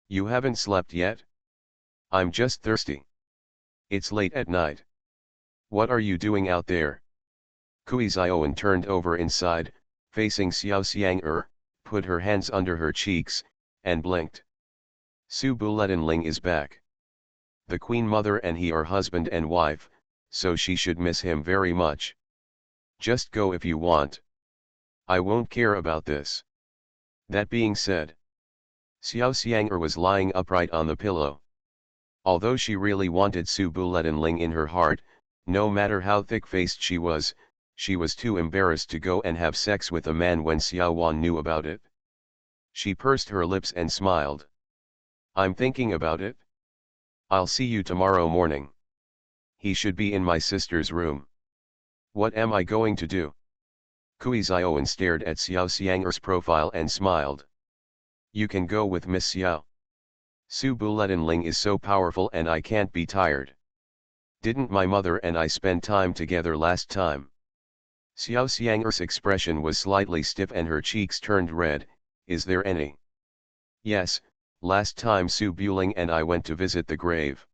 You haven't slept yet? I'm just thirsty. It's late at night. What are you doing out there? Kui Zioan turned over inside, facing Xiao Xiang'er, put her hands under her cheeks, and blinked. Su Buletinling is back. The Queen Mother and he are husband and wife, so she should miss him very much. Just go if you want. I won't care about this. That being said, Xiao Xiang'er was lying upright on the pillow. Although she really wanted Su Buletinling in her heart, no matter how thick-faced she was too embarrassed to go and have sex with a man when Xiao Wan knew about it. She pursed her lips and smiled. I'm thinking about it. I'll see you tomorrow morning. He should be in my sister's room. What am I going to do? Kui Zioan stared at Xiao Xiang'er's profile and smiled. You can go with Miss Xiao. Su Buletin is so powerful and I can't be tired. Didn't my mother and I spend time together last time? Xiao Xiang'er's expression was slightly stiff and her cheeks turned red. Is there any? Yes, last time Su Buling and I went to visit the grave.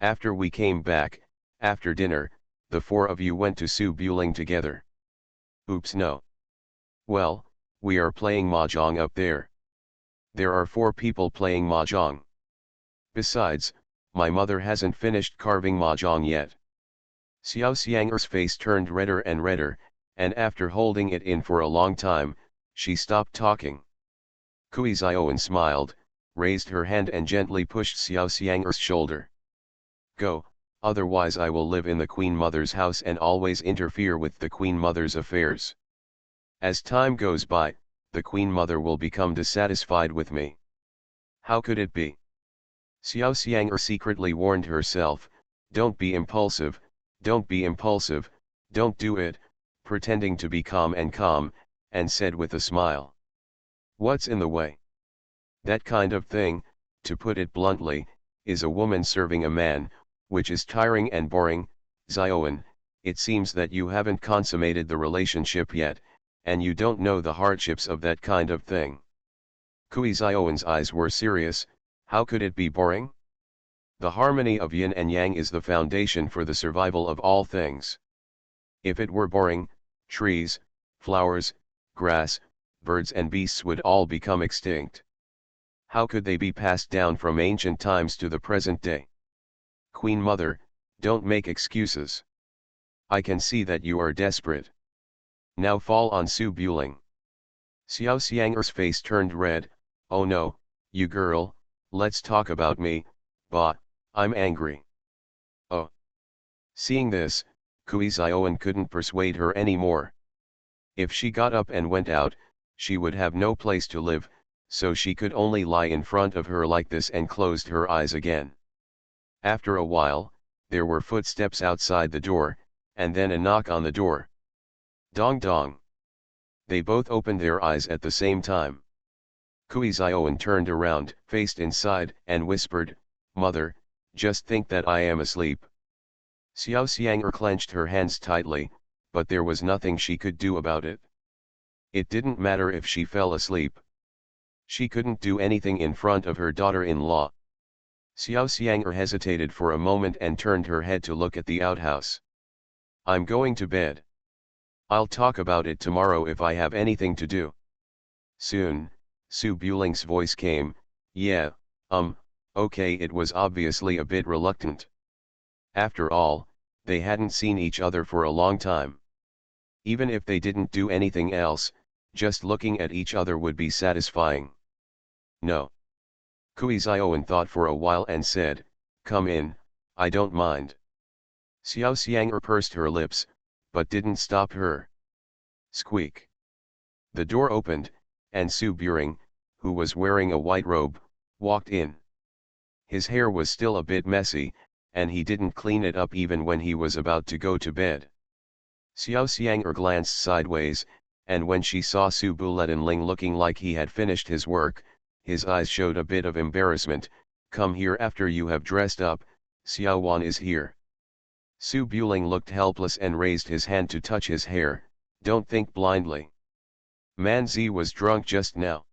After we came back, after dinner, the four of you went to Su Buling together. Oops, no. Well, we are playing mahjong up there. There are 4 people playing mahjong. Besides, my mother hasn't finished carving mahjong yet. Xiao Xiang'er's face turned redder and redder, and after holding it in for a long time, she stopped talking. Kui Zioan smiled, raised her hand and gently pushed Xiao Xiang'er's shoulder. Go, otherwise I will live in the Queen Mother's house and always interfere with the Queen Mother's affairs. As time goes by, the Queen Mother will become dissatisfied with me. How could it be? Xiao Xiang'er secretly warned herself, don't be impulsive, don't be impulsive, don't do it, pretending to be calm, and said with a smile. What's in the way? That kind of thing, to put it bluntly, is a woman serving a man, which is tiring and boring. Zioan, it seems that you haven't consummated the relationship yet, and you don't know the hardships of that kind of thing. Kui Zioan's eyes were serious. How could it be boring? The harmony of yin and yang is the foundation for the survival of all things. If it were boring, trees, flowers, grass, birds and beasts would all become extinct. How could they be passed down from ancient times to the present day? Queen Mother, don't make excuses. I can see that you are desperate. Now fall on Su Buling. Xiao Xiang'er's face turned red. Oh no, you girl, let's talk about me, bah, I'm angry. Oh. Seeing this, Kui Zioan couldn't persuade her anymore. If she got up and went out, she would have no place to live, so she could only lie in front of her like this and closed her eyes again. After a while, there were footsteps outside the door, and then a knock on the door. Dong dong. They both opened their eyes at the same time. Kui Zioan turned around, faced inside, and whispered, Mother, just think that I am asleep. Xiao Xiang'er clenched her hands tightly, but there was nothing she could do about it. It didn't matter if she fell asleep. She couldn't do anything in front of her daughter-in-law. Xiao Xiang'er hesitated for a moment and turned her head to look at the outhouse. I'm going to bed. I'll talk about it tomorrow if I have anything to do. Soon, Su Buling's voice came, yeah, okay. It was obviously a bit reluctant. After all, they hadn't seen each other for a long time. Even if they didn't do anything else, just looking at each other would be satisfying. No. Kui Zioan thought for a while and said, come in, I don't mind. Xiao Xiang'er pursed her lips, but didn't stop her. Squeak. The door opened, and Su Buring, who was wearing a white robe, walked in. His hair was still a bit messy, and he didn't clean it up even when he was about to go to bed. Xiao Xiang'er glanced sideways, and when she saw Su Buletin looking like he had finished his work, his eyes showed a bit of embarrassment. Come here after you have dressed up, Xiao Wan is here. Su Buling looked helpless and raised his hand to touch his hair. Don't think blindly. Man Zi was drunk just now.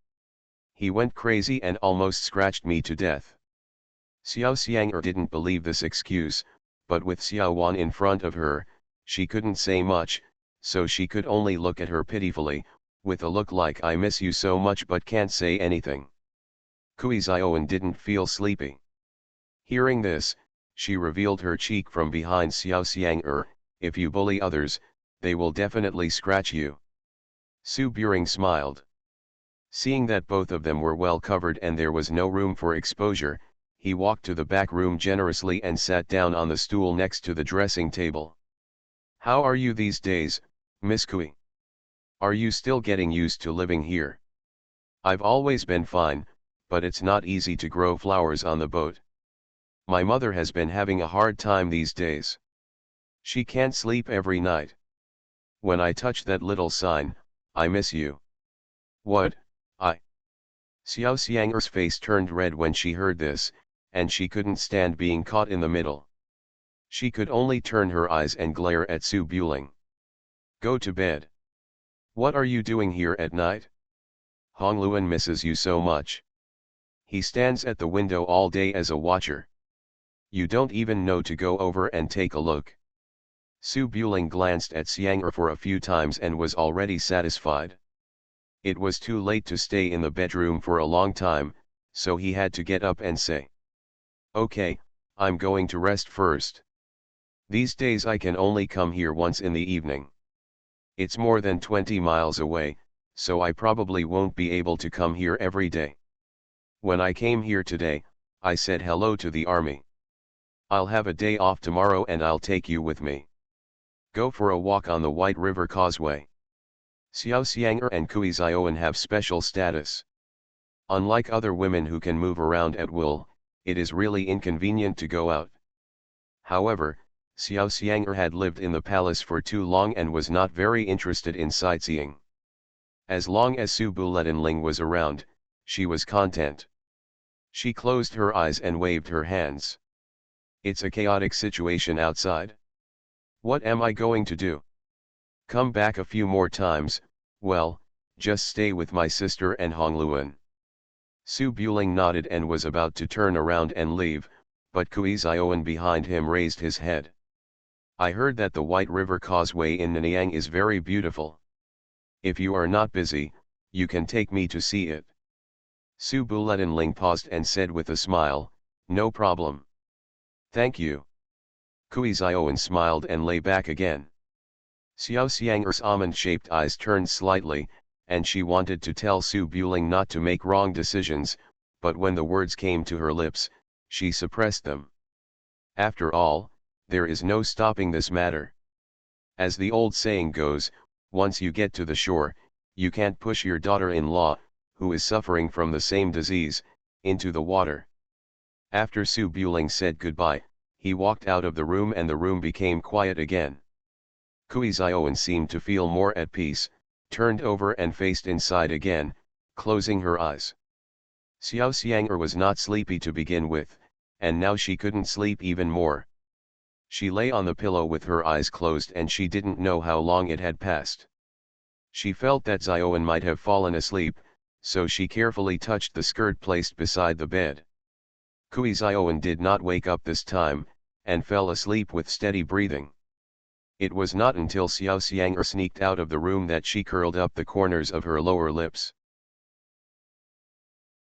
He went crazy and almost scratched me to death. Xiao Xiang'er didn't believe this excuse, but with Xiao Wan in front of her, she couldn't say much, so she could only look at her pitifully, with a look like I miss you so much but can't say anything. Kui Zioan didn't feel sleepy. Hearing this, she revealed her cheek from behind Xiao Xiang'er. If you bully others, they will definitely scratch you. Su Buring smiled. Seeing that both of them were well covered and there was no room for exposure, he walked to the back room generously and sat down on the stool next to the dressing table. How are you these days, Miss Kui? Are you still getting used to living here? I've always been fine, but it's not easy to grow flowers on the boat. My mother has been having a hard time these days. She can't sleep every night. When I touch that little sign, I miss you. What, I? Xiao Xiang'er's face turned red when she heard this, and she couldn't stand being caught in the middle. She could only turn her eyes and glare at Su Buling. Go to bed. What are you doing here at night? Hongluan misses you so much. He stands at the window all day as a watcher. You don't even know to go over and take a look. Su Buling glanced at Xiang'er for a few times and was already satisfied. It was too late to stay in the bedroom for a long time, so he had to get up and say, "Okay, I'm going to rest first. These days I can only come here once in the evening. It's more than 20 miles away, so I probably won't be able to come here every day. When I came here today, I said hello to the army. I'll have a day off tomorrow and I'll take you with me. Go for a walk on the White River Causeway." Xiao Xiang'er and Kui Zioan have special status. Unlike other women who can move around at will, it is really inconvenient to go out. However, Xiao Xiang'er had lived in the palace for too long and was not very interested in sightseeing. As long as Su Buletinling was around, she was content. She closed her eyes and waved her hands. It's a chaotic situation outside. What am I going to do? Come back a few more times, well, just stay with my sister and Hongluan. Su Buling nodded and was about to turn around and leave, but Kui Zioan behind him raised his head. I heard that the White River Causeway in Nanyang is very beautiful. If you are not busy, you can take me to see it. Su Buletinling paused and said with a smile, "No problem. Thank you." Kui Zioan smiled and lay back again. Xiao Xiang'er's almond-shaped eyes turned slightly, and she wanted to tell Su Buling not to make wrong decisions, but when the words came to her lips, she suppressed them. After all, there is no stopping this matter. As the old saying goes, once you get to the shore, you can't push your daughter-in-law, who is suffering from the same disease, into the water. After Su Buling said goodbye, he walked out of the room and the room became quiet again. Kui Zioan seemed to feel more at peace, turned over and faced inside again, closing her eyes. Xiao Xiang'er was not sleepy to begin with, and now she couldn't sleep even more. She lay on the pillow with her eyes closed and she didn't know how long it had passed. She felt that Zioan might have fallen asleep, so she carefully touched the skirt placed beside the bed. Kui Zioan did not wake up this time, and fell asleep with steady breathing. It was not until Xiao Xiang'er sneaked out of the room that she curled up the corners of her lower lips.